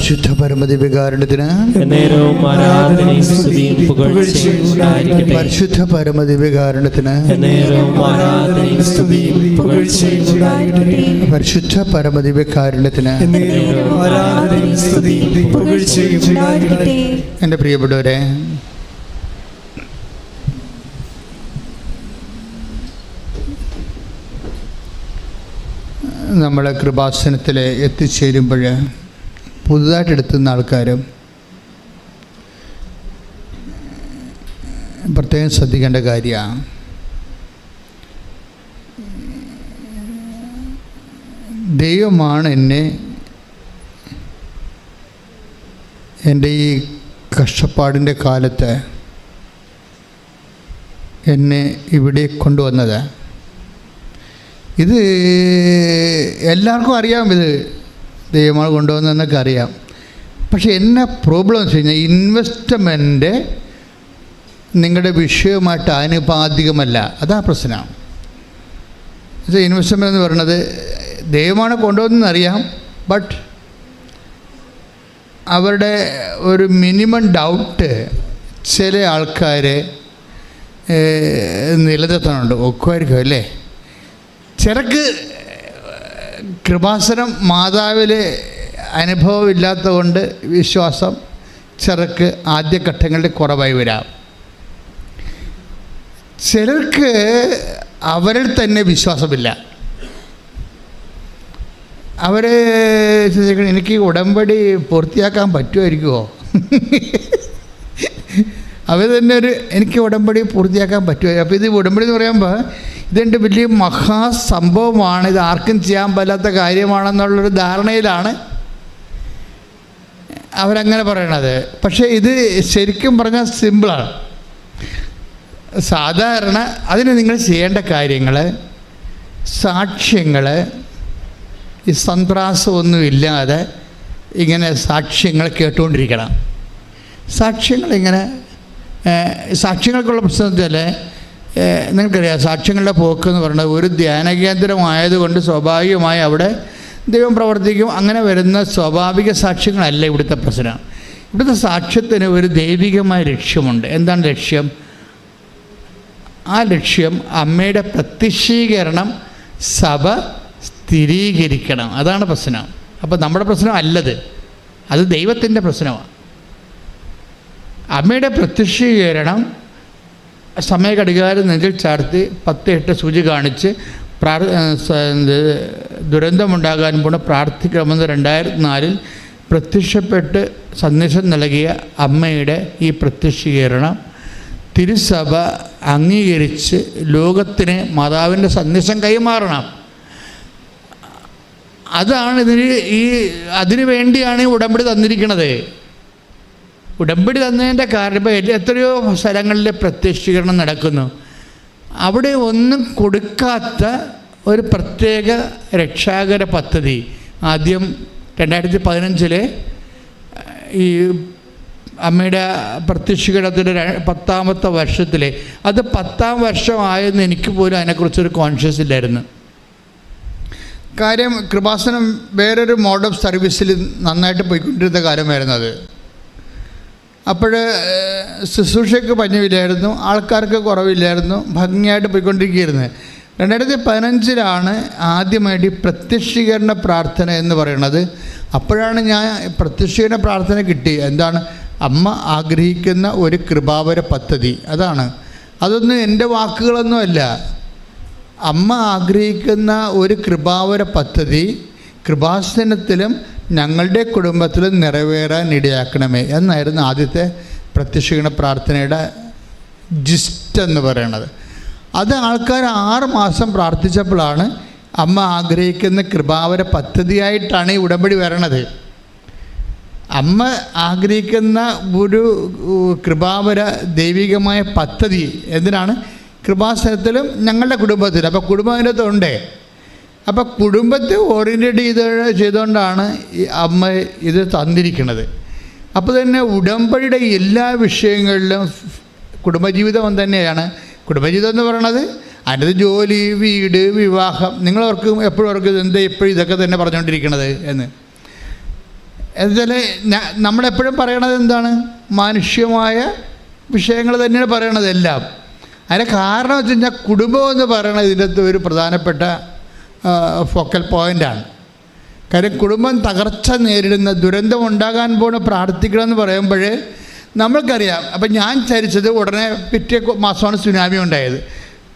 പരിശുദ്ധ പരമദിവ്യകാരുണ്യത്തിന് എന്നേരവും ആരാധനയും സ്തുതിയും പുകഴ്ചയും ഉണ്ടായിരിക്കട്ടെ. പരിശുദ്ധ പരമദിവ്യകാരുണ്യത്തിന് എന്നേരവും ആരാധനയും സ്തുതിയും പുകഴ്ചയും ഉണ്ടായിരിക്കട്ടെ. പരിശുദ്ധ പരമദിവ്യകാരുണ്യത്തിന് എന്നേരവും ആരാധനയും സ്തുതിയും പുകഴ്ചയും ഉണ്ടായിരിക്കട്ടെ. എൻ്റെ പ്രിയപ്പെട്ടവരെ, നമ്മൾ കൃപാസനത്തിൽ എത്തിച്ചേരുമ്പോൾ പുതുതായിട്ട് എടുത്തുന്ന ആൾക്കാരും പ്രത്യേകം ശ്രദ്ധിക്കേണ്ട കാര്യമാണ്. ദൈവമാണ് എന്നെ എൻ്റെ ഈ കഷ്ടപ്പാടിൻ്റെ കാലത്ത് എന്നെ ഇവിടെ കൊണ്ടുവന്നത്. ഇത് എല്ലാവർക്കും അറിയാം, ഇത് ദൈവമാണ് കൊണ്ടുവന്നതെന്നൊക്കെ അറിയാം. പക്ഷെ എന്നാ പ്രോബ്ലം എന്ന് വെച്ച് കഴിഞ്ഞാൽ ഇൻവെസ്റ്റ്മെൻറ്റ് നിങ്ങളുടെ വിഷയവുമായിട്ട് ആനുപാതികമല്ല. അതാ പ്രശ്നം. ഇൻവെസ്റ്റ്മെൻ്റ് എന്ന് പറയുന്നത് ദൈവമാണ് കൊണ്ടുവന്നതെന്നറിയാം, ബട്ട് അവരുടെ ഒരു മിനിമം ഡൗട്ട് ചില ആൾക്കാർ നിലനിർത്തുന്നുണ്ട്. ഒക്കുമായിരിക്കും അല്ലേ? ചിലക്ക് കൃപാസനം മാതാവിൽ അനുഭവമില്ലാത്ത കൊണ്ട് വിശ്വാസം ചിലർക്ക് ആദ്യഘട്ടങ്ങളിൽ കുറവായി വരാം. ചിലർക്ക് അവരിൽ തന്നെ വിശ്വാസമില്ല. അവർ ചോദിക്കണം, എനിക്ക് ഉടമ്പടി പൂർത്തിയാക്കാൻ പറ്റുമായിരിക്കുമോ? അവർ തന്നെ എനിക്ക് ഉടമ്പടി പൂർത്തിയാക്കാൻ പറ്റുമോ? അപ്പോൾ ഇത് ഉടമ്പടി എന്ന് പറയുമ്പോൾ ഇതെൻ്റെ വലിയ മഹാസംഭവമാണ്, ഇത് ആർക്കും ചെയ്യാൻ പറ്റാത്ത കാര്യമാണെന്നുള്ളൊരു ധാരണയിലാണ് അവരങ്ങനെ പറയണത്. പക്ഷേ ഇത് ശരിക്കും പറഞ്ഞാൽ സിമ്പിളാണ്. സാധാരണ അതിന് നിങ്ങൾ ചെയ്യേണ്ട കാര്യങ്ങൾ, സാക്ഷ്യങ്ങൾ, ഈ സന്ത്രാസമൊന്നുമില്ലാതെ ഇങ്ങനെ സാക്ഷ്യങ്ങൾ കേട്ടുകൊണ്ടിരിക്കണം. സാക്ഷ്യങ്ങൾക്കുള്ള പ്രശ്നത്തിൽ നിങ്ങൾക്കറിയാം, സാക്ഷ്യങ്ങളുടെ പോക്കെന്ന് പറയുന്നത് ഒരു ധ്യാനകേന്ദ്രമായതുകൊണ്ട് സ്വാഭാവികമായി അവിടെ ദൈവം പ്രവർത്തിക്കും. അങ്ങനെ വരുന്ന സ്വാഭാവിക സാക്ഷ്യങ്ങളല്ല ഇവിടുത്തെ പ്രശ്നം. ഇവിടുത്തെ സാക്ഷ്യത്തിന് ഒരു ദൈവികമായ ലക്ഷ്യമുണ്ട്. എന്താണ് ലക്ഷ്യം? ആ ലക്ഷ്യം അമ്മയുടെ പ്രത്യക്ഷീകരണം സഭ സ്ഥിരീകരിക്കണം. അതാണ് പ്രശ്നം. അപ്പോൾ നമ്മുടെ പ്രശ്നം അല്ലത്, അത് ദൈവത്തിൻ്റെ പ്രശ്നമാണ്. അമ്മയുടെ പ്രത്യക്ഷീകരണം സമയഘടികാരം നെഞ്ചിൽ ചാർത്തി 10-8 സൂചി കാണിച്ച് ദുരന്തമുണ്ടാകാൻ പോണ പ്രാർത്ഥിക്കണമെന്ന് 2004 പ്രത്യക്ഷപ്പെട്ട് സന്ദേശം നൽകിയ അമ്മയുടെ ഈ പ്രത്യക്ഷീകരണം തിരുസഭ അംഗീകരിച്ച് ലോകത്തിന് മാതാവിൻ്റെ സന്ദേശം കൈമാറണം. അതാണ് അതിനു വേണ്ടിയാണ് ഈ ഉടമ്പടി തന്നിരിക്കുന്നത്. ഉടമ്പടി തന്നതിൻ്റെ കാരണം ഇപ്പോൾ എത്രയോ സ്ഥലങ്ങളിൽ പ്രത്യക്ഷീകരണം നടക്കുന്നു. അവിടെ ഒന്നും കൊടുക്കാത്ത ഒരു പ്രത്യേക രക്ഷാകര പദ്ധതി ആദ്യം 2015 ഈ അമ്മയുടെ പ്രത്യക്ഷീകരണത്തിൻ്റെ 10ാമത്തെ വർഷത്തിൽ, അത് 10ാം വർഷമായെന്ന് എനിക്ക് പോലും അതിനെക്കുറിച്ചൊരു കോൺഷ്യസ് ഇല്ലായിരുന്നു. കാര്യം കൃപാസനം വേറൊരു മോഡ് ഓഫ് സർവീസിൽ നന്നായിട്ട് പോയിക്കൊണ്ടിരുന്ന കാലമായിരുന്നു അത്. അപ്പോൾ ശുശ്രൂഷയ്ക്ക് പഞ്ഞമില്ലായിരുന്നു, ആൾക്കാർക്ക് കുറവില്ലായിരുന്നു, ഭംഗിയായിട്ട് പോയിക്കൊണ്ടിരിക്കുകയായിരുന്നു. 2015 ആദ്യമായിട്ട് ഈ പ്രത്യക്ഷീകരണ പ്രാർത്ഥന എന്ന് പറയുന്നത്. അപ്പോഴാണ് ഞാൻ പ്രത്യക്ഷീകരണ പ്രാർത്ഥന കിട്ടി. എന്താണ്? അമ്മ ആഗ്രഹിക്കുന്ന ഒരു കൃപാവര പദ്ധതി. അതൊന്നും എൻ്റെ വാക്കുകളൊന്നുമല്ല. അമ്മ ആഗ്രഹിക്കുന്ന ഒരു കൃപാവര പദ്ധതി കൃപാസനത്തിലും ഞങ്ങളുടെ കുടുംബത്തിലും നിറവേറാൻ ഇടയാക്കണമേ എന്നായിരുന്നു ആദ്യത്തെ പ്രത്യക്ഷീകരണ പ്രാർത്ഥനയുടെ ജിസ്റ്റ് എന്ന് പറയുന്നത്. അത് ആൾക്കാർ 6 മാസം പ്രാർത്ഥിച്ചപ്പോഴാണ് അമ്മ ആഗ്രഹിക്കുന്ന കൃപാവര പദ്ധതിയായിട്ടാണ് ഈ ഉടമ്പടി വരണത്. അമ്മ ആഗ്രഹിക്കുന്ന ഒരു കൃപാവര ദൈവികമായ പദ്ധതി എന്തിനാണ്? കൃപാസനത്തിലും ഞങ്ങളുടെ കുടുംബത്തിലും. അപ്പോൾ കുടുംബം അതിനകത്തുണ്ട്. അപ്പോൾ കുടുംബത്തെ ഓറിയൻറ്റേറ്റ് ചെയ്തുകൊണ്ടാണ് ഈ അമ്മ ഇത് തന്നിരിക്കുന്നത്. അപ്പോൾ തന്നെ ഉടമ്പടിയുടെ എല്ലാ വിഷയങ്ങളിലും കുടുംബജീവിതം തന്നെയാണ്. കുടുംബജീവിതം എന്ന് പറയണത് അതിനകത്ത് ജോലി, വീട്, വിവാഹം. നിങ്ങളവർക്ക് എപ്പോഴും ഇതൊക്കെ തന്നെ പറഞ്ഞുകൊണ്ടിരിക്കണത് എന്ന്. എന്നുവെച്ചാൽ നമ്മളെപ്പോഴും പറയണത് എന്താണ്? മാനുഷ്യമായ വിഷയങ്ങൾ തന്നെയാണ് പറയണത് എല്ലാം. അതിൻ്റെ കാരണം വെച്ച് കഴിഞ്ഞാൽ കുടുംബം എന്ന് പറയുന്നത് ഇതിനകത്ത് ഒരു പ്രധാനപ്പെട്ട ഫോക്കൽ പോയിൻ്റാണ്. കാര്യം കുടുംബം തകർച്ച നേരിടുന്ന, ദുരന്തം ഉണ്ടാകാൻ പോണ പ്രാർത്ഥിക്കണമെന്ന് പറയുമ്പോൾ നമ്മൾക്കറിയാം. അപ്പം ഞാൻ ചരിച്ചത് ഉടനെ പിറ്റേ മാസമാണ് സുനാമി ഉണ്ടായത്.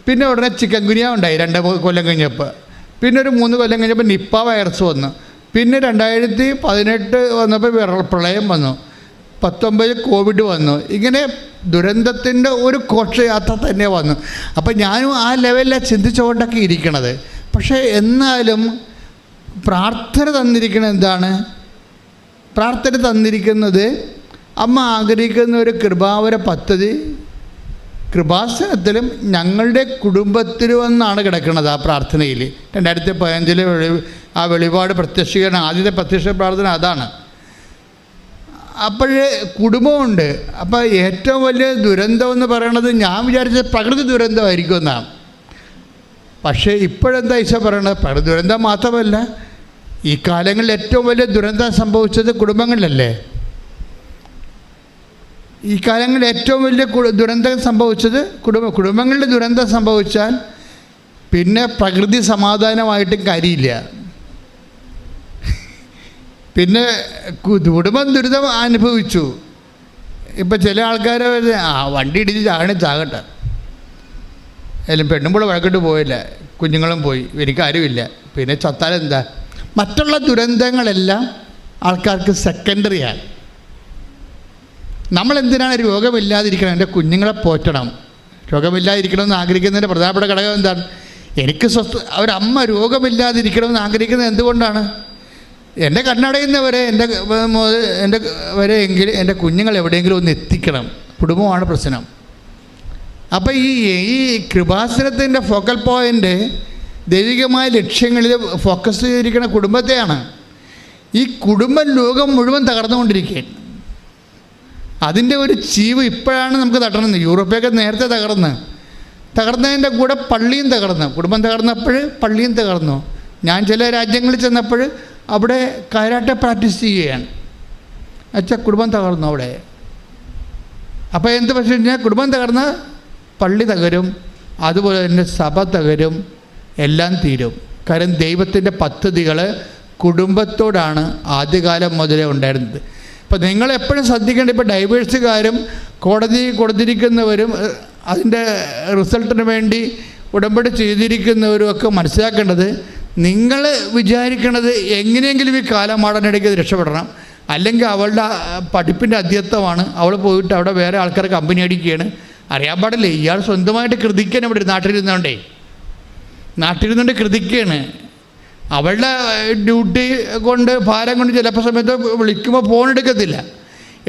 പിന്നെ ഉടനെ ചിക്കൻ ഗുനിയ ഉണ്ടായി 2 കൊല്ലം കഴിഞ്ഞപ്പോൾ. പിന്നെ ഒരു 3 കൊല്ലം കഴിഞ്ഞപ്പോൾ നിപ്പ വൈറസ് വന്നു. പിന്നെ 2018 വന്നപ്പോൾ പ്രളയം വന്നു. 19 കോവിഡ് വന്നു. ഇങ്ങനെ ദുരന്തത്തിൻ്റെ ഒരു ഘോഷയാത്ര തന്നെ വന്നു. അപ്പം ഞാനും ആ ലെവലിലാണ് ചിന്തിച്ചുകൊണ്ടൊക്കെ ഇരിക്കണത്. പക്ഷേ എന്നാലും പ്രാർത്ഥന തന്നിരിക്കുന്നത് എന്താണ്? പ്രാർത്ഥന തന്നിരിക്കുന്നത് അമ്മ ആഗ്രഹിക്കുന്ന ഒരു കൃപാവര പദ്ധതി കൃപാസനത്തിലും ഞങ്ങളുടെ കുടുംബത്തിലും എന്നാണ് കിടക്കുന്നത്. ആ പ്രാർത്ഥനയിൽ 2015 ആ വെളിപാട് പ്രത്യക്ഷീകരണം, ആദ്യത്തെ പ്രത്യക്ഷ പ്രാർത്ഥന അതാണ്. അപ്പോഴേ കുടുംബമുണ്ട്. അപ്പോൾ ഏറ്റവും വലിയ ദുരന്തം എന്ന് പറയണത് ഞാൻ വിചാരിച്ചത് പ്രകൃതി ദുരന്തമായിരിക്കും എന്നാണ്. പക്ഷേ ഇപ്പോഴെന്താ ഈശോ പറയണത്? പ്രകൃതി ദുരന്തം മാത്രമല്ല, ഈ കാലങ്ങളിൽ ഏറ്റവും വലിയ ദുരന്തം സംഭവിച്ചത് കുടുംബങ്ങളിലല്ലേ? ഈ കാലങ്ങളിൽ ഏറ്റവും വലിയ ദുരന്തം സംഭവിച്ചത് കുടുംബങ്ങളിൽ ദുരന്തം സംഭവിച്ചാൽ പിന്നെ പ്രകൃതി സമാധാനമായിട്ടും കാര്യമില്ല. പിന്നെ കുടുംബം ദുരിതം അനുഭവിച്ചു. ഇപ്പം ചില ആൾക്കാർ വണ്ടി ഇടിച്ച് ചാകട്ടെ, എല്ലാം പെണ്ണുമ്പോൾ വഴക്കിട്ട് പോയില്ല, കുഞ്ഞുങ്ങളും പോയി, എനിക്കാരുമില്ല, പിന്നെ ചത്താലെന്താ? മറ്റുള്ള ദുരന്തങ്ങളെല്ലാം ആൾക്കാർക്ക് സെക്കൻഡറിയാണ്. നമ്മളെന്തിനാണ് രോഗമില്ലാതിരിക്കണം? എൻ്റെ കുഞ്ഞുങ്ങളെ പോറ്റണം. രോഗമില്ലാതിരിക്കണമെന്ന് ആഗ്രഹിക്കുന്നതിൻ്റെ പ്രധാനപ്പെട്ട ഘടകം എന്താണ്? എനിക്ക് ഒരമ്മ രോഗമില്ലാതിരിക്കണമെന്ന് ആഗ്രഹിക്കുന്നത് എന്തുകൊണ്ടാണ്? എൻ്റെ കണ്ണടയുന്നവരെ എൻ്റെ വരെ എങ്കിലും എൻ്റെ കുഞ്ഞുങ്ങൾ എവിടെയെങ്കിലും ഒന്ന് എത്തിക്കണം. കുടുംബമാണ് പ്രശ്നം. അപ്പോൾ ഈ കൃപാസനത്തിൻ്റെ ഫോക്കൽ പോയിൻ്റ് ദൈവികമായ ലക്ഷ്യങ്ങളിൽ ഫോക്കസ് ചെയ്തിരിക്കുന്ന കുടുംബത്തെയാണ്. ഈ കുടുംബം ലോകം മുഴുവൻ തകർന്നുകൊണ്ടിരിക്കുകയാണ്. അതിൻ്റെ ഒരു ചീവ് ഇപ്പോഴാണ് നമുക്ക് തട്ടണമെന്ന്. യൂറോപ്പൊക്കെ നേരത്തെ തകർന്നതിൻ്റെ കൂടെ പള്ളിയും തകർന്നു. കുടുംബം തകർന്നപ്പോൾ പള്ളിയും തകർന്നു. ഞാൻ ചില രാജ്യങ്ങളിൽ ചെന്നപ്പോൾ അവിടെ കരാട്ട പ്രാക്ടീസ് ചെയ്യുകയാണ്. അച്ഛാ കുടുംബം തകർന്നു അവിടെ. അപ്പോൾ എന്ത് പ്രശ്നം കഴിഞ്ഞാൽ കുടുംബം തകർന്ന് പള്ളി തകരും, അതുപോലെ തന്നെ സഭ തകരും, എല്ലാം തീരും. കാരണം ദൈവത്തിൻ്റെ പദ്ധതികൾ കുടുംബത്തോടാണ് ആദ്യകാലം മുതലേ ഉണ്ടായിരുന്നത്. ഇപ്പോൾ നിങ്ങളെപ്പോഴും ശ്രദ്ധിക്കേണ്ട, ഇപ്പോൾ ഡൈവേഴ്സുകാരും കോടതി കൊടുത്തിരിക്കുന്നവരും അതിൻ്റെ റിസൾട്ടിന് വേണ്ടി ഉടമ്പടി ചെയ്തിരിക്കുന്നവരും ഒക്കെ മനസ്സിലാക്കേണ്ടത്, നിങ്ങൾ വിചാരിക്കണത് എങ്ങനെയെങ്കിലും ഈ കാലമാടനിടയ്ക്ക് രക്ഷപ്പെടണം, അല്ലെങ്കിൽ അവളുടെ പഠിപ്പിൻ്റെ അധ്യത്വമാണ്, അവൾ പോയിട്ട് അവിടെ വേറെ ആൾക്കാരെ കമ്പനി അടിക്കുകയാണ്. അറിയാൻ പാടില്ലേ, ഇയാൾ സ്വന്തമായിട്ട് കൃതിക്കാണ് ഇവിടെ നാട്ടിലിരുന്നുകൊണ്ട് കൃതിക്കാണ്. അവളുടെ ഡ്യൂട്ടി കൊണ്ട് ഭാരം കൊണ്ട് ചിലപ്പോൾ സമയത്ത് വിളിക്കുമ്പോൾ ഫോൺ എടുക്കത്തില്ല.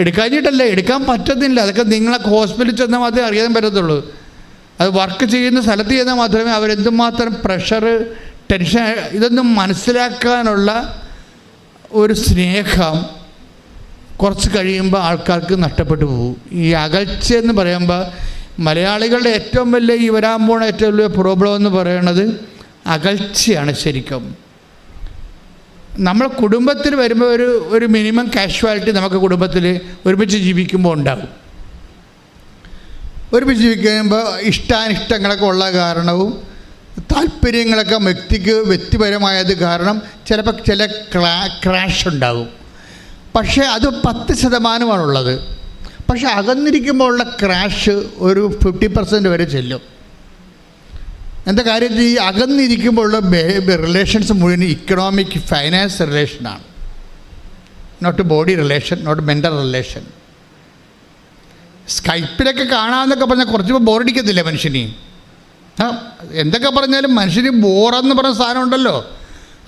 എടുക്കാൻ പറ്റത്തില്ല. അതൊക്കെ നിങ്ങളൊക്കെ ഹോസ്പിറ്റലിൽ ചെന്നാൽ മാത്രമേ അറിയാൻ പറ്റത്തുള്ളൂ. അത് വർക്ക് ചെയ്യുന്ന സ്ഥലത്ത് ചെന്നാൽ മാത്രമേ അവരെന്തുമാത്രം പ്രഷർ, ടെൻഷൻ, ഇതൊന്നും മനസ്സിലാക്കാനുള്ള ഒരു സ്നേഹം കുറച്ച് കഴിയുമ്പോൾ ആൾക്കാർക്ക് നഷ്ടപ്പെട്ടു പോകും. ഈ അകൽച്ച എന്ന് പറയുമ്പോൾ മലയാളികളുടെ ഏറ്റവും വലിയ ഈ വരാൻ പോണ ഏറ്റവും വലിയ പ്രോബ്ലം എന്ന് പറയുന്നത് അകൽച്ചയാണ്. ശരിക്കും നമ്മൾ കുടുംബത്തിൽ വരുമ്പോൾ ഒരു മിനിമം കാഷ്വാലിറ്റി നമുക്ക് കുടുംബത്തിൽ ഒരുമിച്ച് ജീവിക്കുമ്പോൾ ഉണ്ടാകും. ഒരുമിച്ച് ജീവിക്കുമ്പോൾ ഇഷ്ടാനിഷ്ടങ്ങളൊക്കെ ഉള്ള കാരണവും താല്പര്യങ്ങളൊക്കെ വ്യക്തിപരമായത് കാരണം ചിലപ്പോൾ ചില ക്രാഷ് ഉണ്ടാകും. പക്ഷേ അത് 10%മാണുള്ളത്. പക്ഷേ അകന്നിരിക്കുമ്പോൾ ഉള്ള ക്രാഷ് ഒരു 50% വരെ ചെല്ലും. എന്താ കാര്യം? ഈ അകന്നിരിക്കുമ്പോഴുള്ള റിലേഷൻസ് മുഴുവൻ ഇക്കണോമിക് ഫൈനാൻസ് റിലേഷനാണ്. Not body relation, not mental relation. സ്കൈപ്പിലൊക്കെ കാണാമെന്നൊക്കെ പറഞ്ഞാൽ കുറച്ച് ബോറടിക്കത്തില്ല മനുഷ്യന്. എന്തൊക്കെ പറഞ്ഞാലും മനുഷ്യന് ബോറെന്ന് പറഞ്ഞ സാധനം ഉണ്ടല്ലോ,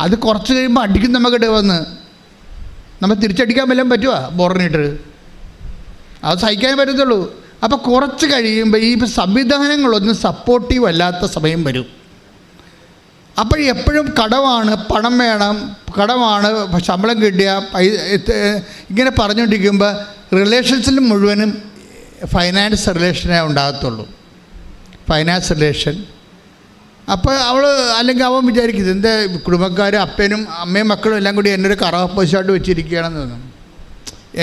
അത് കുറച്ച് കഴിയുമ്പോൾ അടിക്കും നമുക്കിട്ട് വന്ന്. നമ്മൾ തിരിച്ചടിക്കാൻ വല്ലതും പറ്റുമോ ബോറിനിട്ട്? അത് സഹിക്കാൻ പറ്റത്തുള്ളൂ. അപ്പോൾ കുറച്ച് കഴിയുമ്പോൾ ഈ സംവിധാനങ്ങളൊന്നും സപ്പോർട്ടീവ് അല്ലാത്ത സമയം വരും. അപ്പോൾ എപ്പോഴും കടമാണ്, പണം വേണം, കടമാണ്, ശമ്പളം കിട്ടിയ ഇങ്ങനെ പറഞ്ഞുകൊണ്ടിരിക്കുമ്പോൾ റിലേഷൻസിൽ മുഴുവനും ഫൈനാൻസ് റിലേഷനേ ഉണ്ടാകത്തുള്ളൂ. Finance relation. അപ്പോൾ അല്ലെങ്കിൽ അവൻ വിചാരിക്കുന്നത് എൻ്റെ കുടുംബക്കാർ അപ്പനും അമ്മയും മക്കളും എല്ലാം കൂടി എന്നൊരു കറാപ്പോശായിട്ട് വെച്ചിരിക്കുകയാണെന്ന് തോന്നും.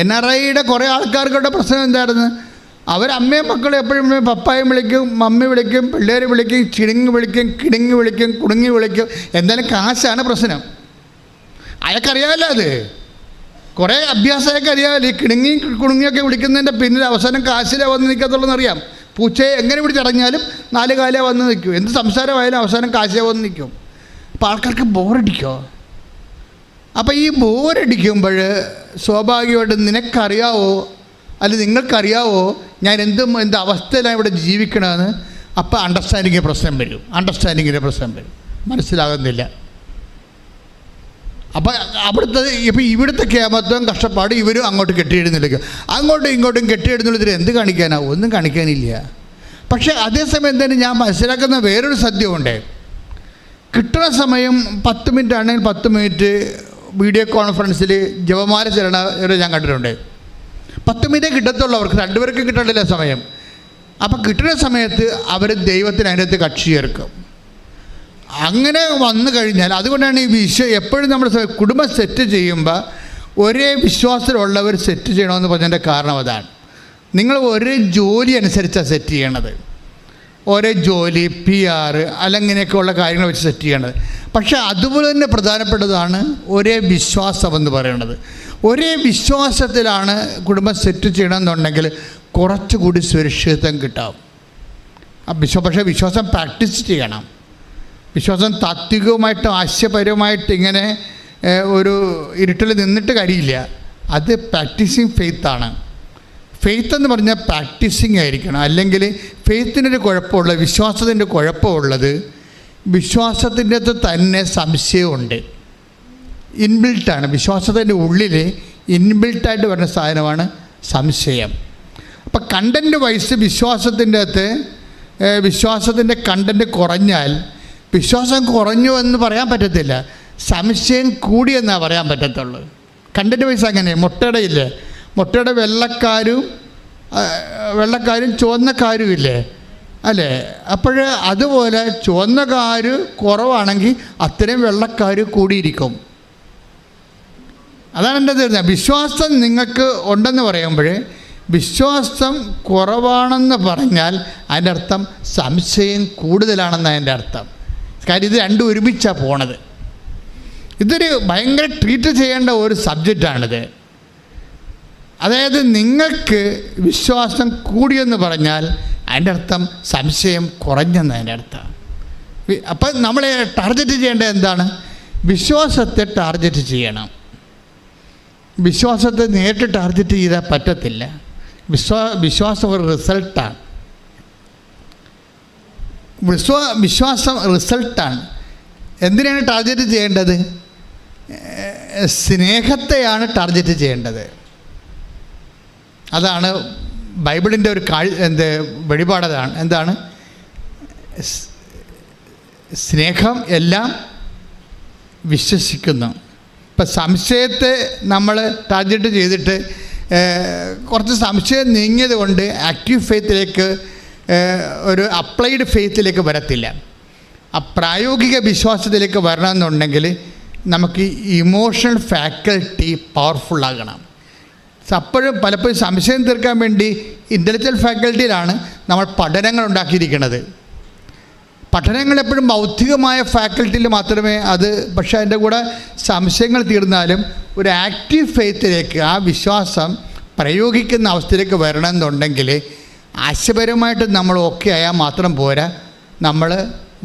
NRIയുടെ കുറേ ആൾക്കാർക്കുള്ള പ്രശ്നം എന്തായിരുന്നു? അവരമ്മയും മക്കളും എപ്പോഴും പപ്പായും വിളിക്കും, മമ്മി വിളിക്കും, പിള്ളേർ വിളിക്കും, ചിടുങ്ങി വിളിക്കും, കിടുങ്ങി വിളിക്കും, കുടുങ്ങി വിളിക്കും. എന്തായാലും കാശാണ് പ്രശ്നം. അയാൾക്കറിയാമല്ലോ, അത് കുറേ അഭ്യാസമൊക്കെ അറിയാമല്ലോ. ഈ കിടുങ്ങി കുടുങ്ങിയൊക്കെ വിളിക്കുന്നതിൻ്റെ പിന്നിൽ അവസാനം കാശിലേ വന്ന് നിൽക്കത്തുള്ളൂന്നറിയാം. പൂച്ചയെ എങ്ങനെ പിടിച്ചടഞ്ഞാലും 4 കാലേ വന്ന് നിൽക്കും. എന്ത് സംസാരമായാലും അവസാനം കാശിലേ വന്ന് നിൽക്കും. അപ്പോൾ ആൾക്കാർക്ക് ബോറടിക്കോ? അപ്പോൾ ഈ ബോറടിക്കുമ്പോൾ സ്വാഭാവികമായിട്ട് നിനക്കറിയാവോ, അല്ലെങ്കിൽ നിങ്ങൾക്കറിയാവോ ഞാൻ എന്ത് അവസ്ഥയിലാണ് ഇവിടെ ജീവിക്കണമെന്ന്? അപ്പോൾ അണ്ടർസ്റ്റാൻഡിങ്ങിൻ്റെ പ്രശ്നം വരും. മനസ്സിലാകുന്നില്ല. അപ്പോൾ ഇവിടുത്തെ കേമത്വം കഷ്ടപ്പാട് ഇവരും അങ്ങോട്ട് കെട്ടിയെഴുന്നള്ളിക്കും. അങ്ങോട്ടും ഇങ്ങോട്ടും കെട്ടിയെഴുന്നള്ളിച്ചിട്ട് എന്ത് കാണിക്കാനാണ്? ഒന്നും കാണിക്കാനില്ല. പക്ഷേ അതേസമയം തന്നെ ഞാൻ മനസ്സിലാക്കുന്ന വേറൊരു സത്യമുണ്ട്. കിട്ടുന്ന സമയം 10 മിനിറ്റ് ആണെങ്കിൽ 10 മിനിറ്റ് വീഡിയോ കോൺഫറൻസിൽ ജപമാല ചെല്ലണവരെ ഞാൻ കണ്ടിട്ടുണ്ട്. 10 മിനിറ്റേ കിട്ടത്തുള്ളവർക്ക്, 2 പേർക്ക് കിട്ടണ്ടില്ല സമയം. അപ്പം കിട്ടുന്ന സമയത്ത് അവർ ദൈവത്തിന് അതിനകത്ത് കക്ഷി ചേർക്കും. അങ്ങനെ വന്നു കഴിഞ്ഞാൽ, അതുകൊണ്ടാണ് ഈ എപ്പോഴും നമ്മൾ കുടുംബം സെറ്റ് ചെയ്യുമ്പോൾ ഒരേ വിശ്വാസത്തിലുള്ളവർ സെറ്റ് ചെയ്യണമെന്ന് പറഞ്ഞതിൻ്റെ കാരണം അതാണ്. നിങ്ങൾ ഒരേ ജോലി അനുസരിച്ചാണ് സെറ്റ് ചെയ്യണത്. ഒരേ ജോലി, PR അല്ലങ്ങനെയൊക്കെയുള്ള കാര്യങ്ങൾ വെച്ച് സെറ്റ് ചെയ്യണത്. പക്ഷേ അതുപോലെ തന്നെ പ്രധാനപ്പെട്ടതാണ് ഒരേ വിശ്വാസമെന്ന് പറയുന്നത്. ഒരേ വിശ്വാസത്തിലാണ് കുടുംബം സെറ്റ് ചെയ്യണമെന്നുണ്ടെങ്കിൽ കുറച്ചുകൂടി സുരക്ഷിതത്വം കിട്ടാം. പക്ഷേ വിശ്വാസം പ്രാക്ടീസ് ചെയ്യണം. വിശ്വാസം താത്വികമായിട്ട് ആശയപരമായിട്ട് ഇങ്ങനെ ഒരു ഇരുട്ടിൽ നിന്നിട്ട് കാര്യമില്ല. അത് പ്രാക്ടീസിങ് ഫെയ്ത്താണ്. ഫെയ്ത്ത് എന്ന് പറഞ്ഞാൽ പ്രാക്ടീസിങ് ആയിരിക്കണം. അല്ലെങ്കിൽ ഫെയ്ത്തിനൊരു കുഴപ്പമുള്ളത്, വിശ്വാസത്തിൻ്റെ കുഴപ്പമുള്ളത്, വിശ്വാസത്തിൻ്റെ അകത്ത് തന്നെ സംശയമുണ്ട്. ഇൻബിൽട്ടാണ്. വിശ്വാസത്തിൻ്റെ ഉള്ളിൽ ഇൻബിൽട്ടായിട്ട് വരുന്ന സാധനമാണ് സംശയം. അപ്പം കണ്ടൻറ്റ് വൈസ് വിശ്വാസത്തിൻ്റെ കണ്ടൻറ്റ് കുറഞ്ഞാൽ വിശ്വാസം കുറഞ്ഞു എന്ന് പറയാൻ പറ്റത്തില്ല, സംശയം കൂടിയെന്നാണ് പറയാൻ പറ്റത്തുള്ളൂ. കണ്ടൻറ്റ് വൈസ് അങ്ങനെ. മുട്ടയുടെ വെള്ളക്കാരും ചുവന്നക്കാരും ഇല്ലേ, അല്ലേ? അപ്പോൾ അതുപോലെ ചുവന്നക്കാർ കുറവാണെങ്കിൽ അത്രയും വെള്ളക്കാർ കൂടിയിരിക്കും. അതാണ് എൻ്റെ തീർച്ചയായും. വിശ്വാസം നിങ്ങൾക്ക് ഉണ്ടെന്ന് പറയുമ്പോൾ, വിശ്വാസം കുറവാണെന്ന് പറഞ്ഞാൽ അതിൻ്റെ അർത്ഥം സംശയം കൂടുതലാണെന്നാണ് അതിൻ്റെ അർത്ഥം. കാര്യം ഇത് രണ്ടും ഒരുമിച്ചാണ് പോണത്. ഇതൊരു ഭയങ്കര ട്രീറ്റ് ചെയ്യേണ്ട ഒരു സബ്ജക്റ്റാണിത്. അതായത് നിങ്ങൾക്ക് വിശ്വാസം കൂടിയെന്ന് പറഞ്ഞാൽ അതിൻ്റെ അർത്ഥം സംശയം കുറഞ്ഞെന്ന് അതിൻ്റെ അർത്ഥം. അപ്പം നമ്മൾ ടാർഗറ്റ് ചെയ്യേണ്ടത് എന്താണ്? വിശ്വാസത്തെ ടാർഗറ്റ് ചെയ്യണം. വിശ്വാസത്തെ നേരിട്ട് ടാർഗറ്റ് ചെയ്താൽ പറ്റത്തില്ല. വിശ്വാസം ഒരു റിസൾട്ടാണ്. വിശ്വാസം റിസൾട്ടാണ്. എന്തിനാണ് ടാർഗറ്റ് ചെയ്യേണ്ടത്? സ്നേഹത്തെയാണ് ടാർഗറ്റ് ചെയ്യേണ്ടത്. അതാണ് ബൈബിളിൻ്റെ ഒരു വെളിപാടതാണ്. എന്താണ്? സ്നേഹം എല്ലാം വിശ്വസിക്കുന്നു. ഇപ്പം സംശയത്തെ നമ്മൾ ടാർഗറ്റ് ചെയ്തിട്ട് കുറച്ച് സംശയം നീങ്ങിയത് കൊണ്ട് ആക്റ്റീവ് ഫെയ്ത്തിലേക്ക്, ഒരു അപ്ലൈഡ് ഫെയ്ത്തിലേക്ക് വരത്തില്ല. ആ പ്രായോഗിക വിശ്വാസത്തിലേക്ക് വരണമെന്നുണ്ടെങ്കിൽ നമുക്ക് ഇമോഷണൽ ഫാക്കൽറ്റി പവർഫുള്ളാകണം. പലപ്പോഴും സംശയം തീർക്കാൻ വേണ്ടി ഇൻ്റലക്ച്വൽ ഫാക്കൽറ്റിയിലാണ് നമ്മൾ പഠനങ്ങൾ ഉണ്ടാക്കിയിരിക്കുന്നത്. പഠനങ്ങൾ എപ്പോഴും ബൗദ്ധികമായ ഫാക്കൽറ്റിയിൽ മാത്രമേ അത്, പക്ഷേ അതിൻ്റെ കൂടെ സംശയങ്ങൾ തീർന്നാലും ഒരു ആക്റ്റീവ് ഫെയ്ത്തിലേക്ക്, ആ വിശ്വാസം പ്രയോഗിക്കുന്ന അവസ്ഥയിലേക്ക് വരണമെന്നുണ്ടെങ്കിൽ ആശയപരമായിട്ട് നമ്മൾ ഓക്കെ ആയാൽ മാത്രം പോരാ, നമ്മൾ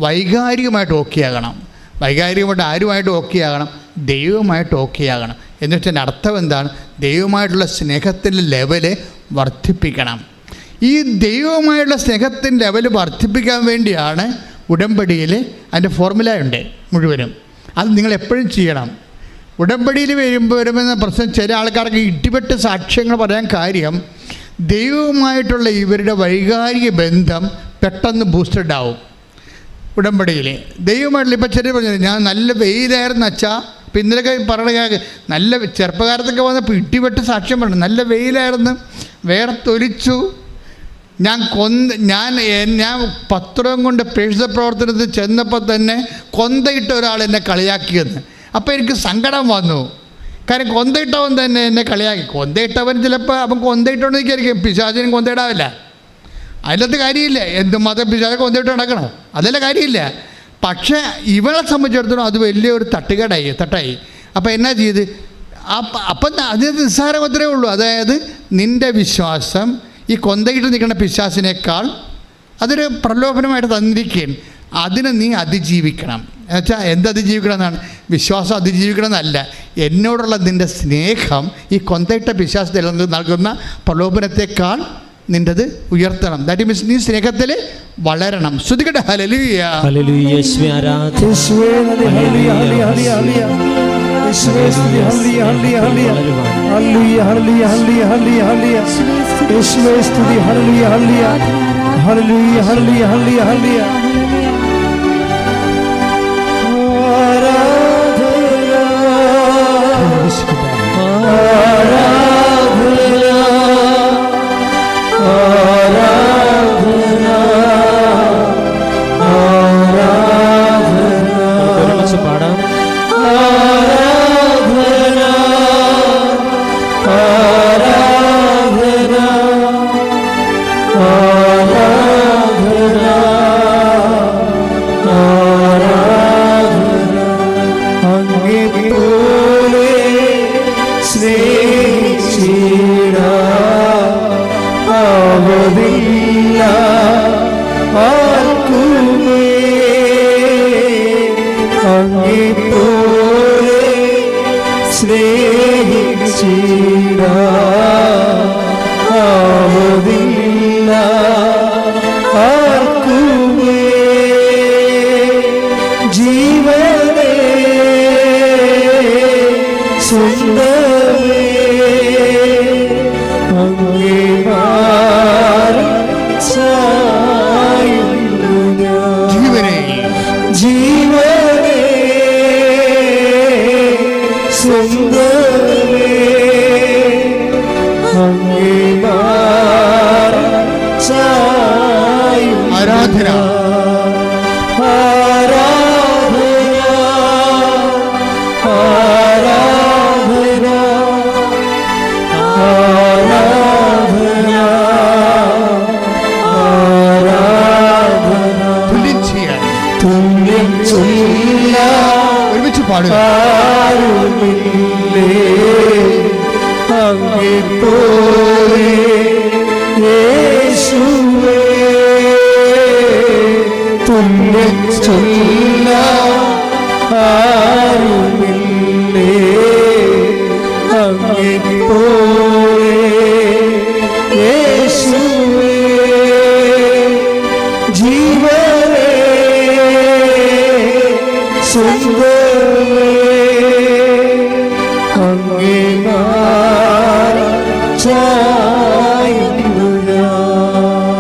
വൈകാരികമായിട്ട് ഓക്കെ ആകണം. വൈകാരികമായിട്ട് ആരുമായിട്ട് ഓക്കെ ആകണം? ദൈവമായിട്ട് ഓക്കെ ആകണം. എന്ന് വെച്ചാൽ അർത്ഥം എന്താണ്? ദൈവമായിട്ടുള്ള സ്നേഹത്തിൻ്റെ ലെവല് വർദ്ധിപ്പിക്കണം. ഈ ദൈവമായിട്ടുള്ള സ്നേഹത്തിൻ്റെ ലെവല് വർദ്ധിപ്പിക്കാൻ വേണ്ടിയാണ് ഉടമ്പടിയിൽ അതിൻ്റെ ഫോർമുലയുണ്ട് മുഴുവനും. അത് നിങ്ങൾ എപ്പോഴും ചെയ്യണം. ഉടമ്പടിയിൽ വരുമെന്ന പ്രശ്നം ചില ആൾക്കാർക്ക് ഇടിപെട്ട് സാക്ഷ്യങ്ങൾ പറയാൻ കാര്യം, ദൈവവുമായിട്ടുള്ള ഇവരുടെ വൈകാരിക ബന്ധം പെട്ടെന്ന് ബൂസ്റ്റഡ് ആവും. ഉടമ്പടിയിൽ ദൈവമായിട്ടുള്ള, ഇപ്പം ചെറിയ പറഞ്ഞു, ഞാൻ നല്ല വെയിലായിരുന്നു അച്ഛാ, ഇപ്പം ഇന്നലെയൊക്കെ പറഞ്ഞ നല്ല ചെറുപ്പകാലത്തൊക്കെ വന്നപ്പോൾ ഇടിപെട്ട് സാക്ഷ്യം പറഞ്ഞു, നല്ല വെയിലായിരുന്നു, വേർത്തൊലിച്ചു, ഞാൻ 10 രൂപ കൊണ്ട് പ്രേക്ഷിത പ്രവർത്തനത്തിൽ ചെന്നപ്പോൾ തന്നെ കൊന്തയിട്ട ഒരാൾ എന്നെ കളിയാക്കിയെന്ന്. അപ്പോൾ എനിക്ക് സങ്കടം വന്നു. കാര്യം കൊന്തയിട്ടവൻ തന്നെ എന്നെ കളിയാക്കി. കൊന്തയിട്ടവൻ ചിലപ്പോൾ അവൻ കൊന്തയിട്ടോണ്ട് നിൽക്കായിരിക്കും, പിശാചിനും കൊന്തയിടാവില്ല. അതിലത്തെ കാര്യമില്ല. എന്തുമാത്രം പിശാചൊക്കെ കൊന്തയിട്ട് നടക്കണം, അതിലെ കാര്യമില്ല. പക്ഷേ ഇവളെ സംബന്ധിച്ചിടത്തോളം അത് വലിയൊരു തട്ടായി. അപ്പം എന്നാ ചെയ്ത്? അപ്പം അതിന് നിസ്സാരം അത്രേ ഉള്ളൂ. അതായത് നിൻ്റെ വിശ്വാസം ഈ കൊന്തയിട്ട് നിൽക്കുന്ന പിശാചിനേക്കാൾ അതൊരു പ്രലോഭനമായിട്ട് തന്നിരിക്കുകയും അതിനെ നീ അതിജീവിക്കണം. എന്നുവെച്ചാൽ അതിജീവിക്കണം എന്നാണ്? വിശ്വാസം അതിജീവിക്കണം എന്നല്ല, എന്നോടുള്ള നിൻ്റെ സ്നേഹം ഈ കൊന്തയിട്ട പിശാചിൽ നൽകുന്ന പ്രലോഭനത്തെക്കാൾ നിൻ്റെത് ഉയർത്തണം. ദാറ്റ് മീൻസ് നീ സ്നേഹത്തിൽ വളരണം. ശ്രുതികട്ടെ ഹല്ലേലൂയ. ഹല്ലേലൂയ. യേശുവേ ആരാധന. യേശുവേ ഹല്ലേലൂയ ഹല്ലേലൂയ ഹല്ലേലൂയ. യേശുവേ സ്തുതി ഹല്ലേലൂയ ഹല്ലേലൂയ ഹല്ലേലൂയ ഹല്ലേലൂയ ഹല്ലേലൂയ ഹല്ലേലൂയ. യേശുവേ സ്തുതി ഹല്ലേലൂയ ഹല്ലേലൂയ ഹല്ലേലൂയ ഹല്ലേലൂയ ഹല്ലേലൂയ ഹല്ലേലൂയ.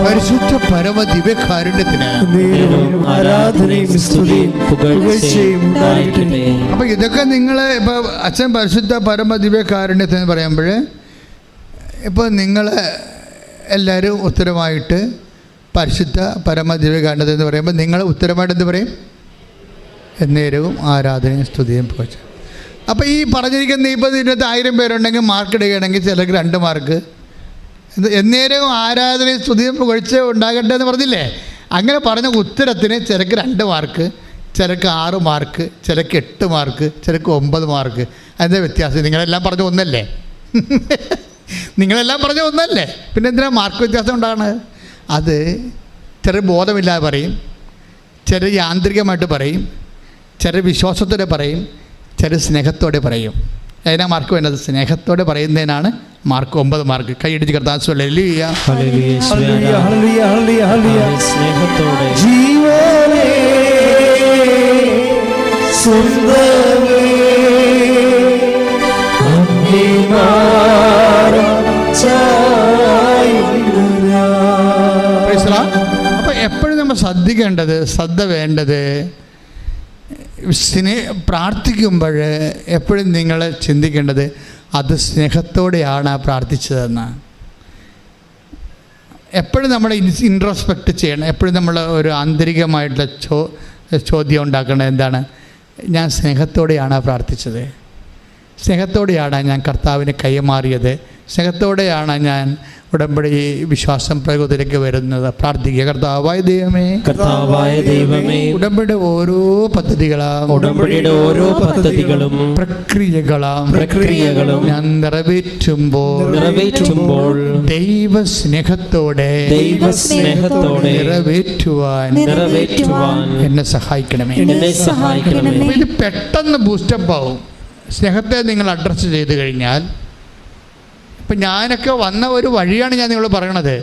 പരിശുദ്ധ പരമ ദിവ്യകാരുണ്യത്തിന് ആരാധനയും സ്തുതിയും പുകഴ്ചയും ഉണ്ടായിരിക്കട്ടെ. അപ്പം ഇതൊക്കെ നിങ്ങൾ ഇപ്പോൾ അച്ഛൻ പരിശുദ്ധ പരമ ദിവ്യകാരുണ്യത്തിന് പറയുമ്പോൾ ഇപ്പോൾ നിങ്ങൾ എല്ലാവരും ഉത്തരമായിട്ട് പരിശുദ്ധ പരമ ദിവ്യകാരുണ്യത്തിന് എന്ന് പറയുമ്പോൾ നിങ്ങൾ ഉത്തരമായിട്ട് എന്ത് പറയും? എന്നേരവും ആരാധനയും സ്തുതിയും പുകഴ്ച. അപ്പോൾ ഈ പറഞ്ഞിരിക്കുന്ന ഇപ്പോൾ ഇതിനകത്ത് 1000 പേരുണ്ടെങ്കിൽ മാർക്ക് ഇടുകയാണെങ്കിൽ ചിലർക്ക് 2 മാർക്ക്. എന്നേരവും ആരാധനയും സ്തുതിയും പുകഴ്ച ഉണ്ടാകട്ടെ എന്ന് പറഞ്ഞില്ലേ? അങ്ങനെ പറഞ്ഞ ഉത്തരത്തിന് ചിലക്ക് 2 മാർക്ക്, ചിലക്ക് 6 മാർക്ക്, ചിലക്ക് 8 മാർക്ക്, ചിലക്ക് 9 മാർക്ക്. അതിൻ്റെ വ്യത്യാസം നിങ്ങളെല്ലാം പറഞ്ഞ ഒന്നല്ലേ? നിങ്ങളെല്ലാം പറഞ്ഞ ഒന്നല്ലേ? പിന്നെ എന്തിനാ മാർക്ക് വ്യത്യാസം ഉണ്ടാകണത്? അത് ചിലർ ബോധമില്ലാതെ പറയും, ചിലർ യാന്ത്രികമായിട്ട് പറയും, ചിലർ വിശ്വാസത്തോടെ പറയും, ചിലർ സ്നേഹത്തോടെ പറയും. അതിനാ മാർക്ക് വേണ്ടത്? സ്നേഹത്തോടെ പറയുന്നതിനാണ് മാർക്ക് 9 മാർക്ക്. കൈയടിച്ച് കർത്താവ് ഹല്ലേലൂയ ഹല്ലേലൂയ ഹല്ലേലൂയ ഹല്ലേലൂയ. സ്നേഹത്തോടെ ജീവനേ സുന്ദരമേ അപ്പോൾ എപ്പോഴും നമ്മൾ ശ്രദ്ധ വേണ്ടത് പ്രാർത്ഥിക്കുമ്പോൾ എപ്പോഴും നിങ്ങൾ ചിന്തിക്കേണ്ടത് അത് സ്നേഹത്തോടെയാണ് പ്രാർത്ഥിച്ചതെന്ന്. എപ്പോഴും നമ്മൾ ഇൻട്രോസ്പെക്റ്റ് ചെയ്യണം. എപ്പോഴും നമ്മൾ ഒരു ആന്തരികമായിട്ടുള്ള ചോദ്യം ഉണ്ടാക്കേണ്ടത് എന്താണ്? ഞാൻ സ്നേഹത്തോടെയാണ് പ്രാർത്ഥിച്ചത്. സ്നേഹത്തോടെയാണ് ഞാൻ കർത്താവിന് കൈമാറിയത്. സ്നേഹത്തോടെയാണ് ഞാൻ ഉടമ്പടി വിശ്വാസം പ്രയോഗത്തിലേക്ക് വരുന്നത്. പ്രാർത്ഥിക്കുക. കർത്താവായ ദൈവമേ, ഉടമ്പടിയുടെ ഓരോ പദ്ധതികളും പ്രക്രിയകളും ഞാൻ നിറവേറ്റുമ്പോൾ ദൈവസ്നേഹത്തോടെ നിറവേറ്റുവാൻ എന്നെ സഹായിക്കണമേ. ഇത് പെട്ടെന്ന് ബൂസ്റ്റപ്പ് ആവും. സ്നേഹത്തെ നിങ്ങൾ അഡ്രസ്സ് ചെയ്ത് കഴിഞ്ഞാൽ, ഇപ്പം ഞാനൊക്കെ വന്ന ഒരു വഴിയാണ് ഞാൻ നിങ്ങളോട് പറയണത്.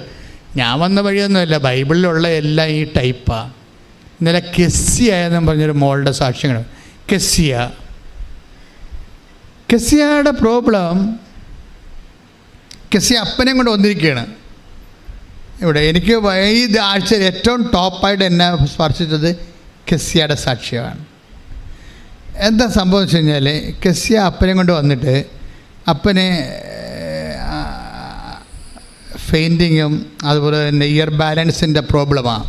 ഞാൻ വന്ന വഴിയൊന്നുമല്ല, ബൈബിളിലുള്ള എല്ലാം ഈ ടൈപ്പാണ്. ഇന്നലെ കെസ്സിയ എന്നും പറഞ്ഞൊരു മോളുടെ സാക്ഷ്യങ്ങൾ. കെസ്സിയയുടെ പ്രോബ്ലം, കെസ്സിയ അപ്പനെയും കൊണ്ട് വന്നിരിക്കുകയാണ് ഇവിടെ. എനിക്ക് ഈ ആഴ്ചയിൽ ഏറ്റവും ടോപ്പായിട്ട് എന്നെ സ്പർശിച്ചത് കെസ്സിയയുടെ സാക്ഷ്യമാണ്. എന്താ സംഭവം വെച്ച് കഴിഞ്ഞാൽ, കെസ്സിയ അപ്പനെയും കൊണ്ട് വന്നിട്ട് അപ്പനെ ഫെയിൻറ്റിങ്ങും അതുപോലെ തന്നെ ഇയർ ബാലൻസിൻ്റെ പ്രോബ്ലമാണ്.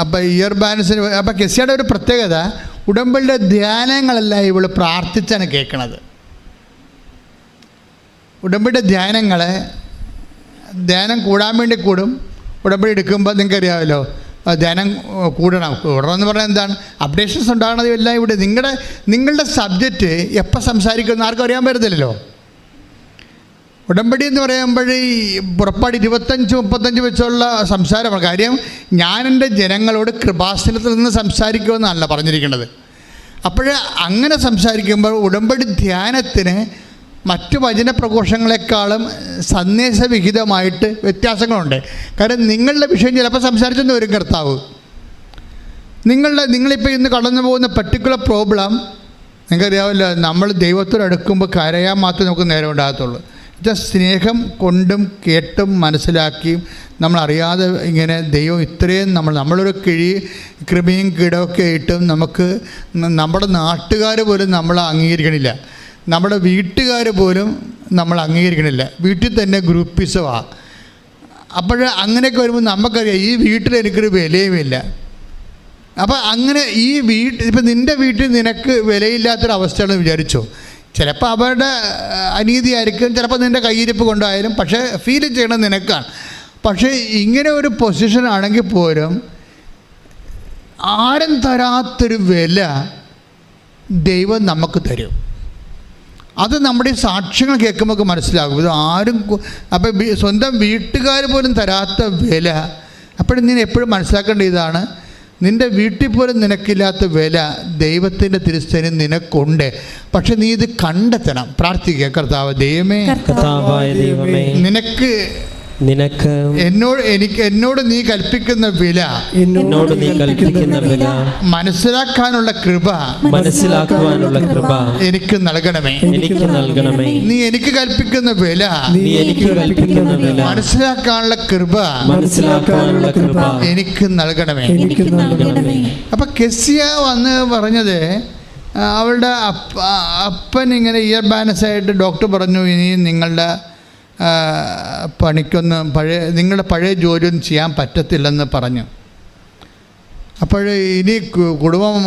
അപ്പോൾ ഇയർ ബാലൻസിന് അപ്പോൾ കെസ്സിയുടെ ഒരു പ്രത്യേകത, ഉടമ്പടിയുടെ ധ്യാനങ്ങളെല്ലാം ഇവൾ പ്രാർത്ഥിച്ചാണ് കേൾക്കണത്. ഉടമ്പടിയുടെ ധ്യാനം കൂടാൻ വേണ്ടി കൂടും. ഉടമ്പടി എടുക്കുമ്പോൾ നിങ്ങൾക്കറിയാമല്ലോ, ധ്യാനം കൂടണമെന്ന് പറഞ്ഞാൽ എന്താണ്, അപ്ഡേഷൻസ് ഉണ്ടാകണത് എല്ലാം ഇവിടെ. നിങ്ങളുടെ സബ്ജക്റ്റ് എപ്പോൾ സംസാരിക്കുമെന്ന് ആർക്കും അറിയാൻ പറ്റത്തില്ലല്ലോ. ഉടമ്പടി എന്ന് പറയുമ്പോൾ ഈ പുറപ്പാട് 25-35 വെച്ചുള്ള സംസാരമാണ്. കാര്യം ഞാൻ എൻ്റെ ജനങ്ങളോട് കൃപാസനത്തിൽ നിന്ന് സംസാരിക്കുമെന്നല്ല പറഞ്ഞിരിക്കുന്നത്. അപ്പോൾ അങ്ങനെ സംസാരിക്കുമ്പോൾ ഉടമ്പടി ധ്യാനത്തിന് മറ്റു വചന പ്രഘോഷങ്ങളെക്കാളും സന്ദേശവിഹിതമായിട്ട് വ്യത്യാസങ്ങളുണ്ട്. കാരണം നിങ്ങളുടെ വിഷയം ചിലപ്പോൾ സംസാരിച്ചെന്ന് വരും കർത്താവ്. നിങ്ങളിപ്പോൾ ഇന്ന് കടന്നു പോകുന്ന പർട്ടിക്കുലർ പ്രോബ്ലം നിങ്ങൾക്കറിയാമല്ലോ. നമ്മൾ ദൈവത്തോട് അടുക്കുമ്പോൾ കരയാൻ മാത്രമേ നമുക്ക് നേരം ഉണ്ടാകത്തുള്ളൂ. സ്നേഹം കൊണ്ടും കേട്ടും മനസ്സിലാക്കിയും നമ്മളറിയാതെ ഇങ്ങനെ ദൈവം ഇത്രയും നമ്മളൊരു കൃമിയും കീടമൊക്കെ ഇട്ടും നമുക്ക് നമ്മുടെ നാട്ടുകാർ പോലും നമ്മളെ അംഗീകരിക്കണില്ല, നമ്മുടെ വീട്ടുകാർ പോലും നമ്മൾ അംഗീകരിക്കണില്ല. വീട്ടിൽ തന്നെ ഗ്രൂപ്പിസമാണ്. അപ്പോൾ അങ്ങനെയൊക്കെ വരുമ്പോൾ നമുക്കറിയാം ഈ വീട്ടിൽ എനിക്കൊരു വിലയുമില്ല. അപ്പോൾ അങ്ങനെ ഈ ഇപ്പം നിൻ്റെ വീട്ടിൽ നിനക്ക് വിലയില്ലാത്തൊരവസ്ഥയാണെന്ന് വിചാരിച്ചോ. ചിലപ്പോൾ അവരുടെ അനീതിയായിരിക്കും, ചിലപ്പോൾ നിൻ്റെ കയ്യിരിപ്പ് കൊണ്ടായാലും, പക്ഷേ ഫീൽ ചെയ്യണത് നിനക്കാണ്. പക്ഷേ ഇങ്ങനെ ഒരു പൊസിഷനാണെങ്കിൽ പോലും ആരും തരാത്തൊരു വില ദൈവം നമുക്ക് തരും. അത് നമ്മുടെ സാക്ഷ്യങ്ങൾ കേൾക്കുമ്പോൾ മനസ്സിലാകും. ഇത് ആരും അപ്പം സ്വന്തം വീട്ടുകാർ പോലും തരാത്ത വില. അപ്പോഴും നീ എപ്പോഴും മനസ്സിലാക്കേണ്ട ഇതാണ്, നിൻ്റെ വീട്ടിൽ പോലും നിനക്കില്ലാത്ത വില ദൈവത്തിൻ്റെ തിരുസേന നിനക്കുണ്ട്. പക്ഷെ നീ ഇത് കണ്ടെത്തണം. പ്രാർത്ഥിക്കുക. കർത്താവ് ദൈവമേ, നിനക്ക് എന്നോട് നീ കൽപ്പിക്കുന്ന വില മനസ്സിലാക്കാനുള്ള കൃപ എനിക്ക് നൽകണമേ. നീ എനിക്ക് കൽപ്പിക്കുന്ന വില മനസ്സിലാക്കാനുള്ള കൃപ എനിക്ക് നൽകണമേ. അപ്പൊ കെസ്സിയ വന്ന് പറഞ്ഞത്, അവളുടെ അപ്പൻ ഇങ്ങനെ ഇയർ ബാലൻസായിട്ട് ഡോക്ടർ പറഞ്ഞു, ഇനി നിങ്ങളുടെ നിങ്ങളുടെ പഴയ ജോലിയൊന്നും ചെയ്യാൻ പറ്റത്തില്ലെന്ന് പറഞ്ഞു. അപ്പോൾ ഇനി കുടുംബം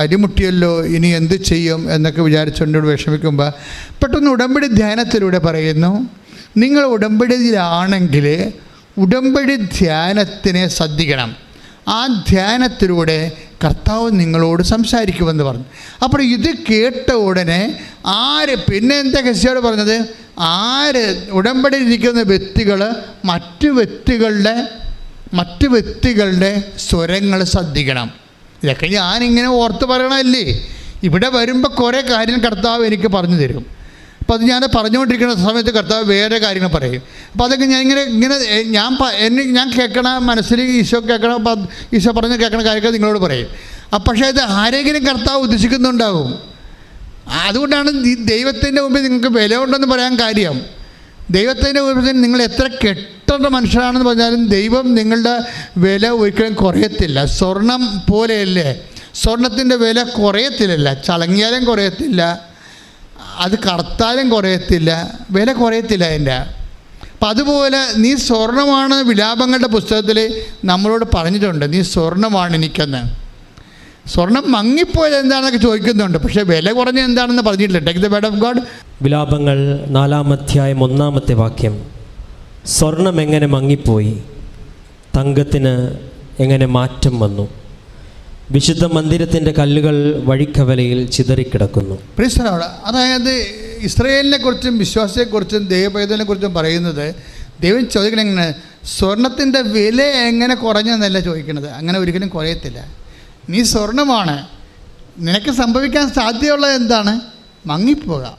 അരിമുട്ടിയല്ലോ, ഇനി എന്ത് ചെയ്യും എന്നൊക്കെ വിചാരിച്ചുകൊണ്ട് വിഷമിക്കുമ്പോൾ പെട്ടെന്ന് ഉടമ്പടി ധ്യാനത്തിലൂടെ പറയുന്നു, നിങ്ങൾ ഉടമ്പടിയിലാണെങ്കിൽ ഉടമ്പടി ധ്യാനത്തിനെ ശ്രദ്ധിക്കണം. ആ ധ്യാനത്തിലൂടെ കർത്താവ് നിങ്ങളോട് സംസാരിക്കുമെന്ന് പറഞ്ഞു. അപ്പോൾ ഇത് കേട്ട ഉടനെ പിന്നെ എന്താ കെസ്സിയോട് പറഞ്ഞത്, ഉടമ്പടിയിലിരിക്കുന്ന വ്യക്തികൾ മറ്റു വ്യക്തികളുടെ സ്വരങ്ങൾ ശ്രദ്ധിക്കണം. ഇതൊക്കെ ഞാനിങ്ങനെ ഓർത്ത് പറയണമല്ലേ. ഇവിടെ വരുമ്പോൾ കുറേ കാര്യം കർത്താവ് എനിക്ക് പറഞ്ഞു തരും. അപ്പോൾ അത് ഞാൻ പറഞ്ഞുകൊണ്ടിരിക്കുന്ന സമയത്ത് കർത്താവ് വേറെ കാര്യങ്ങൾ പറയും. അപ്പോൾ അതൊക്കെ ഞാൻ ഞാൻ കേൾക്കണ മനസ്സിൽ ഈശോ പറഞ്ഞ് കേൾക്കണ കാര്യങ്ങൾ നിങ്ങളോട് പറയും. പക്ഷേ ഇത് ആരെങ്കിലും കർത്താവ് ഉദ്ദേശിക്കുന്നുണ്ടാകും. അതുകൊണ്ടാണ് ദൈവത്തിൻ്റെ മുമ്പിൽ നിങ്ങൾക്ക് വില ഉണ്ടെന്ന് പറയാൻ കാര്യം. ദൈവത്തിൻ്റെ മുമ്പിൽ നിങ്ങൾ എത്ര കെട്ടേണ്ട മനുഷ്യരാണെന്ന് പറഞ്ഞാലും ദൈവം നിങ്ങളുടെ വില ഒരിക്കലും കുറയത്തില്ല. സ്വർണം പോലെയല്ലേ, സ്വർണത്തിൻ്റെ വില കുറയത്തില്ലല്ല. ചളങ്ങിയാലും കുറയത്തില്ല, അത് കറുത്താലും കുറയത്തില്ല, വില കുറയത്തില്ല അതിൻ്റെ. അപ്പം അതുപോലെ നീ സ്വർണ്ണമാണ് വിലാപങ്ങളുടെ പുസ്തകത്തിൽ നമ്മളോട് പറഞ്ഞിട്ടുണ്ട്, നീ സ്വർണ്ണമാണ് എനിക്കെന്ന്. സ്വർണം മങ്ങിപ്പോയത് എന്താണെന്നൊക്കെ ചോദിക്കുന്നുണ്ട്, പക്ഷേ വില കുറഞ്ഞ എന്താണെന്ന് പറഞ്ഞിട്ടില്ല. Take the word of God. വിലാപങ്ങൾ 4-ാം അധ്യായം 1-ാമത്തെ വാക്യം. സ്വർണം എങ്ങനെ മങ്ങിപ്പോയി, തങ്കത്തിന് എങ്ങനെ മാറ്റം വന്നു, വിശുദ്ധ മന്ദിരത്തിൻ്റെ കല്ലുകൾ വഴിക്കവലയിൽ ചിതറിക്കിടക്കുന്നു. പ്രീസ് ദി ലോർഡ്. അതായത് ഇസ്രായേലിനെ കുറിച്ചും വിശ്വാസത്തെക്കുറിച്ചും ദൈവപൈതലിനെ കുറിച്ചും പറയുന്നത്, ദൈവം ചോദിക്കണം എങ്ങനെ, സ്വർണത്തിൻ്റെ വില എങ്ങനെ കുറഞ്ഞെന്നല്ല ചോദിക്കുന്നത്. അങ്ങനെ ഒരിക്കലും കുറയത്തില്ല. നീ സ്വർണമാണ്, നിനക്ക് സംഭവിക്കാൻ സാധ്യതയുള്ളത് എന്താണ്? മങ്ങിപ്പോകാം.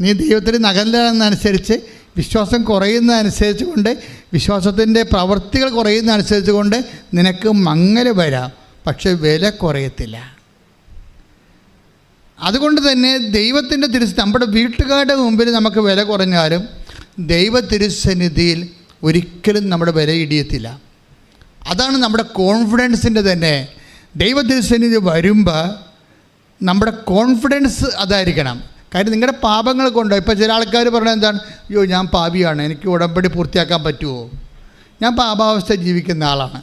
നീ ദൈവത്തിന് നകലുന്നതനുസരിച്ച്, വിശ്വാസം കുറയുന്നതനുസരിച്ച് കൊണ്ട്, വിശ്വാസത്തിൻ്റെ പ്രവൃത്തികൾ കുറയുന്നതനുസരിച്ച് കൊണ്ട് നിനക്ക് മങ്ങൽ വരാം, പക്ഷെ വില കുറയത്തില്ല. അതുകൊണ്ട് തന്നെ ദൈവത്തിൻ്റെ നമ്മുടെ വീട്ടുകാരുടെ മുമ്പിൽ നമുക്ക് വില കുറഞ്ഞാലും ദൈവ തിരുസന്നിധിയിൽ ഒരിക്കലും നമ്മുടെ വില ഇടിയത്തില്ല. അതാണ് നമ്മുടെ കോൺഫിഡൻസിൻ്റെ തന്നെ. ദൈവ തിരുസന്നിധി വരുമ്പോൾ നമ്മുടെ കോൺഫിഡൻസ് അതായിരിക്കണം. കാര്യം നിങ്ങളുടെ പാപങ്ങൾ കൊണ്ടോ, ഇപ്പോൾ ചില ആൾക്കാർ പറഞ്ഞാൽ എന്താണ്, അയ്യോ ഞാൻ പാപിയാണ്, എനിക്ക് ഉടമ്പടി പൂർത്തിയാക്കാൻ പറ്റുമോ, ഞാൻ പാപാവസ്ഥ ജീവിക്കുന്ന ആളാണ്,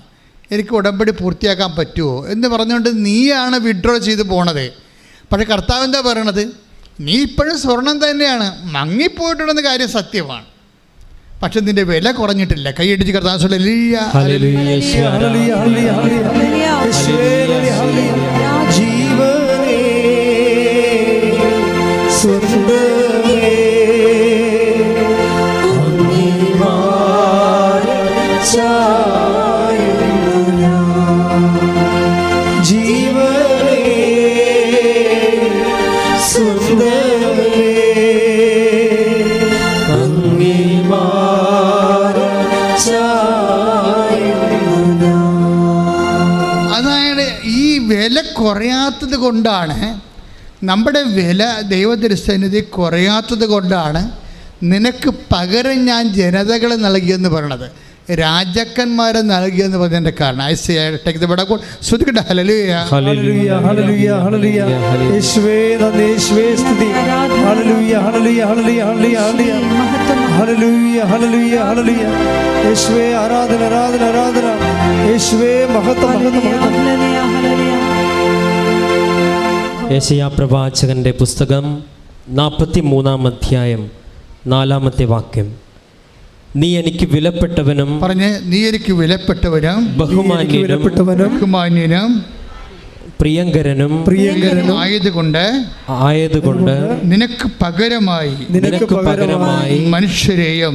എനിക്ക് ഉടമ്പടി പൂർത്തിയാക്കാൻ പറ്റുമോ എന്ന് പറഞ്ഞുകൊണ്ട് നീയാണ് വിഡ്രോ ചെയ്ത് പോണത്. പക്ഷേ കർത്താവ് എന്താ പറയണത്? നീ ഇപ്പോഴും സ്വർണം തന്നെയാണ്, മങ്ങിപ്പോയിട്ടുണ്ടെന്ന കാര്യം സത്യമാണ്, പക്ഷെ നിന്റെ വില കുറഞ്ഞിട്ടില്ല. കൈയടിച്ച് കർത്താവ് ജീവനേ സ്വന്തമേ ജീവനേ സ്വന്തമേ അതായത് ഈ വില കുറയാത്തത് കൊണ്ടാണ്, നമ്മുടെ വില ദൈവത്തിരുസന്നിധി കുറയാത്തത് കൊണ്ടാണ് നിനക്ക് പകരം ഞാൻ ജനതകളെ നൽകിയെന്ന് പറയണത്, രാജാക്കന്മാരെ നൽകിയെന്ന് പറഞ്ഞതിൻ്റെ കാരണം. ശ്രദ്ധിക്കട്ടെ. ഹല്ലേലൂയ, ഹല്ലേലൂയ, ഹല്ലേലൂയ, ഹല്ലേലൂയ. യേശുവേ നന്ദി, യേശുവേ സ്തുതി. ഹല്ലേലൂയ, ഹല്ലേലൂയ, ഹല്ലേലൂയ, ഹല്ലേലൂയ, ഹല്ലേലൂയ, ഹല്ലേലൂയ, ഹല്ലേലൂയ. യേശുവേ ആരാധന, ആരാധന, ആരാധന. യേശുവേ മഹത്വം, മഹത്വം, മഹത്വം. യെശയ്യാ പ്രവാചകന്റെ പുസ്തകം 43-ാം അധ്യായം 4-ാമത്തെ വാക്യം. നീ എനിക്ക് വിലപ്പെട്ടവനും, പറഞ്ഞ്, നീ എനിക്ക് വിലപ്പെട്ടവനും ബഹുമാന്യനും പ്രിയങ്കരനും ആയതുകൊണ്ട് നിനക്ക് പകരമായി മനുഷ്യരെയും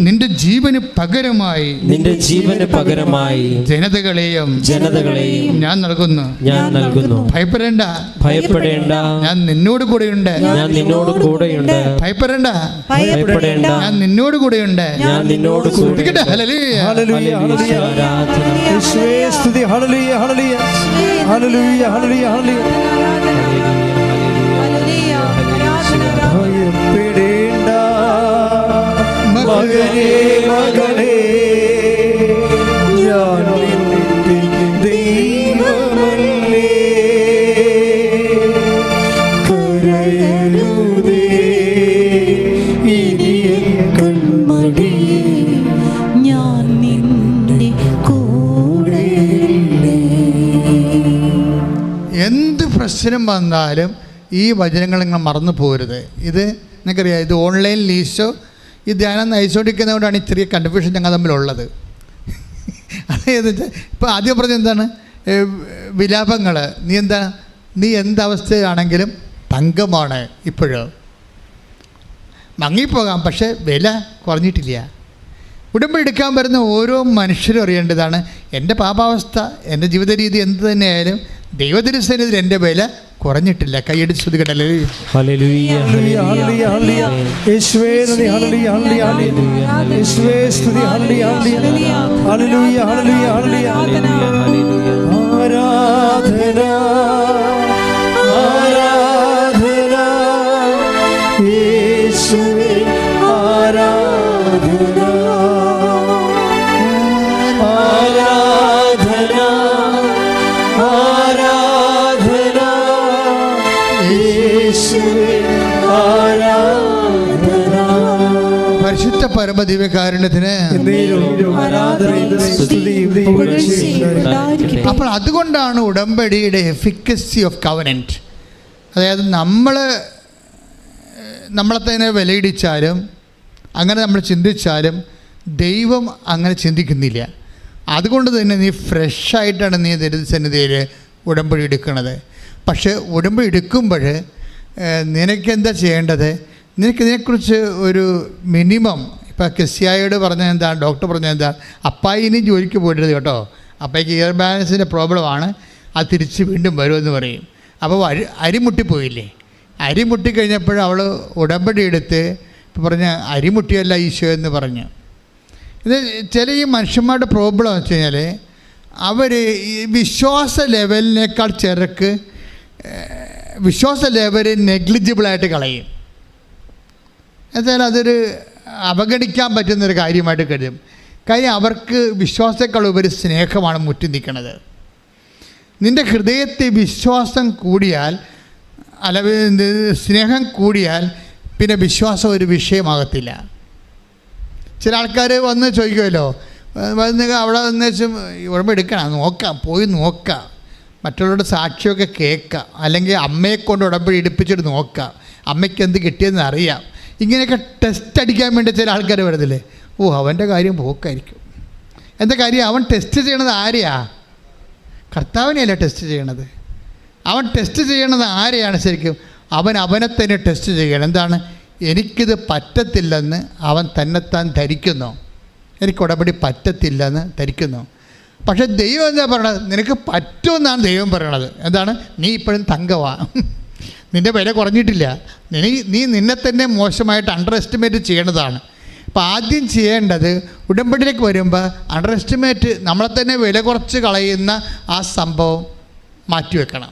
നിന്റെ ജീവന് പകരമായി ജനതകളെയും ഞാൻ നൽകുന്നു. ഭയപ്പെടേണ്ട, ഞാൻ നിന്നോട് കൂടെയുണ്ട്. ഭയപ്പെടേണ്ട, ഞാൻ നിന്നോട് കൂടെയുണ്ട്. ഹല്ലേലൂയ, ഹല്ലേലൂയ, യേശുവേ സ്തുതി. ഹല്ലേലൂയ, ഹല്ലേലൂയ, ഹല്ലേലൂയ, ഹല്ലേലൂയ, ഹല്ലേലൂയ. ഭയപ്പെടേണ്ട മകനേ, മകനേ, ഞാൻ നിന്റെ ദൈവമല്ലേ. കരയരുതേ ഇനി എൻ കൺമണിയേ, ഞാൻ നിന്റെ കൂടെയില്ലേ. എന്ത് പ്രശ്നം വന്നാലും ഈ വചനങ്ങൾ നിങ്ങൾ മറന്നു പോകരുത്. ഇത് നിങ്ങൾക്കറിയാം, ഇത് ഓൺലൈൻ ലീശോ ഈ ധ്യാനം നയിച്ചുകൊണ്ടിരിക്കുന്നതുകൊണ്ടാണ് ഈ ചെറിയ കൺഫ്യൂഷൻ ഞങ്ങൾ തമ്മിലുള്ളത്. അതായത് ഇപ്പോൾ ആദ്യം പറഞ്ഞത് എന്താണ്, വിലാപങ്ങൾ. നീ എന്തവസ്ഥയാണെങ്കിലും തങ്കമാണ്. ഇപ്പോഴും മങ്ങിപ്പോകാം, പക്ഷേ വില കുറഞ്ഞിട്ടില്ല. ഉടമ്പടി എടുക്കാൻ വരുന്ന ഓരോ മനുഷ്യരും അറിയേണ്ടതാണ്, എൻ്റെ പാപാവസ്ഥ, എൻ്റെ ജീവിത രീതി എന്ത് തന്നെയായാലും ദൈവത്തിരുസന്നിധിയിൽ എൻ്റെ വില കുറഞ്ഞിട്ടില്ല. കൈയടിച്ച് ശ്രദ്ധിക്കട്ടെ. ഹല്ലേലൂയ, ഹല്ലേലൂയ, ഹല്ലേലൂയ. യേശുവേ നന്ദി. ഹല്ലേലൂയ, ഹല്ലേലൂയ, ഹല്ലേലൂയ. യേശുവേ സ്തുതി. ഹല്ലേലൂയ, ഹല്ലേലൂയ, ഹല്ലേലൂയ, ഹല്ലേലൂയ, ഹല്ലേലൂയ. ആരാധന, ആരാധന യേശുവേ, ആരാധന, ആരാധന, ആരാധന യേശുവേ, ആരാധന. പരിശുദ്ധ പരമദിവ്യകാരുണ്യത്തിന് അപ്പോൾ അതുകൊണ്ടാണ് ഉടമ്പടിയുടെ എഫിക്കസി ഓഫ് കവനൻറ്റ്, അതായത് നമ്മളെ തന്നെ വിലയിടിച്ചാലും അങ്ങനെ നമ്മൾ ചിന്തിച്ചാലും ദൈവം അങ്ങനെ ചിന്തിക്കുന്നില്ല. അതുകൊണ്ട് തന്നെ നീ ഫ്രഷായിട്ടാണ് നീ ദൈവസന്നിധിയിൽ ഉടമ്പടി എടുക്കുന്നത്. പക്ഷേ ഉടമ്പടി എടുക്കുമ്പോൾ നിനക്കെന്താ ചെയ്യേണ്ടത്? നിനക്കിതിനെക്കുറിച്ച് ഒരു മിനിമം, ഇപ്പോൾ കെസിയായോട് പറഞ്ഞ എന്താ, ഡോക്ടർ പറഞ്ഞ എന്താ, അപ്പായി ഇനി ജോലിക്ക് പോയിട്ടത് കേട്ടോ, അപ്പായിക്ക് ഇയർ ബാലൻസിൻ്റെ പ്രോബ്ലമാണ്, അത് തിരിച്ച് വീണ്ടും വരുമെന്ന് പറയും. അപ്പോൾ അരിമുട്ടിപ്പോയില്ലേ? അരിമുട്ടിക്കഴിഞ്ഞപ്പോൾ അവൾ ഉടമ്പടി എടുത്ത് ഇപ്പോൾ പറഞ്ഞ അരിമുട്ടിയല്ല ഈശോ എന്ന് പറഞ്ഞു. ഇത് ചില ഈ മനുഷ്യന്മാരുടെ പ്രോബ്ലം എന്ന് വെച്ച് കഴിഞ്ഞാൽ അവർ ഈ വിശ്വാസ ലെവലിനേക്കാൾ വിശ്വാസ ലെവൽ നെഗ്ലിജിബിളായിട്ട് കളയും. എന്നാൽ അതൊരു അവഗണിക്കാൻ പറ്റുന്നൊരു കാര്യമായിട്ട് കരുതും. കാര്യം അവർക്ക് വിശ്വാസത്തേക്കാൾ ഉപരി സ്നേഹമാണ് മുറ്റി നിൽക്കുന്നത്. നിൻ്റെ ഹൃദയത്തിൽ വിശ്വാസം കൂടിയാൽ, അല്ല സ്നേഹം കൂടിയാൽ പിന്നെ വിശ്വാസം ഒരു വിഷയമാകത്തില്ല. ചില ആൾക്കാർ വന്ന് ചോദിക്കുമല്ലോ, വന്ന് അവിടെ വന്ന് വെച്ചും ഉടമ്പടി എടുക്കണം, പോയി നോക്കാം, മറ്റുള്ളവരുടെ സാക്ഷിയൊക്കെ കേൾക്കാം, അല്ലെങ്കിൽ അമ്മയെ കൊണ്ട് ഉടമ്പടി എടുപ്പിച്ചിട്ട് നോക്കാം, അമ്മയ്ക്ക് എന്ത് കിട്ടിയെന്ന് അറിയാം. ഇങ്ങനെയൊക്കെ ടെസ്റ്റ് അടിക്കാൻ വേണ്ടി ചില ആൾക്കാർ വരുന്നില്ലേ. അവൻ്റെ കാര്യം പോക്കായിരിക്കും. എന്താ കാര്യം? അവൻ ടെസ്റ്റ് ചെയ്യണത് ആരെയാ? കർത്താവിനെയല്ല ടെസ്റ്റ് ചെയ്യണത്. അവൻ ടെസ്റ്റ് ചെയ്യണത് ആരെയാണ് ശരിക്കും? അവനെ തന്നെ ടെസ്റ്റ് ചെയ്യണം. എന്താണ്? എനിക്കിത് പറ്റത്തില്ലെന്ന് അവൻ തന്നെത്താൻ ധരിക്കുന്നു. എനിക്ക് ഉടമ്പടി പറ്റത്തില്ലെന്ന് ധരിക്കുന്നു. പക്ഷേ ദൈവം എന്താ പറയണത്? നിനക്ക് പറ്റുമെന്നാണ് ദൈവം പറയണത്. എന്താണ്? നീ ഇപ്പോഴും തങ്കവാ, നിൻ്റെ വില കുറഞ്ഞിട്ടില്ല, നീ നിന്നെ തന്നെ മോശമായിട്ട് അണ്ടർ എസ്റ്റിമേറ്റ് ചെയ്യേണ്ടതാണ്. അപ്പോൾ ആദ്യം ചെയ്യേണ്ടത് ഉടമ്പടിയിലേക്ക് വരുമ്പോൾ അണ്ടർ എസ്റ്റിമേറ്റ്, നമ്മളെ തന്നെ വില കുറച്ച് കളയുന്ന ആ സംഭവം മാറ്റിവെക്കണം.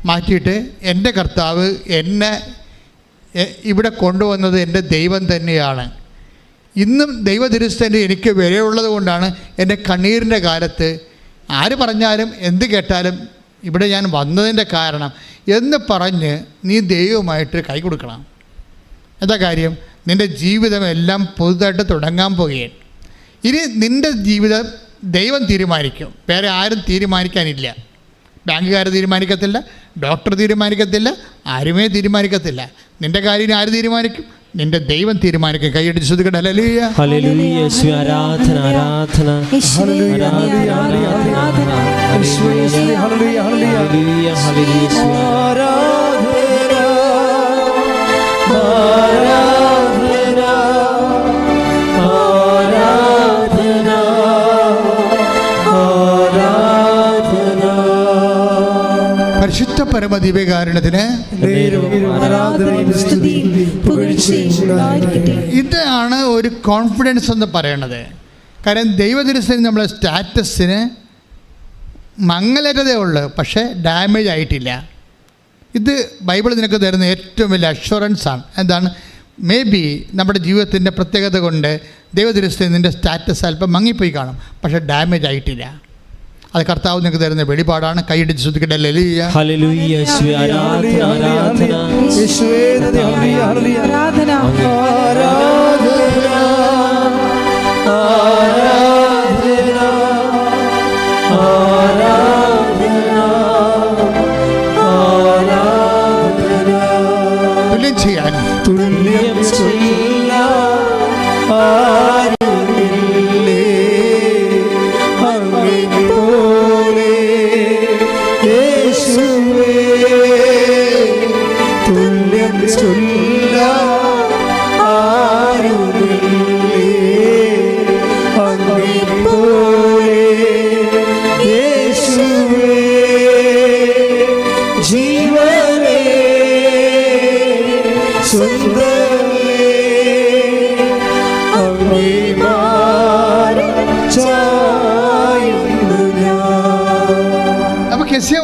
മാറ്റിയിട്ട് എൻ്റെ കർത്താവ് എന്നെ ഇവിടെ കൊണ്ടുവന്നത് എൻ്റെ ദൈവം തന്നെയാണ്. ഇന്നും ദൈവതിരുസ്ഥൻ്റെ എനിക്ക് വിലയുള്ളത് കൊണ്ടാണ് എൻ്റെ കണ്ണീരിൻ്റെ കാലത്ത് ആര് പറഞ്ഞാലും എന്ത് കേട്ടാലും ഇവിടെ ഞാൻ വന്നതിൻ്റെ കാരണം എന്ന് പറഞ്ഞ് നീ ദൈവമായിട്ട് കൈ കൊടുക്കണം. എന്താ കാര്യം? നിൻ്റെ ജീവിതം എല്ലാം പുതുതായിട്ട് തുടങ്ങാൻ പോകുകയാണ്. ഇനി നിൻ്റെ ജീവിതം ദൈവം തീരുമാനിക്കും, വേറെ ആരും തീരുമാനിക്കാനില്ല. ബാങ്കുകാർ തീരുമാനിക്കത്തില്ല, ഡോക്ടർ തീരുമാനിക്കത്തില്ല, ആരുമേ തീരുമാനിക്കത്തില്ല. നിൻ്റെ കാര്യം ആര് തീരുമാനിക്കും? നിന്റെ ദൈവം തീരുമാനിക്കും. കൈയടിച്ച് ശ്രദ്ധിക്കട്ടെ. ഹല്ലേലൂയ, ഹല്ലേലൂയ, യേശുവേ ആരാധന, ആരാധന, ഹല്ലേലൂയ, ആരാധന, ഹല്ലേലൂയ, ഹല്ലേലൂയ, പരിശുദ്ധ പരമദിവ്യകാരുണ്യത്തിന് ഇതാണ് ഒരു കോൺഫിഡൻസ് എന്ന് പറയണത്. കാരണം ദൈവതിരുസേന നമ്മളെ സ്റ്റാറ്റസിന് മങ്ങലേറ്റതേ ഉള്ളൂ, പക്ഷേ ഡാമേജ് ആയിട്ടില്ല. ഇത് ബൈബിൾ നിനക്ക് തരുന്ന ഏറ്റവും വലിയ അഷ്വറൻസാണ്. എന്താണ്? മേ ബി നമ്മുടെ ജീവിതത്തിൻ്റെ പ്രത്യേകത കൊണ്ട് ദൈവതിരുസേന നിൻ്റെ സ്റ്റാറ്റസ് അല്പം മങ്ങിപ്പോയി കാണും, പക്ഷേ ഡാമേജ് ആയിട്ടില്ല. അത് കർത്താവ് നിങ്ങൾക്ക് തരുന്ന വെളിപാടാണ്. കൈയിടിച്ച് ശ്രദ്ധിക്കട്ടെ. ഹല്ലേലൂയ, ഹല്ലേലൂയ, യേശുവേ ആരാധന, ആരാധന, യേശുവേ ആരാധന, തുല്യം ചെയ്യാൻ തുല്യം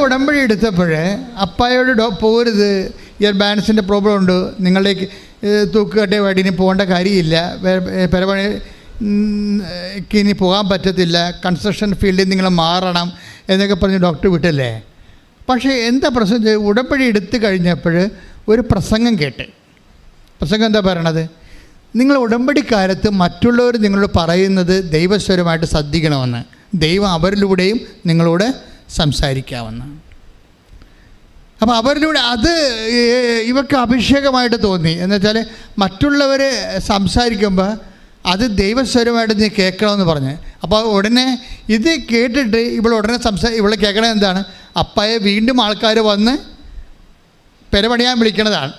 ഉടമ്പടി എടുത്തപ്പോൾ അപ്പായോട് പോരുത്, ഇയർ ബാലൻസിൻ്റെ പ്രോബ്ലം ഉണ്ട്, നിങ്ങളിലേക്ക് തൂക്കുകട്ടെ വടിന് പോകേണ്ട കാര്യമില്ല, പെരപണിക്ക് ഇനി പോകാൻ പറ്റത്തില്ല, കൺസ്ട്രക്ഷൻ ഫീൽഡിൽ നിങ്ങൾ മാറണം എന്നൊക്കെ പറഞ്ഞ് ഡോക്ടർ വിട്ടല്ലേ. പക്ഷേ എന്താ പ്രശ്നം? ഉടമ്പടി എടുത്തു കഴിഞ്ഞപ്പോൾ ഒരു പ്രസംഗം കേട്ട്. പ്രസംഗം എന്താ പറയണത്? നിങ്ങൾ ഉടമ്പടിക്കാലത്ത് മറ്റുള്ളവർ നിങ്ങളോട് പറയുന്നത് ദൈവസ്വരമായിട്ട് ശ്രദ്ധിക്കണമെന്ന്. ദൈവം അവരിലൂടെയും നിങ്ങളോട് സംസാരിക്കാമെന്ന്. അപ്പോൾ അവരിലൂടെ അത് ഇവർക്ക് അഭിഷേകമായിട്ട് തോന്നി. എന്നുവെച്ചാൽ മറ്റുള്ളവർ സംസാരിക്കുമ്പോൾ അത് ദൈവസ്വരമായിട്ട് നീ കേൾക്കണമെന്ന് പറഞ്ഞ്. അപ്പോൾ ഉടനെ ഇത് കേട്ടിട്ട് ഇവളുടനെ ഇവളെ കേൾക്കണത് എന്താണ്? അപ്പയെ വീണ്ടും ആൾക്കാർ വന്ന് പെരപണിയാൻ വിളിക്കണതാണ്.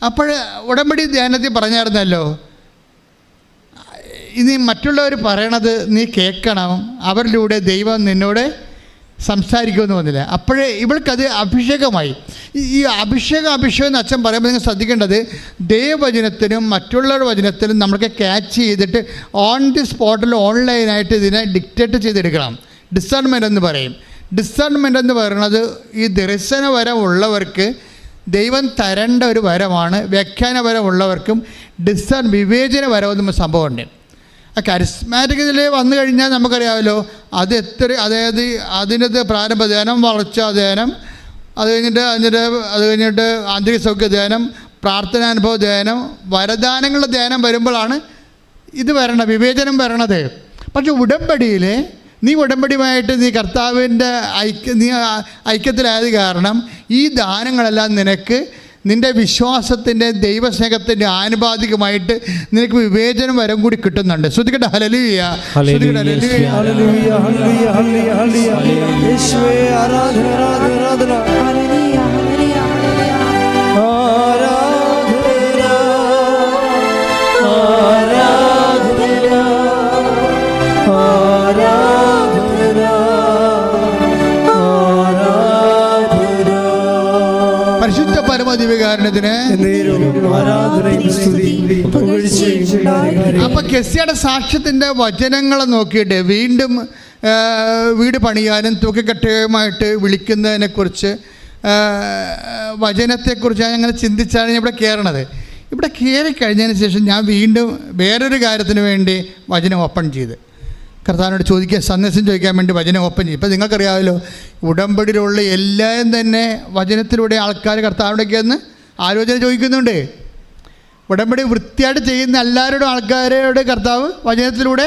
അപ്പോൾ ഉടമ്പടി ധ്യാനത്തിൽ പറഞ്ഞായിരുന്നല്ലോ, ഇനി മറ്റുള്ളവർ പറയണത് നീ കേൾക്കണം, അവരിലൂടെ ദൈവം നിന്നോട് സംസാരിക്കുമെന്ന് വന്നില്ല. അപ്പോഴേ ഇവൾക്കത് അഭിഷേകമായി. ഈ അഭിഷേകം എന്ന് അച്ഛൻ പറയുമ്പോൾ നിങ്ങൾ ശ്രദ്ധിക്കേണ്ടത്, ദൈവവചനത്തിനും മറ്റുള്ളവരുടെ വചനത്തിനും നമ്മൾക്ക് ക്യാച്ച് ചെയ്തിട്ട് ഓൺ ദി സ്പോട്ടിൽ ഓൺലൈനായിട്ട് ഇതിനെ ഡിക്റ്റേറ്റ് ചെയ്തെടുക്കണം. ഡിസേൺമെൻ്റ് എന്ന് പറയും. ഡിസേൺമെൻ്റ് എന്ന് പറയുന്നത് ഈ ദർശന വരം ഉള്ളവർക്ക് ദൈവം തരേണ്ട ഒരു വരമാണ്. വ്യാഖ്യാന വരമുള്ളവർക്കും വിവേചന വരമെന്ന് സംഭവമുണ്ട്. ആ കരിസ്മാറ്റിക് വന്നു കഴിഞ്ഞാൽ നമുക്കറിയാമല്ലോ, അത് അതായത് അതിനകത്ത് പ്രാരംഭ ധ്യാനം, വളർച്ച ധ്യാനം, അത് കഴിഞ്ഞിട്ട് ആന്തരിക സൗഖ്യ ധ്യാനം, പ്രാർത്ഥനാനുഭവ ധ്യാനം, വരദാനങ്ങളുടെ ധ്യാനം വരുമ്പോഴാണ് ഇത് വരണം, വിവേചനം വരണത്. പക്ഷെ ഉടമ്പടിയിൽ നീ ഉടമ്പടിയുമായിട്ട് നീ കർത്താവിൻ്റെ ഐക്യത്തിലായത് കാരണം ഈ ദാനങ്ങളെല്ലാം നിനക്ക് നിൻ്റെ വിശ്വാസത്തിൻ്റെ ദൈവസ്നേഹത്തിൻ്റെ ആനുപാതികമായിട്ട് നിനക്ക് വിവേചനം വരം കൂടി കിട്ടുന്നുണ്ട്. ശ്രദ്ധിക്കട്ടെ. ഹല്ലേലൂയ, ഹല്ലേലൂയ, ഹല്ലേലൂയ, ഹല്ലേലൂയ, ഹല്ലേലൂയ. യേശുവേ ആരാധന, ആരാധന, ആരാധന, പരിശുദ്ധ പരമദിവ്യകാരുണ്യത്തിന്. അപ്പൊ കെസിയുടെ സാക്ഷ്യത്തിൻ്റെ വചനങ്ങളെ നോക്കിയിട്ട് വീണ്ടും വീട് പണിയാനും തൂക്കിക്കട്ടയുമായിട്ട് വിളിക്കുന്നതിനെക്കുറിച്ച് വചനത്തെക്കുറിച്ച് അങ്ങനെ ചിന്തിച്ചാണ് ഞാൻ ഇവിടെ കയറണത്. ഇവിടെ കയറി കഴിഞ്ഞതിന് ശേഷം ഞാൻ വീണ്ടും വേറൊരു കാര്യത്തിന് വേണ്ടി വചനം ഓപ്പൺ ചെയ്ത് കർത്താവിനോട് സന്ദേശം ചോദിക്കാൻ വേണ്ടി വചനം ഓപ്പൺ ചെയ്യും. ഇപ്പം നിങ്ങൾക്കറിയാമല്ലോ, ഉടമ്പടിയിലുള്ള എല്ലാവരും തന്നെ വചനത്തിലൂടെ ആൾക്കാർ കർത്താവിനോടൊക്കെ ഒന്ന് ആലോചന ചോദിക്കുന്നുണ്ട്. ഉടമ്പടി വൃത്തിയായിട്ട് ചെയ്യുന്ന എല്ലാവരോടും ആൾക്കാരോട് കർത്താവ് വചനത്തിലൂടെ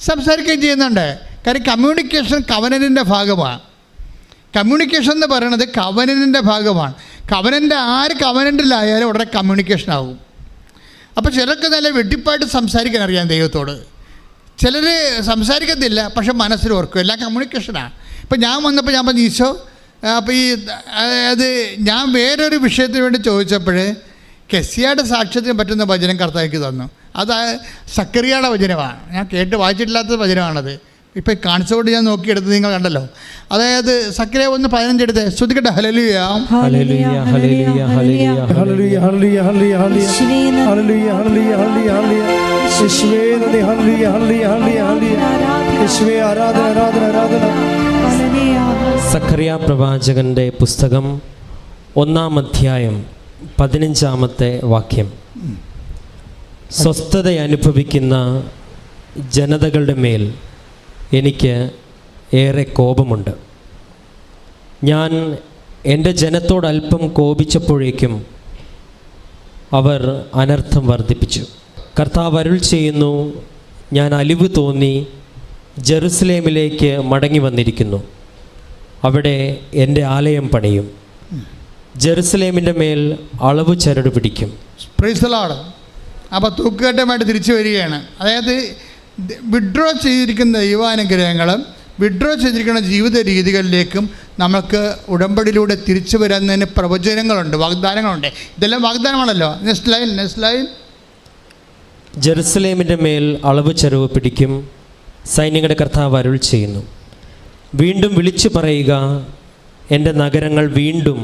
സംസാരിക്കുകയും ചെയ്യുന്നുണ്ട്. കാര്യം കമ്മ്യൂണിക്കേഷൻ കവനനിൻ്റെ ഭാഗമാണ്. കമ്മ്യൂണിക്കേഷൻ എന്ന് പറയുന്നത് കവനനിൻ്റെ ഭാഗമാണ്. കവനൻ്റിലായാലും ഉടനെ കമ്മ്യൂണിക്കേഷൻ ആകും. അപ്പോൾ ചിലർക്ക് നല്ല വെട്ടിപ്പായിട്ട് സംസാരിക്കാൻ അറിയാം ദൈവത്തോട്, ചിലർ സംസാരിക്കത്തില്ല, പക്ഷെ മനസ്സിൽ ഓർക്കും. എല്ലാം കമ്മ്യൂണിക്കേഷനാണ്. ഇപ്പം ഞാൻ വന്നപ്പോൾ ഞാൻ പറഞ്ഞു, ഈശോ, അപ്പോൾ അത് ഞാൻ വേറൊരു വിഷയത്തിന് വേണ്ടി ചോദിച്ചപ്പോൾ കെസിയുടെ സാക്ഷ്യത്തിന് പറ്റുന്ന വചനം കർത്താവിക്ക് തന്നു. അത് സക്കറിയയുടെ വചനമാണ്. ഞാൻ കേട്ട് വായിച്ചിട്ടില്ലാത്ത വചനമാണത്. ഇപ്പം കാണിച്ചുകൊണ്ട് ഞാൻ നോക്കിയെടുത്ത് നിങ്ങൾ കണ്ടല്ലോ. അതായത് സക്കറിയ 1:15 എടുത്ത് ശ്രദ്ധിക്കട്ടെ. ഹല്ലേലൂയ, ഹല്ലേലൂയ, ഹല്ലേലൂയ, ഹല്ലേലൂയ, ഹല്ലേലൂയ, ഹല്ലേലൂയ, ഹല്ലേലൂയ, ഹല്ലേലൂയ, ഹല്ലേലൂയ, ഹല്ലേലൂയ. യേശുവേ നന്ദി, ഹല്ലേലൂയ, ഹല്ലേലൂയ, ഹല്ലേലൂയ, ഹല്ലേലൂയ. യേശുവേ ആരാധന, ആരാധന, ആരാധന. സക്കറിയ പ്രവാചകന്റെ പുസ്തകം 1-ാം അധ്യായം 15-ാമത്തെ വാക്യം. സ്വസ്ഥത അനുഭവിക്കുന്ന ജനതകളുടെ മേൽ എനിക്ക് ഏറെ കോപമുണ്ട്. ഞാൻ എൻ്റെ ജനത്തോട് അല്പം കോപിച്ചപ്പോഴേക്കും അവർ അനർത്ഥം വർദ്ധിപ്പിച്ചു. കർത്താവ് അരുൾ ചെയ്യുന്നു, ഞാൻ അലിവ് തോന്നി ജെറുസലേമിലേക്ക് മടങ്ങി വന്നിരിക്കുന്നു. അവിടെ എൻ്റെ ആലയം പണിയും, ജെറുസലേമിൻ്റെ മേൽ അളവ് ചരട് പിടിക്കും. Praise the Lord. അപ്പോൾ തൂക്കുകെട്ടുമായിട്ട് തിരിച്ചു വരികയാണ്. അതായത് വിഡ്രോ ചെയ്തിരിക്കുന്ന ദൈവാനുഗ്രഹങ്ങളും വിഡ്രോ ചെയ്തിരിക്കുന്ന ജീവിത രീതികളിലേക്കും നമുക്ക് ഉടമ്പടിയിലൂടെ തിരിച്ചു വരുന്നതിന് പ്രവചനങ്ങളുണ്ട്, വാഗ്ദാനങ്ങളുണ്ട്. ഇതെല്ലാം വാഗ്ദാനമാണല്ലോ. Next line. ജെറുസലേമിൻ്റെ മേൽ അളവ് ചരവ് പിടിക്കും, സൈന്യങ്ങളുടെ കർത്താവ് അരുൾ ചെയ്യുന്നു. വീണ്ടും വിളിച്ചു പറയുക, എൻ്റെ നഗരങ്ങൾ വീണ്ടും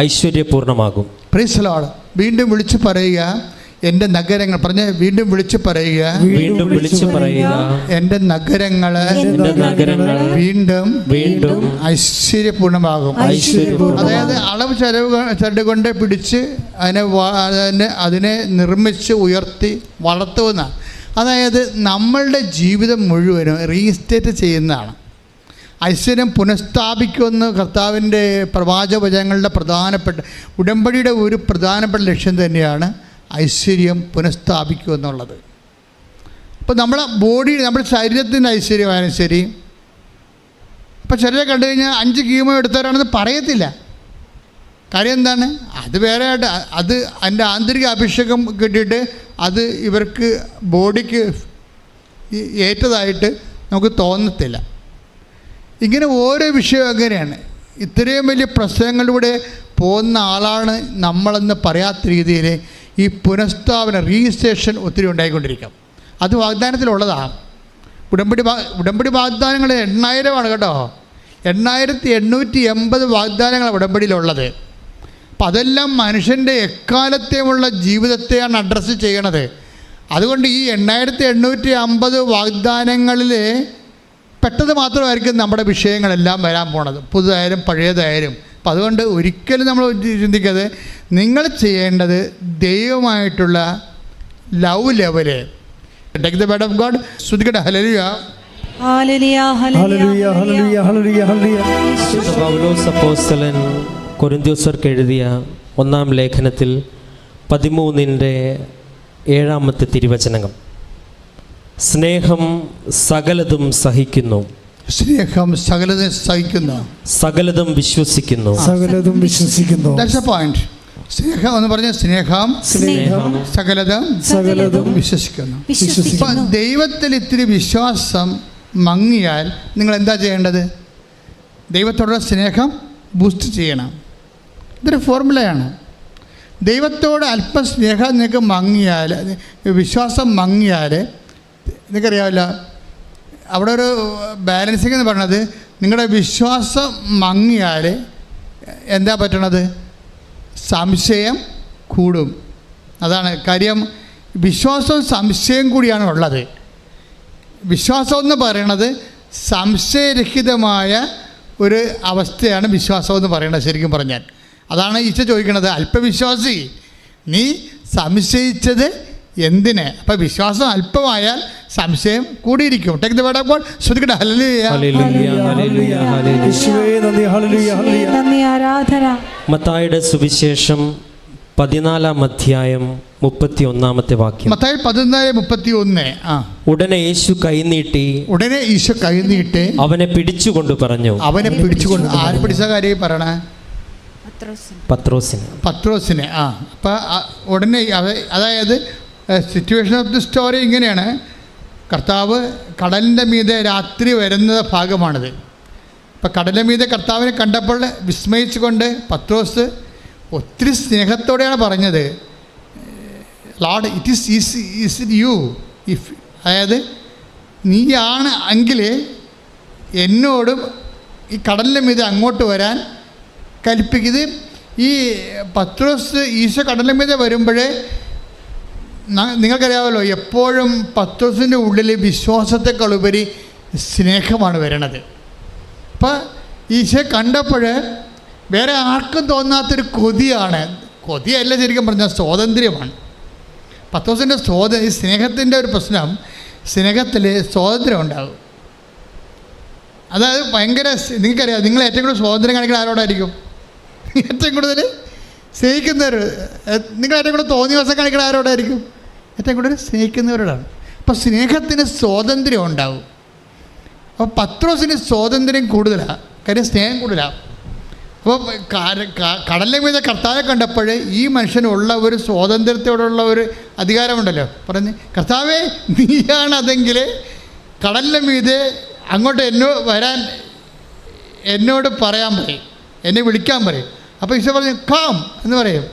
ഐശ്വര്യപൂർണ്ണമാകും. Praise the Lord. വീണ്ടും വിളിച്ചു പറയുക, എൻ്റെ നഗരങ്ങൾ പറഞ്ഞ് വീണ്ടും വിളിച്ചു പറയുക, വീണ്ടും വിളിച്ചു പറയുക, എൻ്റെ നഗരങ്ങൾ വീണ്ടും വീണ്ടും ഐശ്വര്യപൂർണ്ണമാകും. അതായത് അളവ് ചരട് കൊണ്ട് പിടിച്ച് അതിനെ നിർമ്മിച്ച് ഉയർത്തി വളർത്തുന്ന, അതായത് നമ്മളുടെ ജീവിതം മുഴുവനും റീസ്റ്റേറ്റ് ചെയ്യുന്നതാണ്. ഐശ്വര്യം പുനഃസ്ഥാപിക്കുമെന്ന് കർത്താവിൻ്റെ പ്രവാചകവചനങ്ങളുടെ പ്രധാനപ്പെട്ട ഉടമ്പടിയുടെ ഒരു പ്രധാനപ്പെട്ട ലക്ഷ്യം തന്നെയാണ് ഐശ്വര്യം പുനഃസ്ഥാപിക്കുക എന്നുള്ളത്. അപ്പോൾ നമ്മളെ ബോഡി, നമ്മുടെ ശരീരത്തിൻ്റെ ഐശ്വര്യമായാലും ശരി, ഇപ്പോൾ ചിലരെ കണ്ടു കഴിഞ്ഞാൽ 5 കീമോ എടുത്തവരാണെന്ന് പറയത്തില്ല. കാര്യം എന്താണ്? അത് വേറെ ആയിട്ട് അത് അതിൻ്റെ ആന്തരിക അഭിഷേകം കിട്ടിയിട്ട് അത് ഇവർക്ക് ബോഡിക്ക് ഏറ്റതായിട്ട് നമുക്ക് തോന്നത്തില്ല. ഇങ്ങനെ ഓരോ വിഷയവും അങ്ങനെയാണ്. ഇത്രയും വലിയ പ്രശ്നങ്ങളിലൂടെ പോകുന്ന ആളാണ് നമ്മളെന്ന് പറയാത്ത രീതിയിൽ ഈ പുനഃസ്ഥാപന റീസ്റ്റേഷൻ ഒത്തിരി ഉണ്ടായിക്കൊണ്ടിരിക്കും. അത് വാഗ്ദാനത്തിലുള്ളതാണ്. ഉടമ്പടി വാഗ്ദാനങ്ങൾ 8,000 കേട്ടോ. 8,880 വാഗ്ദാനങ്ങളാണ് ഉടമ്പടിയിലുള്ളത്. അപ്പം അതെല്ലാം മനുഷ്യൻ്റെ എക്കാലത്തെയുമുള്ള ജീവിതത്തെയാണ് അഡ്രസ്സ് ചെയ്യണത്. അതുകൊണ്ട് ഈ 8,850 വാഗ്ദാനങ്ങളിൽ പെട്ടത് മാത്രമായിരിക്കും നമ്മുടെ വിഷയങ്ങളെല്ലാം വരാൻ പോണത്, പുതുതായാലും പഴയതായാലും. അപ്പം അതുകൊണ്ട് ഒരിക്കലും നമ്മൾ ചിന്തിക്കാതെ നിങ്ങൾ ചെയ്യേണ്ടത് ദൈവമായിട്ടുള്ള love level. Take the word of God. ശ്രുതിക്കട്ടെ. ഹല്ലേലൂയ, ഹല്ലേലൂയ, ഹല്ലേലൂയ, ഹല്ലേലൂയ, ഹല്ലേലൂയ, ഹല്ലേലൂയ. വിശുദ്ധ പൗലോസ് അപ്പോസ്തലൻ കൊരിന്ത്യർക്ക് എഴുതിയ 1-ാം ലേഖനത്തിൽ 13-ന്റെ 7-ാമത്തെ സ്നേഹം സകലതും സഹിക്കുന്നു, സ്നേഹം സകലതും സഹിക്കുന്നു, സകലതും വിശ്വസിക്കുന്നു, സകലതും വിശ്വസിക്കുന്നു. That's A point. സ്നേഹം എന്ന് പറഞ്ഞാൽ സ്നേഹം സകലതും വിശ്വസിക്കുന്നു. ഇപ്പം ദൈവത്തിൽ ഇത്തിരി വിശ്വാസം മങ്ങിയാൽ നിങ്ങൾ എന്താ ചെയ്യേണ്ടത്? ദൈവത്തോടുള്ള സ്നേഹം ബൂസ്റ്റ് ചെയ്യണം. ഇതൊരു ഫോർമുലയാണ്. ദൈവത്തോട് അല്പം സ്നേഹം നിങ്ങൾക്ക് മങ്ങിയാൽ, വിശ്വാസം മങ്ങിയാൽ, നിങ്ങൾക്കറിയാമല്ലോ അവിടെ ഒരു ബാലൻസിങ് എന്ന് പറയണത്, നിങ്ങളുടെ വിശ്വാസം മങ്ങിയാൽ എന്താ പറ്റണത്? സംശയം കൂടും. അതാണ് കാര്യം. വിശ്വാസവും സംശയം കൂടിയാണ് ഉള്ളത്. വിശ്വാസം എന്ന് പറയണത് സംശയരഹിതമായ ഒരു അവസ്ഥയാണ് വിശ്വാസം എന്ന് പറയണത്. ശരിക്കും പറഞ്ഞാൽ അതാണ് ഈശോ ചോദിക്കണത്, അല്പവിശ്വാസി നീ സംശയിച്ചത് എന്തിന്? അപ്പം വിശ്വാസം അല്പമായാൽ സംശയം കൂടിയിരിക്കും. Take the word of God. ശ്രുതിക്കട്ടെ. ഹല്ലേലൂയ, ഹല്ലേലൂയ, ഹല്ലേലൂയ, ഹല്ലേലൂയ. യേശുവേ നന്ദി. ഹല്ലേലൂയ, ഹല്ലേലൂയ. നന്ദി, ആരാധന. മത്തായിയുടെ സുവിശേഷം 14-ാം അധ്യായം 31-ാമത്തെ വാക്യം. മത്തായി 14:31. ഉടനെ യേശു കൈനീട്ടി ഈശോ കൈനീട്ടി അവനെ പിടിച്ചുകൊണ്ട് പറഞ്ഞു. അവനെ പിടിച്ചുകൊണ്ട്, ആര് പിടിച്ച കാര്യം പറയണേ? പത്രോസിനെ. അപ്പം ഉടനെ അതായത് സിറ്റുവേഷൻ ഓഫ് ദി സ്റ്റോറി ഇങ്ങനെയാണ്. കർത്താവ് കടലിൻ്റെ മീതെ രാത്രി വരുന്ന ഭാഗമാണിത്. അപ്പം കടലിൻ്റെ മീതെ കർത്താവിനെ കണ്ടപ്പോൾ വിസ്മയിച്ചുകൊണ്ട് പത്രോസ് ഒത്തിരി സ്നേഹത്തോടെയാണ് പറഞ്ഞത്, Lord it is you if, അതായത് നീയാണ് എങ്കിൽ എന്നോടും ഈ കടലിൻ്റെ മീതെ അങ്ങോട്ട് വരാൻ കൽപ്പിക്കുന്നത്. ഈ പത്രോസ് ഈശോ കടലിൻ്റെ മീതെ വരുമ്പോഴേ നിങ്ങൾക്കറിയാമല്ലോ, എപ്പോഴും പത്രോസിൻ്റെ ഉള്ളിൽ വിശ്വാസത്തെക്കാളുപരി സ്നേഹമാണ് വരണത്. അപ്പം ഈശോ കണ്ടപ്പോൾ വേറെ ആർക്കും തോന്നാത്തൊരു കൊതിയല്ല ശരിക്കും പറഞ്ഞാൽ സ്വാതന്ത്ര്യമാണ്. പത്രോസിൻ്റെ ഈ സ്നേഹത്തിൻ്റെ ഒരു പ്രശ്നം, സ്നേഹത്തിൽ സ്വാതന്ത്ര്യം ഉണ്ടാകും. അതായത് ഭയങ്കര, നിങ്ങൾക്കറിയാം, നിങ്ങൾ ഏറ്റവും കൂടുതൽ സ്വാതന്ത്ര്യം കാണിക്കുന്ന ആരോടായിരിക്കും? ഏറ്റവും കൂടുതൽ സ്നേഹിക്കുന്നവർ. നിങ്ങൾ ഏറ്റവും കൂടുതൽ തോന്നിവാസം കാണിക്കുന്ന ആരോടായിരിക്കും? ഏറ്റവും കൂടുതൽ സ്നേഹിക്കുന്നവരോടാണ്. അപ്പോൾ സ്നേഹത്തിന് സ്വാതന്ത്ര്യം ഉണ്ടാവും. അപ്പോൾ പത്രോസിന് സ്വാതന്ത്ര്യം കൂടുതലാണ്, കാര്യം സ്നേഹം കൂടുതലാണ്. അപ്പോൾ കടലിൻ്റെ മീതെ കർത്താവെ കണ്ടപ്പോൾ ഈ മനുഷ്യനുള്ള ഒരു സ്വാതന്ത്ര്യത്തോടുള്ള ഒരു അധികാരമുണ്ടല്ലോ. പറഞ്ഞ്, കർത്താവേ നീയാണ് അതെങ്കിൽ കടലിൻ്റെ മീതെ അങ്ങോട്ട് വരാൻ എന്നോട് പറയാൻ പറയും, എന്നെ വിളിക്കാൻ പറയും. അപ്പോൾ ഈശോ പറഞ്ഞു കാം എന്ന് പറയും.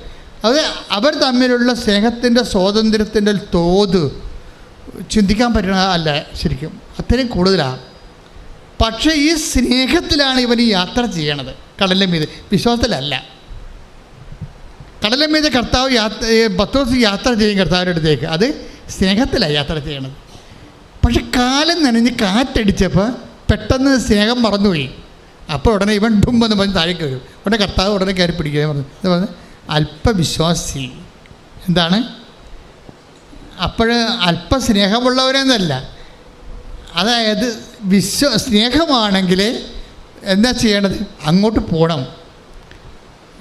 അത് അവർ തമ്മിലുള്ള സ്നേഹത്തിൻ്റെ സ്വാതന്ത്ര്യത്തിൻ്റെ തോത് ചിന്തിക്കാൻ പറ്റുന്ന അല്ല, ശരിക്കും അത്രയും കൂടുതലാണ്. പക്ഷേ ഈ സ്നേഹത്തിലാണ് ഇവൻ ഈ യാത്ര ചെയ്യണത്. കടലിൻ്റെ മീതെ, വിശ്വാസത്തിലല്ല. കടലിൻ്റെ മീതെ പത്രോസ് യാത്ര ചെയ്യും കർത്താവിൻ്റെ അടുത്തേക്ക്, അത് സ്നേഹത്തിലാണ് യാത്ര ചെയ്യണത്. പക്ഷെ കാലം നനഞ്ഞ് കാറ്റടിച്ചപ്പോൾ പെട്ടെന്ന് സ്നേഹം മറന്നുപോയി. അപ്പോൾ ഉടനെ ഇവൻ ഡുമ്പെന്ന് പറഞ്ഞ് താഴേക്ക് വരും. ഉടനെ കർത്താവ് ഉടനെ കയറി പിടിക്കുക പറഞ്ഞു അല്പവിശ്വാസി. എന്താണ്? അപ്പോൾ അല്പസ്നേഹമുള്ളവരെന്നല്ല, അതായത് സ്നേഹമാണെങ്കിൽ എന്താ ചെയ്യണത്? അങ്ങോട്ട് പോകണം.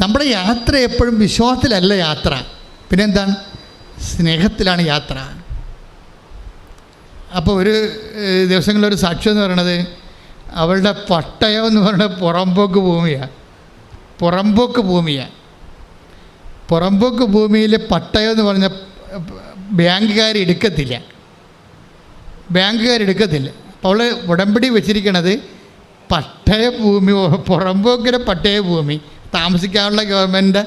നമ്മുടെ യാത്ര എപ്പോഴും വിശ്വാസത്തിലല്ല യാത്ര. പിന്നെന്താണ്? സ്നേഹത്തിലാണ് യാത്ര. അപ്പോൾ ഒരു ദിവസങ്ങളിലൊരു സാക്ഷ്യം എന്ന് പറയണത്, അവളുടെ പട്ടയം എന്ന് പറയുന്നത് പുറമ്പോക്ക് ഭൂമിയാണ്. പുറമ്പോക്ക് ഭൂമിയിൽ പട്ടയം എന്ന് പറഞ്ഞ ബാങ്കുകാരെടുക്കത്തില്ല. അപ്പോൾ അവൾ ഉടമ്പടി വെച്ചിരിക്കണത് പട്ടയ ഭൂമി, പുറമ്പോക്കിലെ പട്ടയ ഭൂമി, താമസിക്കാനുള്ള ഗവൺമെൻറ്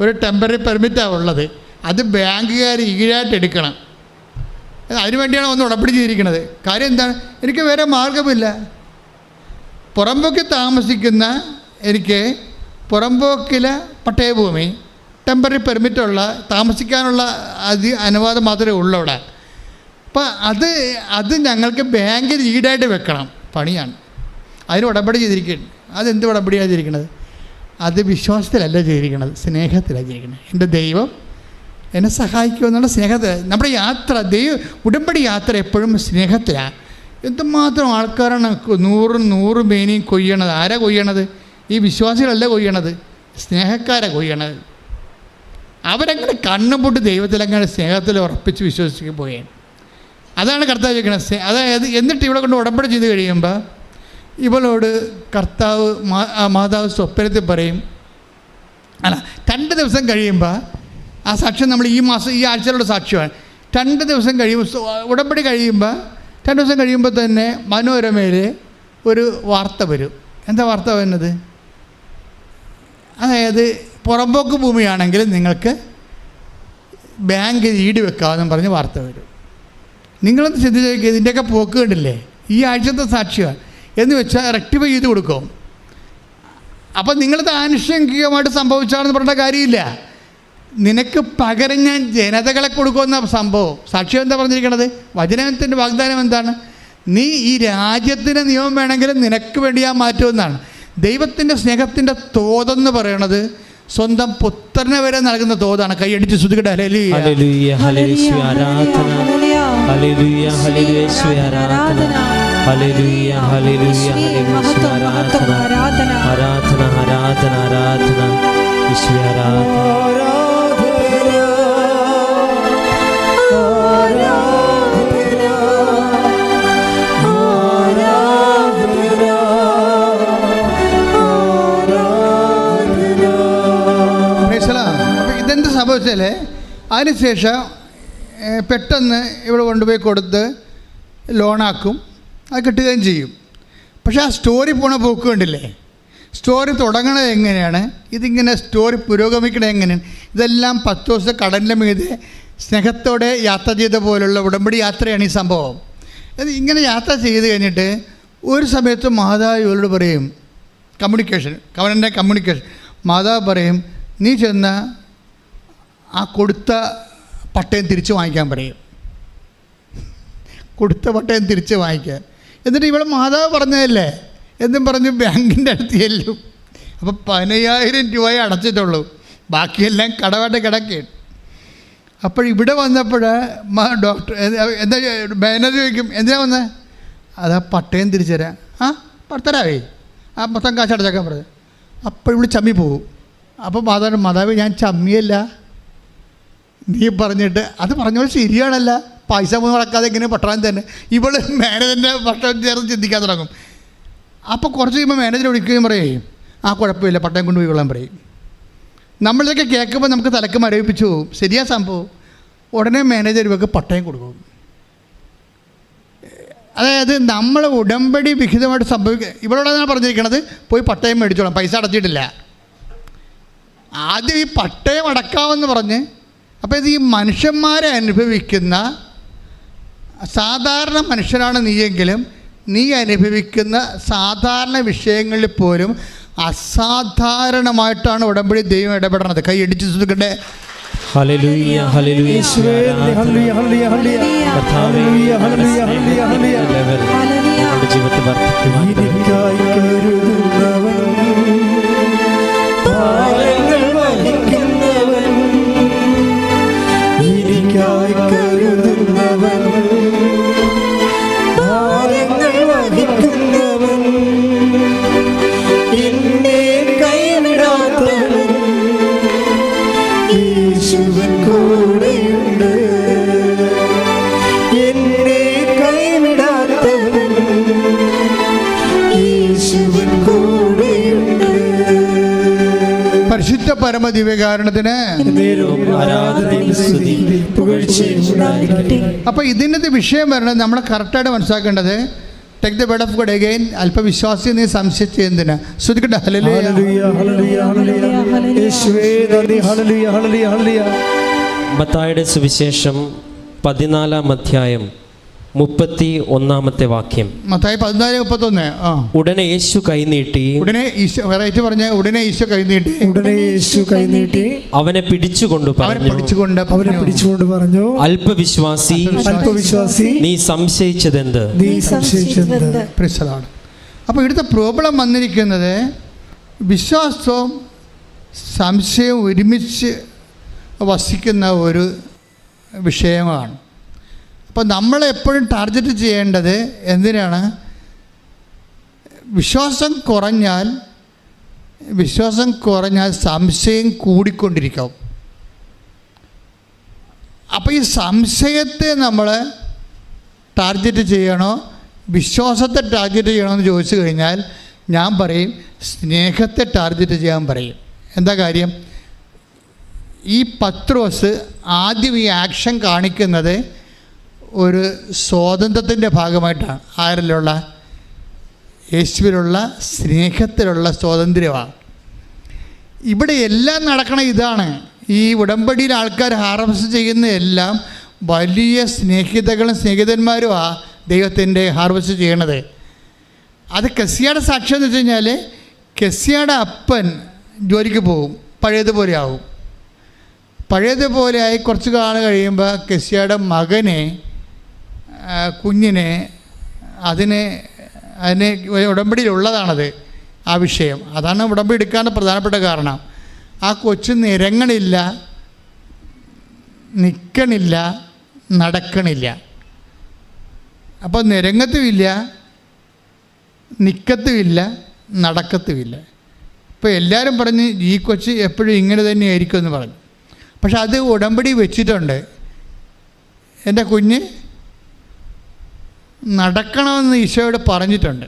ഒരു ടെമ്പററി പെർമിറ്റാണ് ഉള്ളത്. അത് ബാങ്കുകാർ ഈടായിട്ട് എടുക്കണം. അതിനുവേണ്ടിയാണ് ഒന്ന് ഉടമ്പടി ചെയ്തിരിക്കുന്നത്. കാര്യം എന്താണ്? എനിക്ക് വേറെ മാർഗമില്ല. പുറമ്പോക്കിൽ താമസിക്കുന്ന എനിക്ക് പുറമ്പോക്കിലെ പട്ടയഭൂമി ടെമ്പററി പെർമിറ്റുള്ള താമസിക്കാനുള്ള അനുവാദം മാത്രമേ ഉള്ളൂ അവിടെ. അപ്പം അത് ഞങ്ങൾക്ക് ബാങ്കിൽ ഈടായിട്ട് വെക്കണം, പണിയാണ്. അതിന് ഉടമ്പടി ചെയ്തിരിക്കുന്നത്. അതെന്ത് ഉടമ്പടിയാണ് ചെയ്തിരിക്കുന്നത്? അത് വിശ്വാസത്തിലല്ല ചെയ്തിരിക്കുന്നത്, സ്നേഹത്തിലാണ് ചെയ്തിരിക്കുന്നത്. എൻ്റെ ദൈവം എന്നെ സഹായിക്കുമെന്നുള്ള സ്നേഹത്തിൽ. നമ്മുടെ യാത്ര, ഉടമ്പടി യാത്ര എപ്പോഴും സ്നേഹത്തിലാണ്. എന്തുമാത്രം ആൾക്കാരാണ് 100 മേനിയും കൊയ്യണത്. ആരാ കൊയ്യണത്? ഈ വിശ്വാസികളല്ല കൊയ്യണത്, സ്നേഹക്കാരാണ് കൊയ്യണത്. അവരങ്ങനെ കണ്ണുപൊട്ട് ദൈവത്തിലങ്ങനെ സ്നേഹത്തിൽ ഉറപ്പിച്ച് വിശ്വസിച്ച് പോയാണ്. അതാണ് കർത്താവ് ചോദിക്കുന്നത്. അതായത് എന്നിട്ട് ഇവിടെ കൊണ്ട് ഉടമ്പടി ചെയ്ത് കഴിയുമ്പോൾ ഇവളോട് കർത്താവ് മാതാവ് സ്വപ്നത്തിൽ പറയും, അല്ല 2 ദിവസം കഴിയുമ്പോൾ, ആ സാക്ഷ്യം നമ്മൾ ഈ ആഴ്ചയിലുള്ള സാക്ഷ്യമാണ്. 2 ദിവസം കഴിയുമ്പോൾ, ഉടമ്പടി കഴിയുമ്പോൾ 2 ദിവസം കഴിയുമ്പോൾ തന്നെ മനോരമയിൽ ഒരു വാർത്ത വരും. എന്താ വാർത്ത വരുന്നത്? അതായത് പുറമ്പോക്ക് ഭൂമിയാണെങ്കിൽ നിങ്ങൾക്ക് ബാങ്ക് ഈട് വെക്കാമെന്നും പറഞ്ഞ് വാർത്ത വരും. നിങ്ങളൊന്ന് ശ്രദ്ധിച്ച് ഇതിൻ്റെയൊക്കെ പോക്ക് കണ്ടില്ലേ? ഈ ആഴ്ചത്തെ സാക്ഷ്യമാണ് എന്ന് വെച്ചാൽ റെക്ടിഫൈ ചെയ്ത് കൊടുക്കും. അപ്പം നിങ്ങളത് ആനുഷംഗികമായിട്ട് സംഭവിച്ചാണെന്ന് പറഞ്ഞ കാര്യമില്ല. നിനക്ക് പകരം ഞാൻ ജനതകളെ കൊടുക്കുമെന്ന സംഭവം. സാക്ഷ്യം എന്താ പറഞ്ഞിരിക്കണത്? വചനത്തിൻ്റെ വാഗ്ദാനം എന്താണ്? നീ ഈ രാജ്യത്തിൻ്റെ നിയമം വേണമെങ്കിലും നിനക്ക് വേണ്ടി ഞാൻ മാറ്റുമെന്നാണ്. ദൈവത്തിൻ്റെ സ്നേഹത്തിൻ്റെ തോതെന്ന് പറയണത് സ്വന്തം പുത്രനെ വരെ നൽകുന്ന തോതാണ്. കൈയടിച്ച് സ്തുതിക്കട്ടെ. ഹല്ലേലൂയ, ഹല്ലേലൂയ, ഹല്ലേലൂയ, ആരാധന. ഹല്ലേലൂയ, ഹല്ലേലൂയ, ആരാധന. ഹല്ലേലൂയ, ഹല്ലേലൂയ, ഹല്ലേലൂയ, ആരാധന. ആരാധന, ആരാധന, ആരാധന. യേശുവേ ആരാധന. ഇതെന്ത് സംഭവിച്ചാലേ അതിനുശേഷം പെട്ടെന്ന് ഇവിടെ കൊണ്ടുപോയി കൊടുത്ത് ലോണാക്കും, അത് കിട്ടുകയും ചെയ്യും. പക്ഷേ ആ സ്റ്റോറി പോണ പോക്ക് കണ്ടില്ലേ? സ്റ്റോറി തുടങ്ങണത് എങ്ങനെയാണ്, ഇതിങ്ങനെ സ്റ്റോറി പുരോഗമിക്കണത് എങ്ങനെയാണ്? ഇതെല്ലാം 10 ദിവസം കടലിൻ്റെ മീതെ സ്നേഹത്തോടെ യാത്ര ചെയ്ത പോലുള്ള ഉടമ്പടി യാത്രയാണ് ഈ സംഭവം. അത് ഇങ്ങനെ യാത്ര ചെയ്ത് കഴിഞ്ഞിട്ട് ഒരു സമയത്ത് മാതാവ് ഇവരോട് പറയും, കമ്മ്യൂണിക്കേഷൻ മാതാവ് പറയും, നീ ചെന്ന ആ കൊടുത്ത പട്ടയം തിരിച്ച് വാങ്ങിക്കാൻ പറയും. കൊടുത്ത പട്ടയം തിരിച്ച് വാങ്ങിക്കാൻ. എന്നിട്ട് ഇവിടെ മാതാവ് പറഞ്ഞതല്ലേ എന്നും പറഞ്ഞ് ബാങ്കിൻ്റെ അടുത്ത് ചെല്ലും. അപ്പോൾ 15,000 രൂപയെ അടച്ചിട്ടുള്ളൂ, ബാക്കിയെല്ലാം കടമായിട്ട് കിടക്കുകയാണ്. അപ്പോൾ ഇവിടെ വന്നപ്പോൾ ഡോക്ടർ എന്താ മാനേജർ ചോദിക്കും, എന്തിനാ വന്നത്? അതാ പട്ടയം തിരിച്ചു തരാം. ആ തരാവേ, ആ മൊത്തം കാശ് അടച്ചേക്കാൻ പറഞ്ഞു. അപ്പോൾ ഇവിടെ ചമ്മി പോകും. അപ്പോൾ മാതാവ് ഞാൻ ചമ്മിയല്ല, നീ പറഞ്ഞിട്ട് അത് പറഞ്ഞോളൂ ശരിയാണല്ല, പൈസ മൂന്ന് നടക്കാതെ ഇങ്ങനെ പട്ടണം തന്നെ. ഇവൾ മാനേജറിൻ്റെ പട്ടയം ചേർന്ന് ചിന്തിക്കാൻ തുടങ്ങും. അപ്പോൾ കുറച്ച് കഴിയുമ്പോൾ മാനേജർ വിളിക്കുകയും പറയും, ആ കുഴപ്പമില്ല പട്ടയം കൊണ്ടുപോയി കൊള്ളാൻ പറയും. നമ്മളിതൊക്കെ കേൾക്കുമ്പോൾ നമുക്ക് തലക്ക് മരവിപ്പിച്ചു പോകും. ശരിയാ സംഭവം. ഉടനെ മാനേജർ ഇവർക്ക് പട്ടയം കൊടുക്കും. അതായത് നമ്മൾ ഉടമ്പടി വിഹിതമായിട്ട് ഇവളോടാണ് പറഞ്ഞിരിക്കണത്, പോയി പട്ടയം മേടിച്ചോളാം, പൈസ അടച്ചിട്ടില്ല. ആദ്യം ഈ പട്ടയം അടക്കാമെന്ന് പറഞ്ഞ്, അപ്പോൾ ഇത് ഈ മനുഷ്യന്മാരെ അനുഭവിക്കുന്ന സാധാരണ മനുഷ്യനാണ് നീയെങ്കിലും നീ അനുഭവിക്കുന്ന സാധാരണ വിഷയങ്ങളിൽ പോലും അസാധാരണമായിട്ടാണ് ഉടമ്പടി ദൈവം ഇടപെടണത്. കൈ ഇടിച്ചു സുഖട്ടെ. ഹല്ലേലൂയ, ഹല്ലേലൂയ, ഹല്ലേലൂയ, ഹല്ലേലൂയ. കർത്താവേ, നമ്മുടെ ജീവിതത്തിൽ വർദ്ധിക്കുവാൻ കൂടെയുണ്ട്. പരമദിവ്യകാരണത്തിന് നേരവും ആരാധനയും സ്തുതിയും പുകഴ്ചയും ഉണ്ടായിരിക്കട്ടെ. അപ്പോൾ ഇതിൻ്റെ വിഷയം വരുന്നത് നമ്മൾ കറക്റ്റായിട്ട് മനസ്സിലാക്കേണ്ടത്. Take the word of God again. അല്പവിശ്വാസി നീ സംശയിച്ച് എന്തിനാ? ശ്രദ്ധിക്കട്ടെ. ഹല്ലേലൂയ. ഹല്ലേലൂയ, ഹല്ലേലൂയ, ഹല്ലേലൂയ. യേശുവേ നന്ദി. ഹല്ലേലൂയ, ഹല്ലേലൂയ, ഹല്ലേലൂയ. മത്തായിയുടെ സുവിശേഷം 14-ാം അധ്യായം 31-ാമത്തെ വാക്യം. മത്തായി 14:31. ഉടനെ യേശു കൈനീട്ടി, ഉടനെ ഈശോ, വെറൈറ്റി പറഞ്ഞ ഉടനെ ഈശോ കൈനീട്ടി, ഉടനെ യേശു കൈനീട്ടി അവനെ പിടിച്ചുകൊണ്ട് അവനെ പറഞ്ഞു, പിടിച്ചുകൊണ്ട് പറഞ്ഞു, അല്പവിശ്വാസി, അല്പവിശ്വാസി, നീ സംശയിച്ചതെന്ത്? നീ സംശയിച്ചതെന്ത്? പ്രശ്നമാണ്. അപ്പോൾ ഇവിടുത്തെ പ്രോബ്ലം വന്നിരിക്കുന്നത് വിശ്വാസവും സംശയവും ഒരുമിച്ച് വസിക്കുന്ന ഒരു വിഷയമാണ്. അപ്പോൾ നമ്മളെപ്പോഴും ടാർഗറ്റ് ചെയ്യേണ്ടത് എന്തിനാണ്? വിശ്വാസം കുറഞ്ഞാൽ സംശയം കൂടിക്കൊണ്ടിരിക്കും. അപ്പോൾ ഈ സംശയത്തെ നമ്മൾ ടാർഗറ്റ് ചെയ്യണോ വിശ്വാസത്തെ ടാർഗറ്റ് ചെയ്യണോ എന്ന് ചോദിച്ചു കഴിഞ്ഞാൽ ഞാൻ പറയും സ്നേഹത്തെ ടാർഗറ്റ് ചെയ്യാൻ പറയും. എന്താ കാര്യം? ഈ പത്രോസ് ആദ്യം ഈ ആക്ഷൻ കാണിക്കുന്നത് ഒരു സ്വാതന്ത്ര്യത്തിൻ്റെ ഭാഗമായിട്ടാണ്. ആരിലുള്ള? യേശുവിലുള്ള സ്നേഹത്തിലുള്ള സ്വാതന്ത്ര്യമാണ്. ഇവിടെ എല്ലാം നടക്കണ ഇതാണ്. ഈ ഉടമ്പടിയിൽ ആൾക്കാർ ഹാർവസ്റ്റ് ചെയ്യുന്ന എല്ലാം വലിയ സ്നേഹിതന്മാരുമാണ് ദൈവത്തിൻ്റെ ഹാർവസ്റ്റ് ചെയ്യണത്. അത് കെസിയയുടെ സാക്ഷ്യം എന്ന് വെച്ച് കഴിഞ്ഞാൽ കെസിയയുടെ അപ്പൻ ജോലിക്ക് പോകും, പഴയതുപോലെ ആവും. പഴയതുപോലെ ആയി കുറച്ച് കാലം കഴിയുമ്പോൾ കെസിയയുടെ മകനെ കുഞ്ഞിനെ അതിനെ ഉടമ്പടിയിലുള്ളതാണത് ആ വിഷയം. അതാണ് ഉടമ്പടി എടുക്കാൻ പ്രധാനപ്പെട്ട കാരണം. ആ കൊച്ചു നിരങ്ങണില്ല, നിൽക്കണില്ല, നടക്കണില്ല. അപ്പോൾ നിരങ്ങത്തുമില്ല, നിൽക്കത്തുമില്ല, നടക്കത്തുമില്ല. ഇപ്പോൾ എല്ലാവരും പറഞ്ഞ് ഈ കൊച്ച് എപ്പോഴും ഇങ്ങനെ തന്നെയായിരിക്കും എന്ന് പറഞ്ഞു. പക്ഷെ അത് ഉടമ്പടി വെച്ചിട്ടുണ്ട്. എൻ്റെ കുഞ്ഞ് നടക്കണമെന്ന് ഈശോയോട് പറഞ്ഞിട്ടുണ്ട്.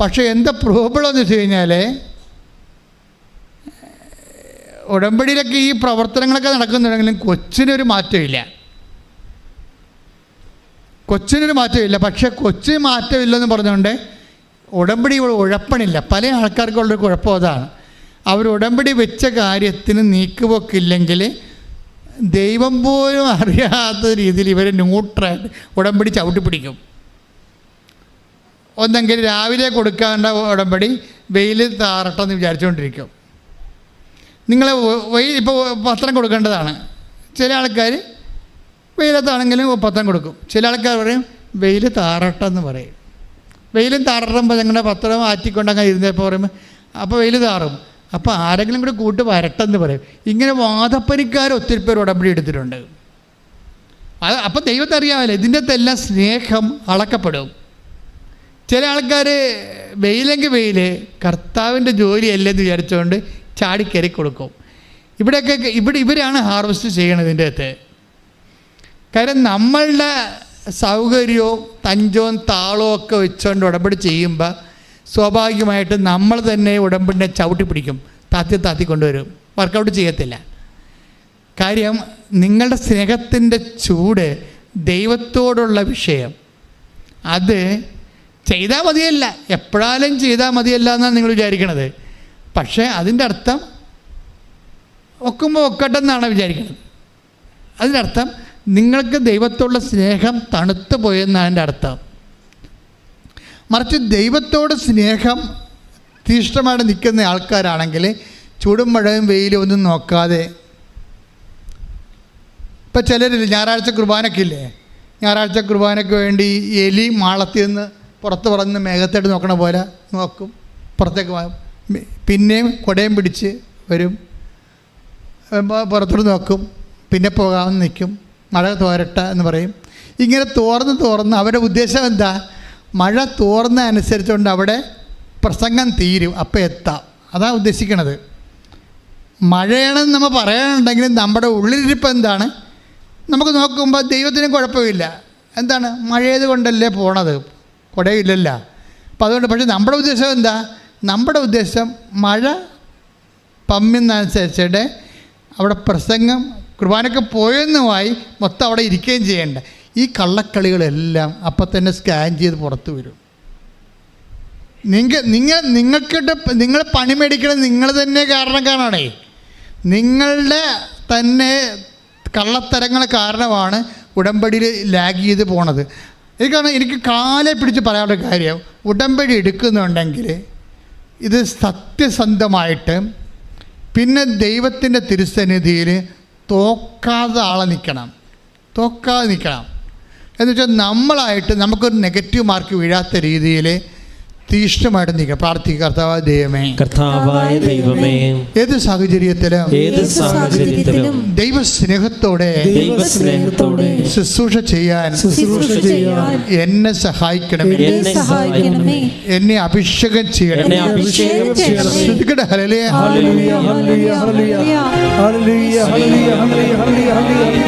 പക്ഷേ എന്താ പ്രോബ്ലം എന്ന് വെച്ച് കഴിഞ്ഞാൽ ഉടമ്പടിയിലൊക്കെ ഈ പ്രവർത്തനങ്ങളൊക്കെ നടക്കുന്നുണ്ടെങ്കിലും കൊച്ചിനൊരു മാറ്റമില്ല. പക്ഷേ കൊച്ചിന് മാറ്റമില്ലെന്ന് പറഞ്ഞുകൊണ്ട് ഉടമ്പടി ഉഴപ്പണില്ല. പല ആൾക്കാർക്കുള്ളൊരു കുഴപ്പം അതാണ്. അവർ ഉടമ്പടി വെച്ച കാര്യത്തിന് നീക്കുപോക്കില്ലെങ്കിൽ ദൈവം പോലും അറിയാത്ത രീതിയിൽ ഇവർ ന്യൂട്രായിട്ട് ഉടമ്പടി ചവിട്ടി പിടിക്കും. ഒന്നെങ്കിൽ രാവിലെ കൊടുക്കേണ്ട ഉടമ്പടി വെയിൽ താറട്ടെന്ന് വിചാരിച്ചുകൊണ്ടിരിക്കും. നിങ്ങൾ ഇപ്പോൾ പത്രം കൊടുക്കേണ്ടതാണ്. ചില ആൾക്കാർ വെയിലത്താണെങ്കിലും പത്രം കൊടുക്കും. ചില ആൾക്കാർ പറയും വെയിൽ താറട്ടെന്ന് പറയും. വെയിലും താറുമ്പോൾ ഞങ്ങളുടെ പത്രം ആറ്റിക്കൊണ്ടങ്ങനെ ഇരുന്നപ്പോൾ പറയുമ്പോൾ അപ്പോൾ വെയിൽ താറും. അപ്പോൾ ആരെങ്കിലും കൂടെ കൂട്ട് വരട്ടെന്ന് പറയും. ഇങ്ങനെ വാദപ്പനിക്കാർ ഒത്തിരി പേർ ഉടമ്പടി എടുത്തിട്ടുണ്ട്. അപ്പോൾ ദൈവത്തെ അറിയാമല്ലോ ഇതിൻ്റെ എല്ലാം സ്നേഹം അളക്കപ്പെടും. ചില ആൾക്കാർ വെയിലെങ്കിൽ വെയിൽ കർത്താവിൻ്റെ ജോലിയല്ലെന്ന് വിചാരിച്ചുകൊണ്ട് ചാടിക്കയറി കൊടുക്കും. ഇവരാണ് ഹാർവസ്റ്റ് ചെയ്യണത് ഇതിൻ്റെ അകത്ത്. കാര്യം നമ്മളുടെ സൗകര്യവും തഞ്ചവും താളവും ഒക്കെ വെച്ചുകൊണ്ട് ഉടമ്പടി ചെയ്യുമ്പോൾ സ്വാഭാവികമായിട്ട് നമ്മൾ തന്നെ ഉടമ്പടിനെ ചവിട്ടി പിടിക്കും, താത്തി കൊണ്ടുവരും, വർക്കൗട്ട് ചെയ്യത്തില്ല. കാര്യം നിങ്ങളുടെ സ്നേഹത്തിൻ്റെ ചൂട്, ദൈവത്തോടുള്ള വിഷയം, അത് ചെയ്താൽ മതിയല്ല, എപ്പോഴാലും ചെയ്താൽ മതിയല്ല എന്നാണ് നിങ്ങൾ വിചാരിക്കണത്. പക്ഷേ അതിൻ്റെ അർത്ഥം ഒക്കുമ്പോൾ ഒക്കട്ടെന്നാണ് വിചാരിക്കുന്നത്. അതിനർത്ഥം നിങ്ങൾക്ക് ദൈവത്തോടുള്ള സ്നേഹം തണുത്തു പോയെന്നാണ് എൻ്റെ അർത്ഥം. മറിച്ച് ദൈവത്തോട് സ്നേഹം തീഷ്ണമായിട്ട് നിൽക്കുന്ന ആൾക്കാരാണെങ്കിൽ ചൂടും മഴയും വെയിലും ഒന്നും നോക്കാതെ, ഇപ്പം ചിലരില്ല ഞായറാഴ്ച കുർബാനയ്ക്കില്ലേ, ഞായറാഴ്ച കുർബാനയ്ക്ക് വേണ്ടി എലി മാളത്തിൽ നിന്ന് പുറത്ത് പറന്ന് മേഘത്തോട്ട് നോക്കണ പോലെ നോക്കും, പുറത്തേക്ക് പിന്നെയും കുടയും പിടിച്ച് വരും, പുറത്തോട്ട് നോക്കും, പിന്നെ പോകാമെന്ന് നിൽക്കും, മഴ തോരട്ടെ എന്ന് പറയും. ഇങ്ങനെ തോർന്ന് അവരുടെ ഉദ്ദേശം എന്താ? മഴ തോർന്ന അനുസരിച്ചുകൊണ്ട് അവിടെ പ്രസംഗം തീരും, അപ്പോൾ എത്താം. അതാണ് ഉദ്ദേശിക്കണത്. മഴയാണെന്ന് നമ്മൾ പറയാനുണ്ടെങ്കിലും നമ്മുടെ ഉള്ളിലിരിപ്പ് എന്താണ്? നമുക്ക് നോക്കുമ്പോൾ ദൈവത്തിന് കുഴപ്പമില്ല. എന്താണ്? മഴയത് കൊണ്ടല്ലേ പോണത്, കുടയില്ലല്ലോ. അപ്പോൾ അതുകൊണ്ട് പക്ഷേ നമ്മുടെ ഉദ്ദേശം എന്താ? നമ്മുടെ ഉദ്ദേശം മഴ പമ്മെന്നനുസരിച്ചിട്ട് അവിടെ പ്രസംഗം കുർബാനൊക്കെ പോയെന്നുമായി മൊത്തം അവിടെ ഇരിക്കുകയും ചെയ്യേണ്ട. ഈ കള്ളക്കളികളെല്ലാം അപ്പം തന്നെ സ്കാൻ ചെയ്ത് പുറത്തു വരും. നിങ്ങൾ പണി മേടിക്കണം നിങ്ങൾ തന്നെ കാരണക്കാരാണേ. നിങ്ങളുടെ തന്നെ കള്ളത്തരങ്ങൾ കാരണമാണ് ഉടമ്പടിയിൽ ലാഗ് ചെയ്ത് പോണത്. എനിക്ക് കാലെ പിടിച്ച് പറയാനുള്ള കാര്യം, ഉടമ്പടി എടുക്കുന്നുണ്ടെങ്കിൽ ഇത് സത്യസന്ധമായിട്ട് പിന്നെ ദൈവത്തിൻ്റെ തിരുസന്നിധിയിൽ തോക്കാതെ നിൽക്കണം. എന്ന് വെച്ചാൽ നമ്മളായിട്ട് നമുക്കൊരു നെഗറ്റീവ് മാർക്ക് വീഴാത്ത രീതിയിൽ തീഷ്ണമായിട്ട് നിൽക്കുക. പ്രാർത്ഥിക്കുക, കർത്താവായ ദൈവമേ ഏത് സാഹചര്യത്തിലും ദൈവസ്നേഹത്തോടെ ശുശ്രൂഷ ചെയ്യാൻ എന്നെ സഹായിക്കണമേ. എന്നെ അഭിഷേകം ചെയ്യണം. ഹല്ലേലൂയ ഹല്ലേലൂയ ഹല്ലേലൂയ ഹല്ലേലൂയ ഹല്ലേലൂയ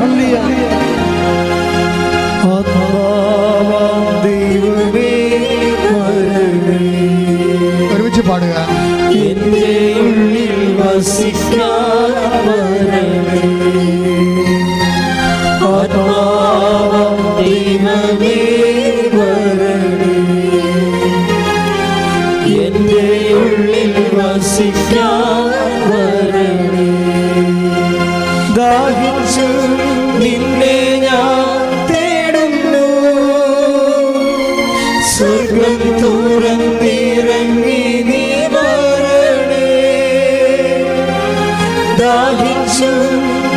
ഹല്ലേലൂയ. ഒരുമിച്ച് പാടുക. എന്റെ ഉള്ളിൽ വസിക്കാൻ വരണമേ ആത്മാവാം ദൈവമേ വരണമേ. എന്റെ ഉള്ളിൽ വസിക്കാൻ വരണമേ. ദാഹിച്ചു നിന്നെ ഞാൻ തേടുന്നു, സ്വർഗ്ഗം തുറന്നിറങ്ങി നീ വരണേ. ദാഹിച്ചു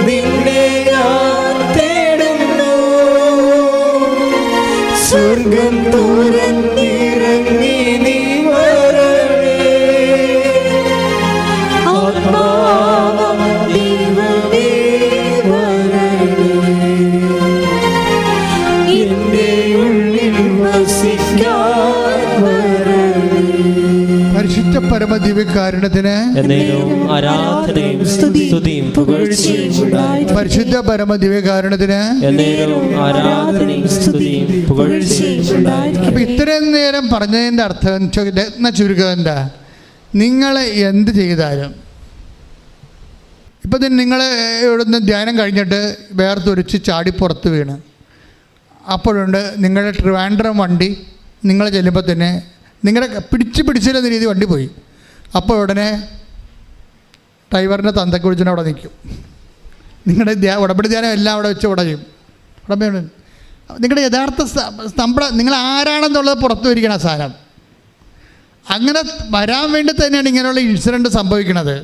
നിന്നെ ഞാൻ തേടുന്നു, സ്വർഗ്ഗം തുറന്നിറങ്ങി നീ വരണേ. ആത്മാവാം ദൈവമേ വരണേ. എന്റെ ഉള്ളിൽ വസിക്കാൻ വരണേ. പരിശുദ്ധ പരമദിവ്യകാരുണ്യത്തിന് ആരാധനയും സ്തുതിയും പുകഴ്ചയും ഉണ്ടായിരിക്കട്ടെ. പരിശുദ്ധ പരമദിവ്യകാരുണ്യത്തിന് ആരാധനയും സ്തുതിയും പുകഴ്ചയും ഉണ്ടായിരിക്കട്ടെ. അപ്പം ഇത്രയും നേരം പറഞ്ഞതിൻ്റെ അർത്ഥം ചുരുക്കം എന്താ? നിങ്ങൾ എന്ത് ചെയ്താലും ഇപ്പം നിങ്ങൾ ഇവിടുന്ന് ധ്യാനം കഴിഞ്ഞിട്ട് വേർത്തൊരിച്ച് ചാടി പുറത്ത് വീണ് അപ്പോഴുണ്ട് നിങ്ങളുടെ ട്രിവാൻഡ്രം വണ്ടി നിങ്ങൾ ചെല്ലുമ്പോൾ തന്നെ നിങ്ങളുടെ പിടിച്ചിരുന്ന രീതി വണ്ടി പോയി. അപ്പോൾ ഉടനെ ഡ്രൈവറിൻ്റെ തന്തക്ക് വിളിച്ചിട്ട് അവിടെ നിൽക്കും. നിങ്ങളുടെ ഉടമ്പടി ധ്യാനം എല്ലാം അവിടെ വെച്ച് ഉടയും. ഉടമ്പടി നിങ്ങളുടെ യഥാർത്ഥ നിങ്ങൾ ആരാണെന്നുള്ളത് പുറത്തു വരിക്കണം സാധനം. അങ്ങനെ വരാൻ വേണ്ടി തന്നെയാണ് ഇങ്ങനെയുള്ള ഇൻസിഡൻറ്റ് സംഭവിക്കുന്നത്.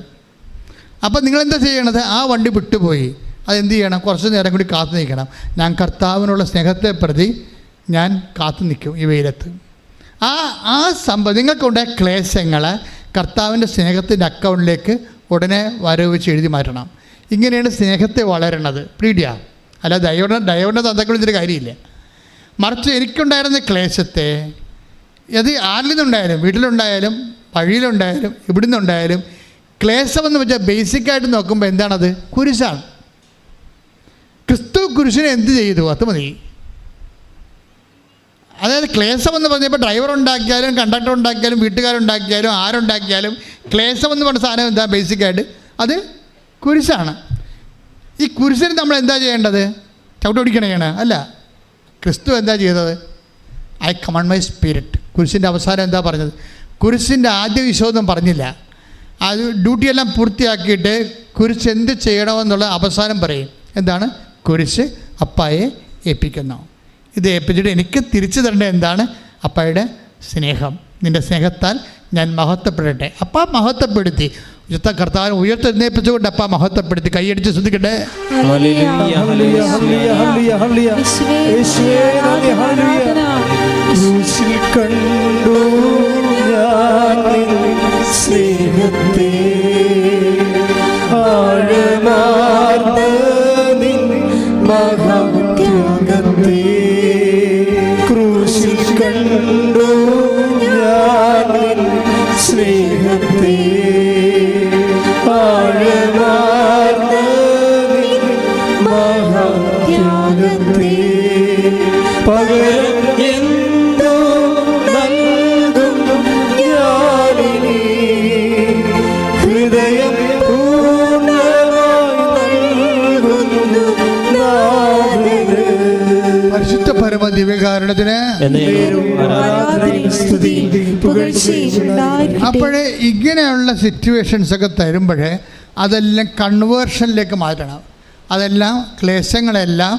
അപ്പം നിങ്ങളെന്താ ചെയ്യണത്? ആ വണ്ടി വിട്ടുപോയി. അതെന്ത് ചെയ്യണം? കുറച്ച് നേരം കൂടി കാത്തു നിൽക്കണം. ഞാൻ കർത്താവിനുള്ള സ്നേഹത്തെ പ്രതി ഞാൻ കാത്തു നിൽക്കും ഈ വെയിലത്ത്. ആ സംഭവം നിങ്ങൾക്കുണ്ടായ ക്ലേശങ്ങൾ കർത്താവിൻ്റെ സ്നേഹത്തിൻ്റെ അക്കൗണ്ടിലേക്ക് ഉടനെ വരവ് വെച്ച് എഴുതി മാറ്റണം. ഇങ്ങനെയാണ് സ്നേഹത്തെ വളരണത്. പീഡിയ അല്ല ദൈവൻ്റെ തന്തക്കൾ ഇതിൻ്റെ കാര്യമില്ല. മറിച്ച് എനിക്കുണ്ടായിരുന്ന ക്ലേശത്തെ അത് ആരിൽ നിന്നുണ്ടായാലും, വീട്ടിലുണ്ടായാലും വഴിയിലുണ്ടായാലും ഇവിടെ നിന്നുണ്ടായാലും, ക്ലേശമെന്ന് വെച്ചാൽ ബേസിക്കായിട്ട് നോക്കുമ്പോൾ എന്താണത്? കുരിശാണ്. ക്രിസ്തു കുരിശിനെ എന്ത് ചെയ്തു? അത് മതി. അതായത് ക്ലേശമെന്ന് പറഞ്ഞപ്പോൾ ഡ്രൈവർ ഉണ്ടാക്കിയാലും കണ്ടക്ടർ ഉണ്ടാക്കിയാലും വീട്ടുകാരുണ്ടാക്കിയാലും ആരുണ്ടാക്കിയാലും ക്ലേശമെന്ന് പറഞ്ഞ സാധനം എന്താ? ബേസിക്കായിട്ട് അത് കുരിശാണ്. ഈ കുരിശിന് നമ്മൾ എന്താ ചെയ്യേണ്ടത്? ചവിട്ട് പിടിക്കണേണ് അല്ല. ക്രിസ്തു എന്താ ചെയ്തത്? I command my spirit. കുരിശിൻ്റെ അവസാനം എന്താ പറഞ്ഞത്? കുരിശിൻ്റെ ആദ്യ വിശ്വാസം പറഞ്ഞില്ല. അത് ഡ്യൂട്ടിയെല്ലാം പൂർത്തിയാക്കിയിട്ട് കുരിശ് എന്ത് ചെയ്യണമെന്നുള്ള അവസാനം പറയും. എന്താണ്? കുരിശ് അപ്പായെ ഏൽപ്പിക്കുന്നു. ഇത് ഏൽപ്പിച്ചിട്ട് എനിക്ക് തിരിച്ചു തരേണ്ടത് എന്താണ്? അപ്പായുടെ സ്നേഹം. നിൻ്റെ സ്നേഹത്താൽ ഞാൻ മഹത്വപ്പെടട്ടെ. അപ്പ മഹത്വപ്പെടുത്തി കർത്താവിനെ ഉയർത്തെഴുന്നേൽപ്പിച്ചുകൊണ്ട് അപ്പ മഹത്വപ്പെടുത്തി. കൈയടിച്ച് ശ്രദ്ധിക്കട്ടെ. കണ്ടു സ്നേഹത്തെ ആഴമാർന്ന നിൻ മഹാത്യാഗത്തെ ക്രൂശിൽ കണ്ടു ഞാൻ നിൻ സ്നേഹത്തെ ആഴമാർന്ന നിൻ മഹാത്യാഗത്തെ പകരം എന്തോ നൽകും ഞാനിനി ദിവ്യകാരുണ്യത്തിന് ആരാധനയും സ്തുതിയും പുകഴ്ചയും ഉണ്ടായിരിക്കട്ടെ. അപ്പോഴേ ഇങ്ങനെയുള്ള സിറ്റുവേഷൻസ് ഒക്കെ തരുമ്പോഴേ അതെല്ലാം കൺവേർഷനിലേക്ക് മാറ്റണം. അതെല്ലാം ക്ലേശങ്ങളെല്ലാം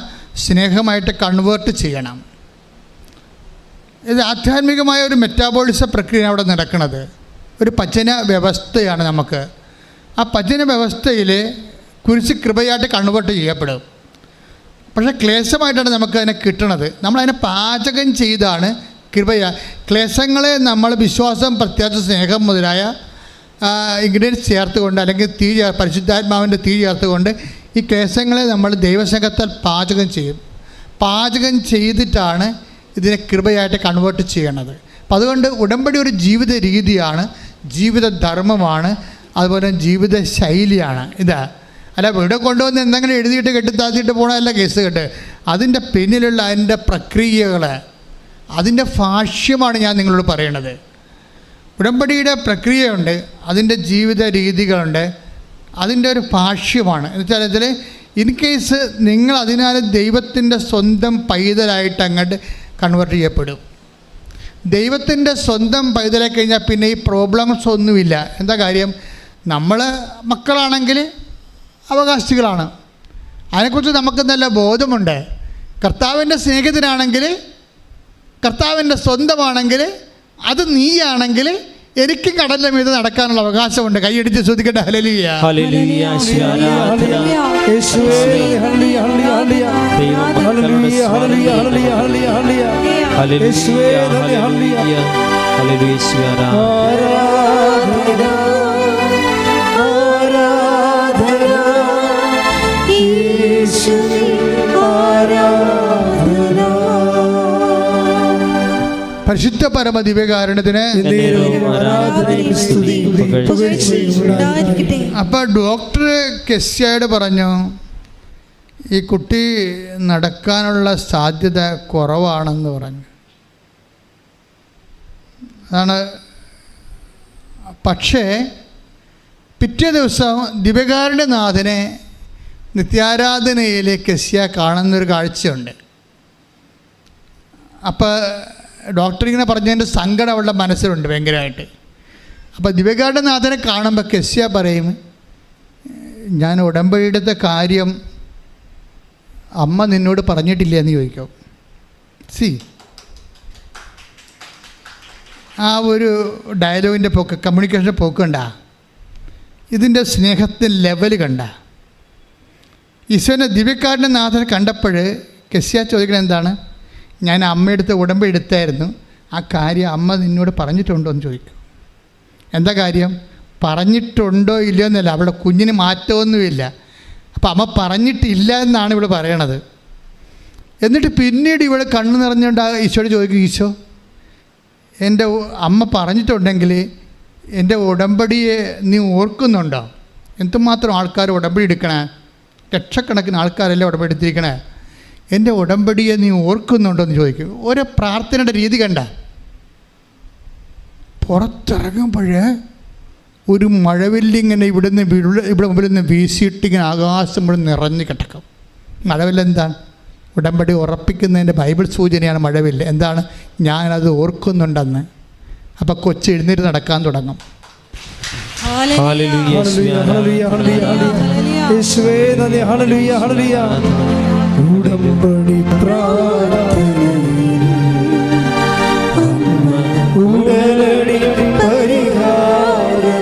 സ്നേഹമായിട്ട് കൺവേർട്ട് ചെയ്യണം. ഇത് ആധ്യാത്മികമായ ഒരു മെറ്റാബോളിസ പ്രക്രിയ അവിടെ നടക്കുന്നത്. ഒരു പചന വ്യവസ്ഥയാണ് നമുക്ക്. ആ പചന വ്യവസ്ഥയിൽ കുരിശ് കൃപയായിട്ട് കൺവേർട്ട് ചെയ്യപ്പെടും. പക്ഷേ ക്ലേശമായിട്ടാണ് നമുക്കതിനെ കിട്ടണത്. നമ്മളതിനെ പാചകം ചെയ്താണ് ക്ലേശങ്ങളെ നമ്മൾ വിശ്വാസം, പ്രത്യാശ, സ്നേഹം മുതലായ ഇൻഗ്രീഡിയൻസ് ചേർത്തുകൊണ്ട്, അല്ലെങ്കിൽ പരിശുദ്ധാത്മാവിൻ്റെ തീ ചേർത്തുകൊണ്ട് ഈ ക്ലേശങ്ങളെ നമ്മൾ ദൈവസ്നേഹത്താൽ പാചകം ചെയ്യും. പാചകം ചെയ്തിട്ടാണ് ഇതിനെ കൃപയായിട്ട് കൺവേർട്ട് ചെയ്യണത്. അപ്പം അതുകൊണ്ട് ഉടമ്പടി ഒരു ജീവിത രീതിയാണ്, ജീവിത ധർമ്മമാണ്, അതുപോലെ ജീവിത ശൈലിയാണ്. അല്ല ഇവിടെ കൊണ്ടുവന്ന് എന്തെങ്കിലും എഴുതിയിട്ട് കെട്ടിത്താത്തിയിട്ട് പോകണമല്ല കേസ് കേട്ട്. അതിൻ്റെ പിന്നിലുള്ള അതിൻ്റെ പ്രക്രിയകൾ, അതിൻ്റെ ഭാഷ്യമാണ് ഞാൻ നിങ്ങളോട് പറയണത്. ഉടമ്പടിയുടെ പ്രക്രിയയുണ്ട്, അതിൻ്റെ ജീവിത രീതികളുണ്ട്, അതിൻ്റെ ഒരു ഭാഷ്യമാണ്. എന്ന് വെച്ചാൽ ഇതിൽ ഇൻ കേസ് നിങ്ങൾ അതിനാൽ ദൈവത്തിൻ്റെ സ്വന്തം പൈതലായിട്ട് അങ്ങോട്ട് കൺവേർട്ട് ചെയ്യപ്പെടും. ദൈവത്തിൻ്റെ സ്വന്തം പൈതലായി കഴിഞ്ഞാൽ പിന്നെ ഈ പ്രോബ്ലംസ് ഒന്നുമില്ല. എന്താ കാര്യം? നമ്മൾ മക്കളാണെങ്കിൽ അവകാശികളാണ്. അതിനെക്കുറിച്ച് നമുക്ക് നല്ല ബോധമുണ്ട്. കർത്താവിൻ്റെ സ്നേഹിതനാണെങ്കിൽ, കർത്താവിൻ്റെ സ്വന്തമാണെങ്കിൽ, അത് നീയാണെങ്കിൽ എനിക്കും കടലിൻ്റെ മീതെ നടക്കാനുള്ള അവകാശമുണ്ട്. കൈയടിച്ച് ശ്രദ്ധിക്കട്ടെ. ഹല്ലേലൂയ, ഹല്ലേലൂയ, ആരാധന. യേശുവേ ഹല്ലേലൂയ ഹല്ലേലൂയ ഹല്ലേലൂയ ഹല്ലേലൂയ ഹല്ലേലൂയ ഹല്ലേലൂയ യേശുവേ ഹല്ലേലൂയ ഹല്ലേലൂയ, യേശുവേ ആരാധന ആരാധന യേശുവേ ആരാധന. പരിശുദ്ധ പരമ ദിവ്യകാരുണ്യത്തിന്. ആരാധനയും സ്തുതിയും പുകഴ്ചയും ഉണ്ടായിരിക്കട്ടെ. അപ്പോൾ ഡോക്ടർ കെസ്യയോട് പറഞ്ഞു, ഈ കുട്ടി നടക്കാനുള്ള സാധ്യത കുറവാണെന്ന് പറഞ്ഞു. അതാണ്. പക്ഷേ പിറ്റേ ദിവസം ദിവ്യകാരുണ്യനാഥനെ നിത്യാരാധനയിൽ കെസ്യ കാണുന്നൊരു കാഴ്ചയുണ്ട്. അപ്പോൾ ഡോക്ടർ ഇങ്ങനെ പറഞ്ഞതിൻ്റെ സങ്കടം അവളുടെ മനസ്സിലുണ്ട് ഭയങ്കരമായിട്ട്. അപ്പോൾ ദിവ്യകാരുണ്യനാഥനെ കാണുമ്പോൾ കെസ്യ പറയും, ഞാൻ ഉടമ്പടിയുടെ കാര്യം അമ്മ നിന്നോട് പറഞ്ഞിട്ടില്ല എന്ന് ചോദിക്കും. ആ ഒരു ഡയലോഗിൻ്റെ പോക്ക്, കമ്മ്യൂണിക്കേഷൻ്റെ പോക്ക് കണ്ട, ഇതിൻ്റെ സ്നേഹത്തിൻ്റെ ലെവൽ കണ്ട. ഈശോനെ ദിവ്യകാരുണ്യനാഥനെ കണ്ടപ്പോൾ കെസ്യ ചോദിക്കുന്നത് എന്താണ്? ഞാൻ അമ്മയെടുത്ത് ഉടമ്പടി എടുത്തായിരുന്നു, ആ കാര്യം അമ്മ നിന്നോട് പറഞ്ഞിട്ടുണ്ടോ എന്ന് ചോദിക്കും. എന്താ കാര്യം? പറഞ്ഞിട്ടുണ്ടോ ഇല്ലയോ എന്നല്ല, അവളുടെ കുഞ്ഞിന് മാറ്റമൊന്നുമില്ല. അപ്പം അമ്മ പറഞ്ഞിട്ടില്ല എന്നാണ് ഇവിടെ പറയണത്. എന്നിട്ട് പിന്നീട് ഇവിടെ കണ്ണു നിറഞ്ഞുകൊണ്ട് ഈശോയോട് ചോദിക്കും, ഈശോ എൻ്റെ അമ്മ പറഞ്ഞിട്ടുണ്ടെങ്കിൽ എൻ്റെ ഉടമ്പടിയെ നീ ഓർക്കുന്നുണ്ടോ? എന്തുമാത്രം ആൾക്കാർ ഉടമ്പടി എടുക്കണേ, ലക്ഷക്കണക്കിന് ആൾക്കാരെല്ലാം ഉടമ്പടി എടുത്തിരിക്കണേ, എൻ്റെ ഉടമ്പടിയെ നീ ഓർക്കുന്നുണ്ടോ എന്ന് ചോദിക്കും. ഓരോ പ്രാർത്ഥനയുടെ രീതി കണ്ട. പുറത്തിറങ്ങുമ്പോൾ ഒരു മഴവില്ലിങ്ങനെ ഇവിടെ മുമ്പിൽ നിന്ന് വീശിയിട്ടിങ്ങനെ ആകാശം മുഴുവൻ നിറഞ്ഞ് കിടക്കും. മഴവില്ലെന്താണ്? ഉടമ്പടി ഉറപ്പിക്കുന്നതിൻ്റെ ബൈബിൾ സൂചനയാണ് മഴവില്ല്. എന്താണ്? ഞാനത് ഓർക്കുന്നുണ്ടെന്ന്. അപ്പോൾ കൊച്ചു എഴുന്നേറ്റ് നടക്കാൻ തുടങ്ങും. ഹല്ലേലൂയ, യേശുവേ നന്ദി. ഹല്ലേലൂയ ഹല്ലേലൂയ. ഉടമ്പടി പ്രാർത്ഥനയിൽ ഉടനടി പരിഹാരമേകും.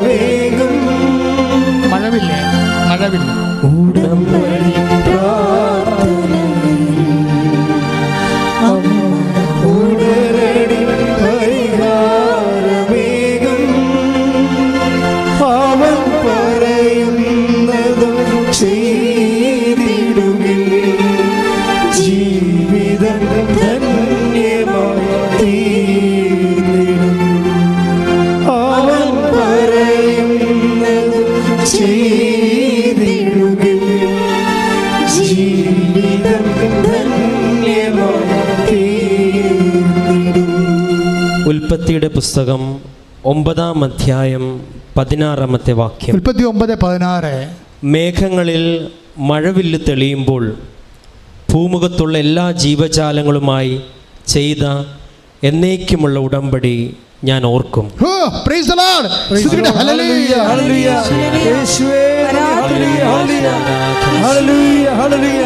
മഴവില്ലേ? മഴവില്ല. ഉടമ്പടി പ്രാർത്ഥനയിൽ ഉടനടി പരിഹാരമേകും. അവൻ പറയുന്നതും ചെയ്തിടുകിൽ ജീവിതം ധന്യമായി തീർന്നിടും. അവൻ പറയുന്നതും ചെയ്തിടുകിൽ ജീവിതം ധന്യമായി തീർന്നിടും. ഉൽപ്പത്തിയുടെ പുസ്തകം 9-ാം അധ്യായം 16-ാമത്തെ വാക്യം. 29:16. മേഘങ്ങളിൽ മഴവില്ല് തെളിയുമ്പോൾ ഭൂമുഖത്തുള്ള എല്ലാ ജീവജാലങ്ങളുമായി ചെയ്ത എന്നേക്കുമുള്ള ഉടമ്പടി ഞാൻ ഓർക്കും. Oh, praise the Lord. സ്തുതിക്കട്ടെ. ഹല്ലേലൂയ, ഹല്ലേലൂയ. ഹല്ലേലൂയ. യേശുവേ, ഹല്ലേലൂയ, ഹല്ലേലൂയ, ഹല്ലേലൂയ, ഹല്ലേലൂയ.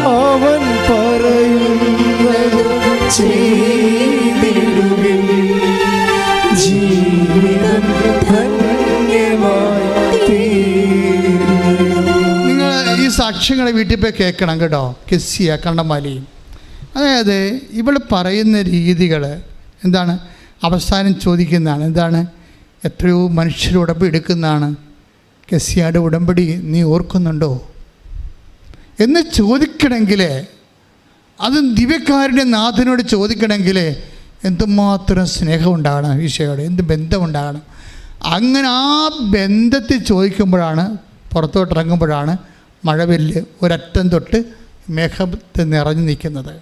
അവൻ പറയുന്നത് ചെയ്തിടുകിൽ ജീവിതം ധന്യമായി തീരും. നിങ്ങൾ ഈ സാക്ഷ്യങ്ങളെ വീട്ടിൽ പോയി കേൾക്കണം കേട്ടോ. കെസ്സിയ കണ്ടമാലി, അതായത് ഇവൾ പറയുന്ന രീതികൾ എന്താണ്? അവസാനം ചോദിക്കുന്നതാണ്. എന്താണ്? എത്രയോ മനുഷ്യരുടെ ഉടമ്പടി എടുക്കുന്നതാണ്. കെസ്സിയുടെ ഉടമ്പടി നീ ഓർക്കുന്നുണ്ടോ എന്ന് ചോദിക്കണമെങ്കിൽ, അത് ദിവ്യക്കാരുടെ നാഥനോട് ചോദിക്കണമെങ്കിൽ എന്തുമാത്രം സ്നേഹം ഉണ്ടാകണം, ഈശോയോട് എന്ത് ബന്ധമുണ്ടാകണം. അങ്ങനെ ആ ബന്ധത്തിൽ ചോദിക്കുമ്പോഴാണ്, പുറത്തോട്ടിറങ്ങുമ്പോഴാണ് മഴവില്ല് ഒരറ്റം തൊട്ട് മേഘത്തിൽ നിറഞ്ഞു നിൽക്കുന്നത്.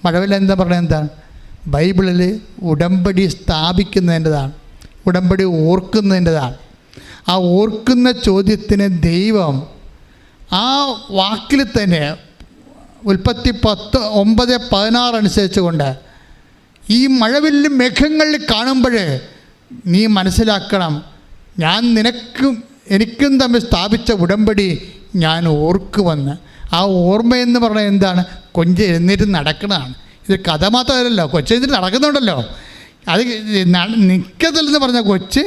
മഴവില്ല് എന്താ പറയുന്നത്? എന്താണ്? ബൈബിളിൽ ഉടമ്പടി സ്ഥാപിക്കുന്നതിൻ്റെതാണ്, ഉടമ്പടി ഓർക്കുന്നതിൻ്റെതാണ്. ആ ഓർക്കുന്ന ചോദ്യത്തിന് ദൈവം ആ വാക്കിൽ തന്നെ ഉൽപ്പത്തി 9:16 അനുസരിച്ച് കൊണ്ട് ഈ മഴവില്ല് മേഘങ്ങളിൽ കാണുമ്പോൾ നീ മനസ്സിലാക്കണം, ഞാൻ എനിക്കും തമ്മിൽ സ്ഥാപിച്ച ഉടമ്പടി ഞാൻ ഓർക്കുമെന്ന്. ആ ഓർമ്മയെന്ന് പറഞ്ഞാൽ എന്താണ്? കൊഞ്ച് എഴുന്നേറ്റ് നടക്കണതാണ്. ഇത് കഥ മാത്രമല്ലല്ലോ, കൊച്ചു എഴുന്നേറ്റ് നടക്കുന്നുണ്ടല്ലോ. അത് നിൽക്കത്തില്ലെന്ന് പറഞ്ഞ കൊച്ച്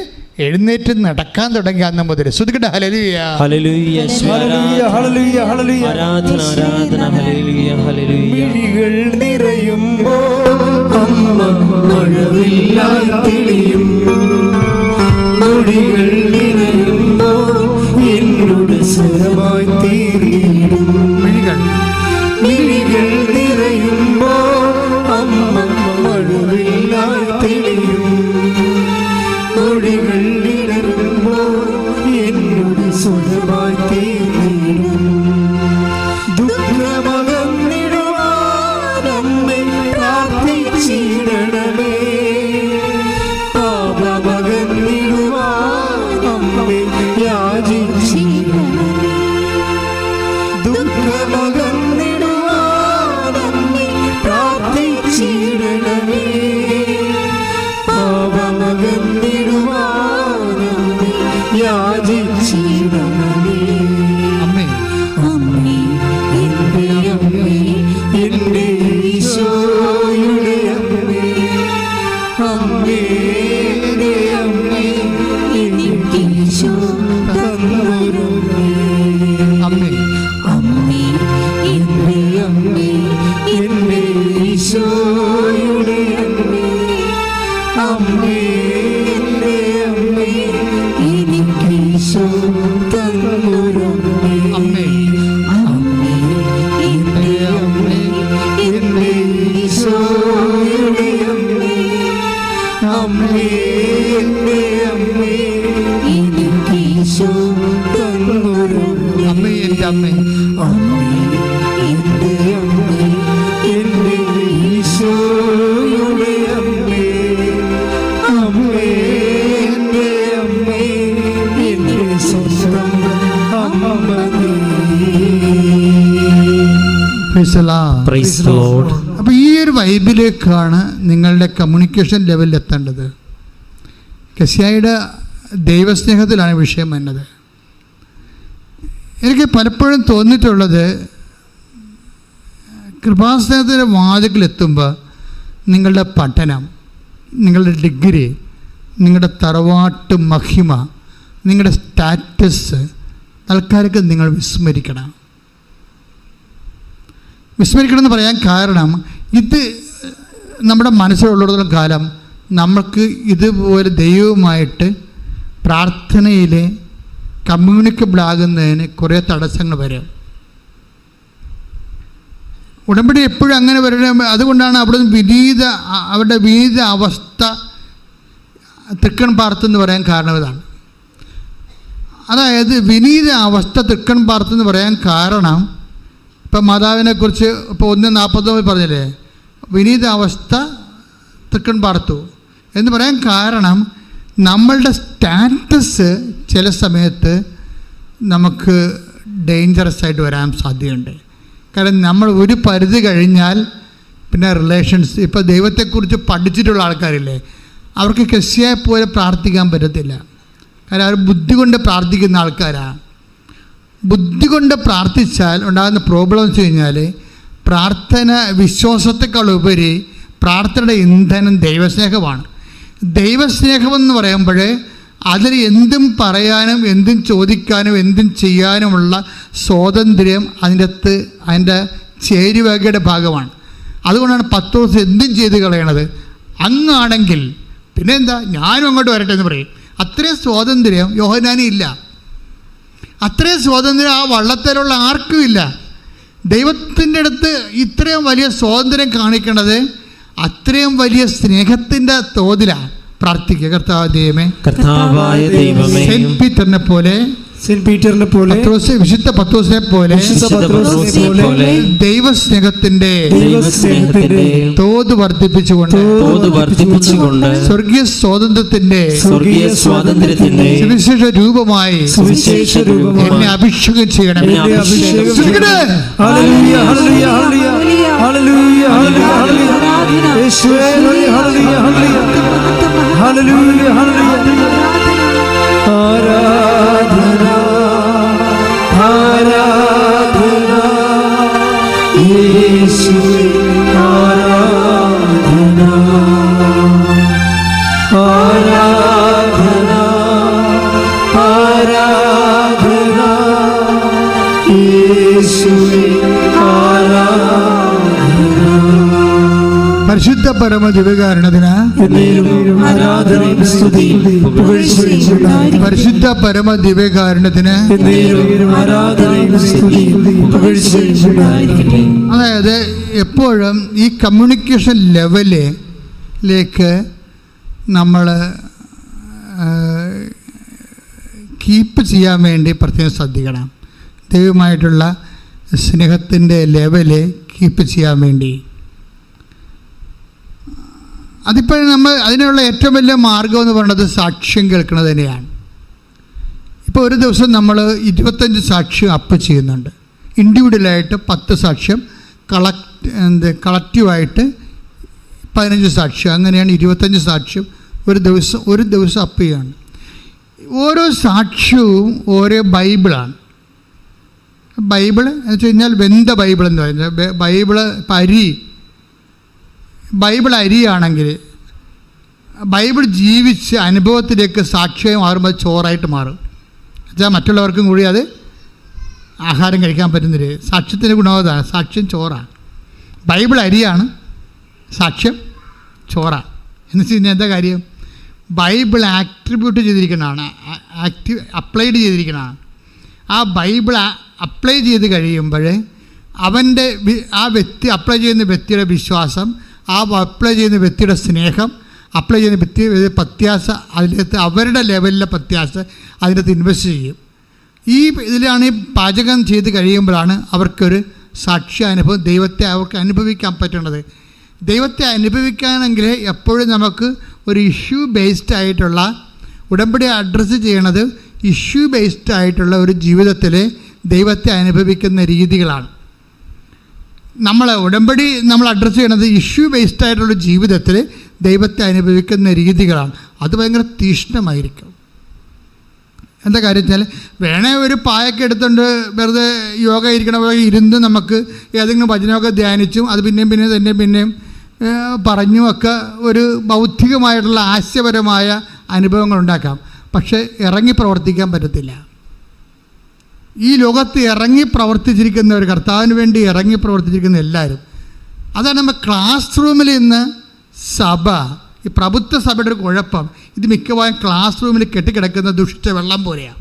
എഴുന്നേറ്റ് നടക്കാൻ തുടങ്ങി അന്ന് മുതൽ. ശ്രുതിക്കട്ടെ. ഹല്ലേലൂയ, ഹല്ലേലൂയ, ഹല്ലേലൂയ, ഹല്ലേലൂയ, ഹല്ലേലൂയ. ആരാധന, ആരാധന. ഹല്ലേലൂയ, ഹല്ലേലൂയ. മിഴികൾ നിറയുമ്പോൾ അമ്മ മഴവില്ലായി തെളിയും. മൊഴികൾ നിറയുമ്പോൾ എന്നോട് സ്വരമായി തീർന്നിടും. മിഴികൾ നിറയുമ്പോൾ അമ്മ മഴവില്ലായി തെളിയും. മൊഴികൾ നിറയുമ്പോൾ എന്നോട് സ്വരമായി തീർന്നിടും. ദുഃഖമകന്നിടുവാനമ്മേ പ്രാർത്ഥിച്ചിടണമേ. പാപമകന്നിടുവാനമ്മേ യാചിച്ചിടണമേ. ദുഃഖമകന്നിടുവാനമ്മേ പ്രാർത്ഥിച്ചിടണമേ. പാപമകന്നിടുവാനമ്മേ യാചിച്ചിടണമേ. അമ്മേ. അമ്മേ, എൻ്റെ അമ്മേ, എൻ്റെ ഈശോയുടെ അമ്മേ. അമ്മേ, എൻ്റെ അമ്മേ, എനിക്ക് ഈശോ തന്നൊരമ്മേ. അമ്മേ. അമ്മേ, എൻ്റെ അമ്മേ, എൻ്റെ ഈശോയുടെ അമ്മേ. അമ്മേ, എൻ്റെ അമ്മേ, എനിക്ക് ഈശോ തന്നൊരമ്മേ. അമ്മേ. അമ്മേ, എൻ്റെ അമ്മേ, എൻ്റെ ഈശോയുടെ അമ്മേ. അമ്മേ, എൻ്റെ അമ്മേ, എനിക്ക് ഈശോ തന്നൊരമ്മേ. അമ്മേ, എൻ്റെ അമ്മേ. അമ്മേ, എൻ്റെ അമ്മേ, എൻ്റെ ഈശോയുടെ അമ്മേ. അമ്മേ, എൻ്റെ അമ്മേ, എൻ്റെ സ്വന്തം അമ്മ നീ. Praise the Lord. Praise the Lord. അപ്പോൾ ഈ ഒരു വൈബിലേക്കാണ് നിങ്ങളുടെ കമ്മ്യൂണിക്കേഷൻ ലെവലിൽ എത്തേണ്ടത്. കെസിയായുടെ ദൈവസ്നേഹത്തിലാണ് വിഷയം വന്നത്. എനിക്ക് പലപ്പോഴും തോന്നിയിട്ടുള്ളത്, കൃപാസ്നേഹത്തിൻ്റെ വാതിക്കലെത്തുമ്പോൾ നിങ്ങളുടെ പഠനം, നിങ്ങളുടെ ഡിഗ്രി, നിങ്ങളുടെ തറവാട്ട് മഹിമ, നിങ്ങളുടെ സ്റ്റാറ്റസ് ആൾക്കാർക്ക് നിങ്ങൾ വിസ്മരിക്കണം. വിസ്മരിക്കണമെന്ന് പറയാൻ കാരണം, ഇത് നമ്മുടെ മനസ്സിലുള്ളിടത്തോളം കാലം നമുക്ക് ഇതുപോലെ ദൈവവുമായിട്ട് പ്രാർത്ഥനയിൽ കമ്മ്യൂണിക്കബിൾ ആകുന്നതിന് കുറേ തടസ്സങ്ങൾ വരും. ഉടമ്പടി എപ്പോഴും അങ്ങനെ വരണം. അതുകൊണ്ടാണ് അവരുടെ വിനീത അവസ്ഥ തൃക്കൺ പാർത്തെന്ന് പറയാൻ കാരണം ഇതാണ്. അതായത് വിനീത അവസ്ഥ തൃക്കൺ പാർത്തെന്ന് പറയാൻ കാരണം, ഇപ്പം മാതാവിനെക്കുറിച്ച് ഇപ്പോൾ 1:49 പറഞ്ഞില്ലേ, വിനീത അവസ്ഥ തൃക്കൺ പാർത്തു എന്ന് പറയാൻ കാരണം, നമ്മളുടെ സ്റ്റാറ്റസ് ചില സമയത്ത് നമുക്ക് ഡേഞ്ചറസ് ആയിട്ട് വരാൻ സാധ്യതയുണ്ട്. കാരണം നമ്മൾ ഒരു പരിധി കഴിഞ്ഞാൽ പിന്നെ റിലേഷൻസ്. ഇപ്പോൾ ദൈവത്തെക്കുറിച്ച് പഠിച്ചിട്ടുള്ള ആൾക്കാരില്ലേ, അവർക്ക് ക്രിസ്ത്യയെ പോലെ പ്രാർത്ഥിക്കാൻ പറ്റത്തില്ല. കാരണം അവർ ബുദ്ധി കൊണ്ട് പ്രാർത്ഥിക്കുന്ന ആൾക്കാരാണ്. ബുദ്ധി കൊണ്ട് പ്രാർത്ഥിച്ചാൽ ഉണ്ടാകുന്ന പ്രോബ്ലം എന്ന് വെച്ച് കഴിഞ്ഞാൽ, പ്രാർത്ഥന വിശ്വാസത്തെക്കാൾ ഉപരി പ്രാർത്ഥനയുടെ ഇന്ധനം ദൈവസ്നേഹമാണ്. ദൈവസ്നേഹമെന്ന് പറയുമ്പോൾ അതിൽ എന്തും പറയാനും എന്തും ചോദിക്കാനും എന്തും ചെയ്യാനുമുള്ള സ്വാതന്ത്ര്യം അതിൻ്റെ ചേരുവകയുടെ ഭാഗമാണ്. അതുകൊണ്ടാണ് പത്രോസ് എന്തും ചെയ്ത് കളയണത്. അങ്ങാണെങ്കിൽ പിന്നെ എന്താ, ഞാനും അങ്ങോട്ട് വരട്ടെ എന്ന് പറയും. അത്രയും സ്വാതന്ത്ര്യം യോഹന്നാനും ഇല്ല. അത്രയും സ്വാതന്ത്ര്യം ആ വള്ളത്തിലുള്ള ആർക്കും ഇല്ല. ദൈവത്തിൻ്റെ അടുത്ത് ഇത്രയും വലിയ സ്വാതന്ത്ര്യം കാണിക്കേണ്ടത് അത്രയും വലിയ സ്നേഹത്തിൻ്റെ തോതിലാണ് പ്രാർത്ഥിക്കുക. കർത്താവായ ദൈവമേ, സെന്റ് പീറ്ററിനെ പോലെ, വിശുദ്ധ പത്രോസിനെ പോലെ ദൈവസ്നേഹത്തിന്റെ തോത് വർദ്ധിപ്പിച്ചുകൊണ്ട് സ്വർഗീയ സ്വാതന്ത്ര്യത്തിന്റെ സുവിശേഷ രൂപമായി എന്നെ അഭിഷേകം ചെയ്യണം. ആരാധന ആരാധന യേശുവേ, ആരാധന ആരാധന ആരാധന യേശുവേ, പരിശുദ്ധ പരമ ദിവ്യകാരുണ്യത്തിന് പരിശുദ്ധ പരമ ദിവ്യകാരുണ്യത്തിന്. അതായത് എപ്പോഴും ഈ കമ്മ്യൂണിക്കേഷൻ ലെവലിലേക്ക് നമ്മൾ കീപ്പ് ചെയ്യാൻ വേണ്ടി പ്രത്യേകം ശ്രദ്ധിക്കണം. ദൈവമായിട്ടുള്ള സ്നേഹത്തിൻ്റെ ലെവല് കീപ്പ് ചെയ്യാൻ വേണ്ടി. അതിപ്പോൾ അതിനുള്ള ഏറ്റവും വലിയ മാർഗം എന്ന് പറയുന്നത് സാക്ഷ്യം കേൾക്കുന്നത് തന്നെയാണ്. ഇപ്പോൾ ഒരു ദിവസം നമ്മൾ 25 സാക്ഷ്യം അപ്പ് ചെയ്യുന്നുണ്ട്. ഇൻഡിവിജ്വലായിട്ട് 10 സാക്ഷ്യം, കളക്റ്റീവായിട്ട് 15 സാക്ഷ്യം, അങ്ങനെയാണ് 25 സാക്ഷ്യം ഒരു ദിവസം അപ്പ് ചെയ്യാണ്. ഓരോ സാക്ഷ്യവും ഓരോ ബൈബിളാണ്. ബൈബിൾ എന്ന് വെച്ച് കഴിഞ്ഞാൽ വെന്ത ബൈബിൾ എന്ന് പറയുന്നത്. ബൈബിൾ അരിയാണെങ്കിൽ ബൈബിൾ ജീവിച്ച് അനുഭവത്തിലേക്ക് സാക്ഷ്യം മാറുമ്പോൾ ചോറായിട്ട് മാറും. എന്നുവെച്ചാൽ മറ്റുള്ളവർക്കും കൂടി അത് ആഹാരം കഴിക്കാൻ പറ്റുന്നില്ല. സാക്ഷ്യത്തിൻ്റെ ഗുണവതാണ്. സാക്ഷ്യം ചോറാണ്. ബൈബിൾ അരിയാണ്, സാക്ഷ്യം ചോറാണ്. എന്ന് വെച്ച് കഴിഞ്ഞാൽ എന്താ കാര്യം, ബൈബിൾ ആട്രിബ്യൂട്ട് ചെയ്തിരിക്കുന്നതാണ്, അപ്ലൈഡ് ചെയ്തിരിക്കുന്നതാണ്. ആ ബൈബിൾ അപ്ലൈ ചെയ്ത് കഴിയുമ്പോൾ അപ്ലൈ ചെയ്യുന്ന വ്യക്തിയുടെ വിശ്വാസം, അപ്ലൈ ചെയ്യുന്ന വ്യക്തിയുടെ സ്നേഹം, അപ്ലൈ ചെയ്യുന്ന വ്യക്തി പ്രത്യാശ, അതിനകത്ത് അവരുടെ ലെവലിലെ പ്രത്യാശ അതിനകത്ത് ഇൻവെസ്റ്റ് ചെയ്യും. ഇതിലാണ് ഈ പാചകം ചെയ്ത് കഴിയുമ്പോഴാണ് അവർക്കൊരു സാക്ഷ്യ അനുഭവം, ദൈവത്തെ അവർക്ക് അനുഭവിക്കാൻ പറ്റുന്നത്. ദൈവത്തെ അനുഭവിക്കാനെങ്കിൽ എപ്പോഴും നമുക്ക് ഒരു ഇഷ്യൂ ബേസ്ഡ് ആയിട്ടുള്ള, ഉടമ്പടി അഡ്രസ്സ് ചെയ്യണത് ഇഷ്യൂ ബേസ്ഡ് ആയിട്ടുള്ള ഒരു ജീവിതത്തിൽ ദൈവത്തെ അനുഭവിക്കുന്ന രീതികളാണ്. ഉടമ്പടി നമ്മൾ അഡ്രസ്സ് ചെയ്യണത് ഇഷ്യൂ ബേസ്ഡ് ആയിട്ടുള്ള ജീവിതത്തിൽ ദൈവത്തെ അനുഭവിക്കുന്ന രീതികളാണ്. അത് ഭയങ്കര തീക്ഷ്ണമായിരിക്കും. എന്താ കാര്യം വെച്ചാൽ, വേണേ ഒരു പായൊക്കെ എടുത്തുകൊണ്ട് വെറുതെ യോഗ ഇരിക്കണ പോലെ ഇരുന്ന് നമുക്ക് ഏതെങ്കിലും വചനമൊക്കെ ധ്യാനിച്ചും അത് പിന്നെയും പറഞ്ഞുമൊക്കെ ഒരു ബൗദ്ധികമായിട്ടുള്ള ആശയപരമായ അനുഭവങ്ങൾ ഉണ്ടാക്കാം. പക്ഷേ ഇറങ്ങി പ്രവർത്തിക്കാൻ പറ്റത്തില്ല. ഈ ലോകത്ത് ഇറങ്ങി പ്രവർത്തിച്ചിരിക്കുന്നവർ, കർത്താവിന് വേണ്ടി ഇറങ്ങി പ്രവർത്തിച്ചിരിക്കുന്ന എല്ലാവരും, അതാണ് നമ്മൾ ക്ലാസ് റൂമിൽ ഇന്ന് ഈ പ്രഭുത്വ സഭയുടെ ഒരു കുഴപ്പം. ഇത് മിക്കവാറും ക്ലാസ് റൂമിൽ കെട്ടിക്കിടക്കുന്ന വെള്ളം പോലെയാണ്.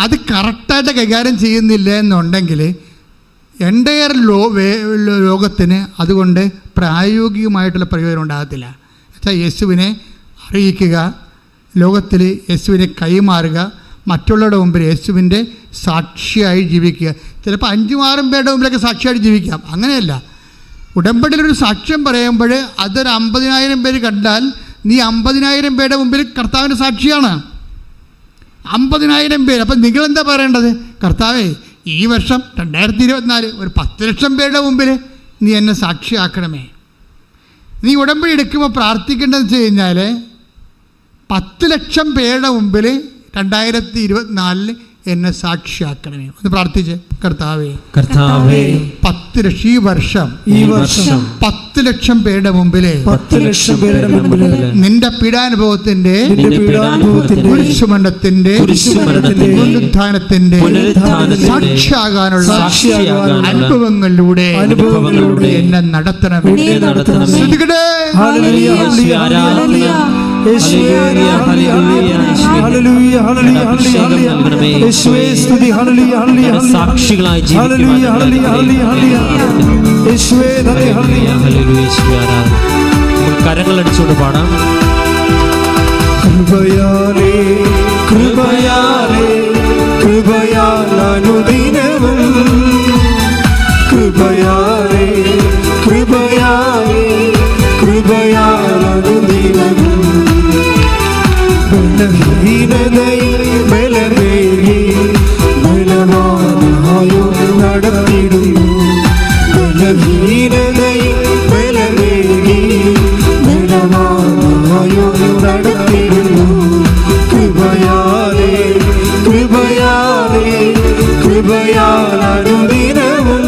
അത് കറക്റ്റായിട്ട് കൈകാര്യം ചെയ്യുന്നില്ല എന്നുണ്ടെങ്കിൽ എൻ്റയർ ലോകത്തിന് അതുകൊണ്ട് പ്രായോഗികമായിട്ടുള്ള പ്രയോജനം ഉണ്ടാകത്തില്ല. വെച്ചാൽ യേശുവിനെ അറിയിക്കുക, ലോകത്തിൽ യേശുവിനെ കൈമാറുക, മറ്റുള്ളവരുടെ മുമ്പിൽ യേശുവിൻ്റെ സാക്ഷിയായി ജീവിക്കുക. ചിലപ്പോൾ 5-6 പേരുടെ മുമ്പിലൊക്കെ സാക്ഷിയായിട്ട് ജീവിക്കാം. അങ്ങനെയല്ല. ഉടമ്പടിയിലൊരു സാക്ഷ്യം പറയുമ്പോൾ അതൊരു 50,000 പേര് കണ്ടാൽ നീ 50,000 പേരുടെ മുമ്പിൽ കർത്താവിൻ്റെ സാക്ഷിയാണ്. 50,000 പേര്. അപ്പം നിങ്ങളെന്താ പറയേണ്ടത്? കർത്താവേ, ഈ വർഷം 2024 ഒരു 10 ലക്ഷം പേരുടെ മുമ്പിൽ നീ എന്നെ സാക്ഷിയാക്കണമേ. നീ ഉടമ്പടി എടുക്കുമ്പോൾ പ്രാർത്ഥിക്കേണ്ടതെന്ന് വെച്ച് കഴിഞ്ഞാൽ 10 ലക്ഷം പേരുടെ മുമ്പിൽ 2024 എന്നെ സാക്ഷിയാക്കണമേ. ഒന്ന് പ്രാർത്ഥിച്ച്. കർത്താവേ, 10 ലക്ഷം ഈ വർഷം 10 ലക്ഷം പേരുടെ മുമ്പിൽ 10 ലക്ഷം പേരുടെ മുമ്പിൽ നിന്റെ പീഡാനുഭവത്തിന്റെ കുരിശുമരണത്തിന്റെ പുനരുത്ഥാനത്തിന്റെ സാക്ഷിയാകാനുള്ള അനുഭവങ്ങളിലൂടെ എന്നെ നടത്തണമേ. ശ്രദ്ധിക്കട്ടെ. സാക്ഷികളായി കരങ്ങളടിച്ചുകൊണ്ട് പാടാം. കൃപയാലേ കൃപയാലേ കൃപയാലനുദിനവും കൃപയാലേ കൃപയാലേ കൃപയാലനുദിനവും ബലഹീനതയിൽ ബലമേകി ബലവാനായോ നടത്തിടുന്നു. ബലഹീനതയിൽ ബലമേകി ബലവാനായോ നടത്തിടുന്നു. കൃപയാലേ കൃപയാലേ കൃപയാലനുദിനവും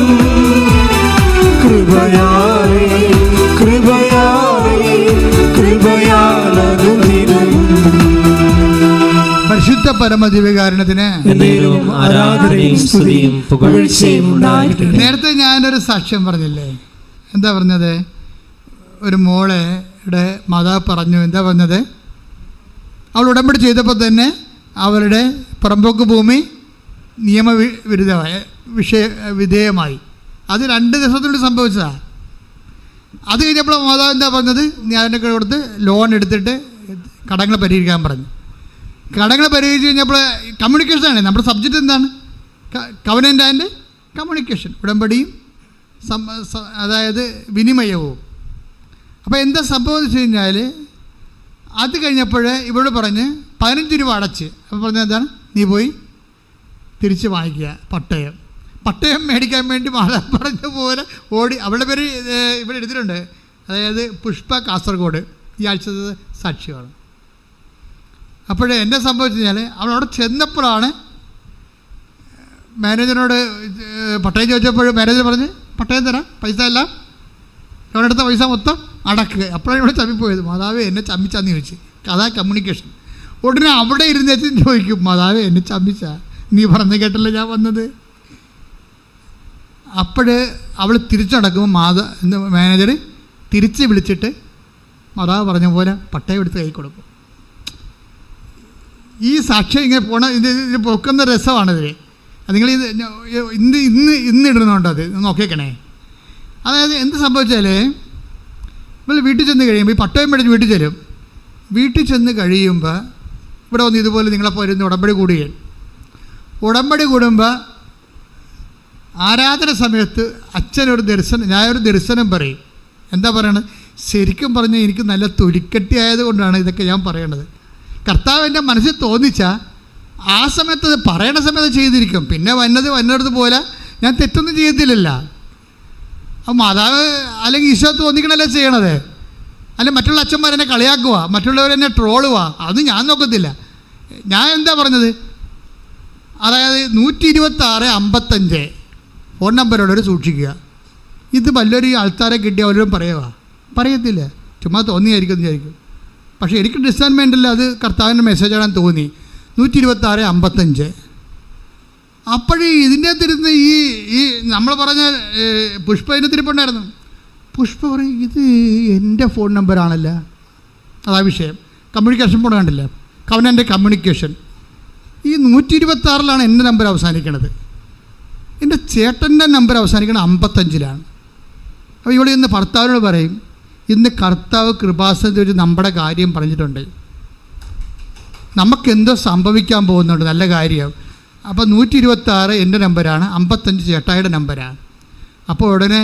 കൃപയാലേ കൃപയാലേ കൃപയാലനുദിനവും. പരിശുദ്ധ പരമദിവ്യകാരുണ്യത്തിന് ആരാധനയും സ്തുതിയും പുകഴ്ചയും ഉണ്ടാകട്ടെ. നേരത്തെ ഞാനൊരു സാക്ഷ്യം പറഞ്ഞില്ലേ? എന്താ പറഞ്ഞത്? ഒരു മോളയുടെ മാതാവ് പറഞ്ഞു. എന്താ പറഞ്ഞത്? അവൾ ഉടമ്പടി ചെയ്തപ്പോൾ തന്നെ അവരുടെ പുറമ്പോക്ക് ഭൂമി വിധേയമായി. അത് 2 ദിവസത്തിനുള്ളിൽ സംഭവിച്ചതാണ്. അത് കഴിഞ്ഞപ്പോൾ മാതാവ് എന്താ പറഞ്ഞത്? ഞാൻ അതിനൊക്കെ കൊടുത്ത് ലോൺ എടുത്തിട്ട് കടങ്ങൾ പരിഹരിക്കാൻ പറഞ്ഞു. കടങ്ങൾ പരിഹരിച്ച് കഴിഞ്ഞപ്പോൾ കമ്മ്യൂണിക്കേഷനാണ് നമ്മുടെ സബ്ജക്റ്റ്. എന്താണ്? കവനൻ്റ് ആൻഡ് കമ്മ്യൂണിക്കേഷൻ, ഉടമ്പടിയും അതായത് വിനിമയവും. അപ്പോൾ എന്താ സംഭവം എന്ന് വെച്ച് കഴിഞ്ഞാൽ, അത് കഴിഞ്ഞപ്പോൾ ഇവരോട് പറഞ്ഞ് 15 രൂപ അടച്ച്. അപ്പോൾ പറഞ്ഞത് എന്താണ്? നീ പോയി തിരിച്ച് വാങ്ങിക്കുക പട്ടയം മേടിക്കാൻ വേണ്ടി മാതാവ് പറഞ്ഞ പോലെ ഓടി. അവളുടെ പേര് ഇവിടെ എടുത്തിട്ടുണ്ട്. അതായത് പുഷ്പ, കാസർഗോഡ്. ഈ ആഴ്ചത്തെ സാക്ഷിയാണ്. അപ്പോഴേ എന്നെ സംഭവിച്ചു കഴിഞ്ഞാൽ, അവളവിടെ ചെന്നപ്പോഴാണ് മാനേജറിനോട് പട്ടയം ചോദിച്ചപ്പോൾ മാനേജർ പറഞ്ഞ് പട്ടയം തരാം, പൈസ എല്ലാം അവിടെ എടുത്ത പൈസ മൊത്തം അടക്കുക. അപ്പോഴാണ് ഇവിടെ ചമ്മിപ്പോയത്. മാതാവേ എന്നെ ചമ്മിച്ചാന്ന് ചോദിച്ചു. അതാ കമ്മ്യൂണിക്കേഷൻ. ഉടനെ അവിടെ ഇരുന്ന് ചോദിക്കും, മാതാവേ എന്നെ ചമ്മിച്ചാ, നീ പറഞ്ഞു കേട്ടല്ലോ ഞാൻ വന്നത്. അപ്പോൾ അവൾ തിരിച്ചടക്കുമ്പോൾ മാനേജർ തിരിച്ച് വിളിച്ചിട്ട് മാതാവ് പറഞ്ഞ പോലെ പട്ടയം എടുത്ത് കൈ കൊടുക്കും. ഈ സാക്ഷ്യം ഇങ്ങനെ ഇത് പൊക്കുന്ന രസമാണിതിൽ. നിങ്ങൾ ഇന്ന് ഇടുന്നുണ്ടോ? അത് നോക്കിയേക്കണേ. അതായത് എന്ത് സംഭവിച്ചാൽ, നമ്മൾ വീട്ടിൽ ചെന്ന് കഴിയുമ്പോൾ ഈ പട്ടയം മേടിച്ച് വീട്ടിൽ ചെല്ലും. വീട്ടിൽ ചെന്ന് കഴിയുമ്പോൾ ഇവിടെ വന്ന് ഇതുപോലെ നിങ്ങളെപ്പോൾ ഇരുന്ന് ഉടമ്പടി കൂടുമ്പോൾ ആരാധന സമയത്ത് അച്ഛനൊരു ഞാനൊരു ദർശനം പറയും. എന്താ പറയണത്? ശരിക്കും പറഞ്ഞാൽ എനിക്ക് നല്ല തൊലിക്കട്ടി ആയതുകൊണ്ടാണ് ഇതൊക്കെ ഞാൻ പറയണത്. കർത്താവ് എൻ്റെ മനസ്സിൽ തോന്നിച്ചാൽ ആ സമയത്ത് അത് പറയണ സമയത്ത് ചെയ്തിരിക്കും. പിന്നെ വന്നത് പോലെ ഞാൻ തെറ്റൊന്നും ചെയ്യത്തില്ലല്ലോ. അപ്പോൾ മാതാവ് അല്ലെങ്കിൽ ഈശോ തോന്നിക്കണല്ലേ ചെയ്യണത്. അല്ലെങ്കിൽ മറ്റുള്ള അച്ഛന്മാരെന്നെ കളിയാക്കുക, മറ്റുള്ളവരെന്നെ ട്രോളുക, അത് ഞാൻ നോക്കത്തില്ല. ഞാൻ എന്താ പറഞ്ഞത്? അതായത് 12655 ഫോൺ നമ്പരോട് സൂക്ഷിക്കുക. ഇത് വല്ലൊരു ആൾക്കാരെ കിട്ടിയ വല്ലവരും പറയത്തില്ല, ചുമ്മാ തോന്നിയായിരിക്കും വിചാരിക്കും. പക്ഷേ എനിക്ക് ഡിസൈൻമെൻറ്റിൽ അത് കർത്താവിൻ്റെ മെസ്സേജാണെന്ന് തോന്നി. 12655. അപ്പോഴേ ഇതിൻ്റെ അകത്തിരുന്ന് ഈ നമ്മൾ പറഞ്ഞ പുഷ്പ ഇതിന് തിരിപ്പുണ്ടായിരുന്നു. പുഷ്പ പറയും, ഇത് എൻ്റെ ഫോൺ നമ്പറാണല്ലോ. അതാ വിഷയം. കമ്മ്യൂണിക്കേഷൻ ഫോൺ കണ്ടില്ല, കവനൻ്റെ കമ്മ്യൂണിക്കേഷൻ. ഈ 126 എൻ്റെ നമ്പർ അവസാനിക്കണത്. എൻ്റെ ചേട്ടൻ്റെ നമ്പർ അവസാനിക്കുന്നത് 55. അപ്പോൾ ഇവിടെ ഇന്ന് ഭർത്താവിനോട് പറയും, ഇന്ന് കർത്താവ് കൃപാസനത്തിൽ വെച്ച് നമ്മുടെ കാര്യം പറഞ്ഞിട്ടുണ്ട്, നമുക്കെന്തോ സംഭവിക്കാൻ പോകുന്നുണ്ട്, നല്ല കാര്യം. അപ്പോൾ 126 എൻ്റെ നമ്പരാണ്, 55 ചേട്ടായിയുടെ നമ്പരാണ്. അപ്പോൾ ഉടനെ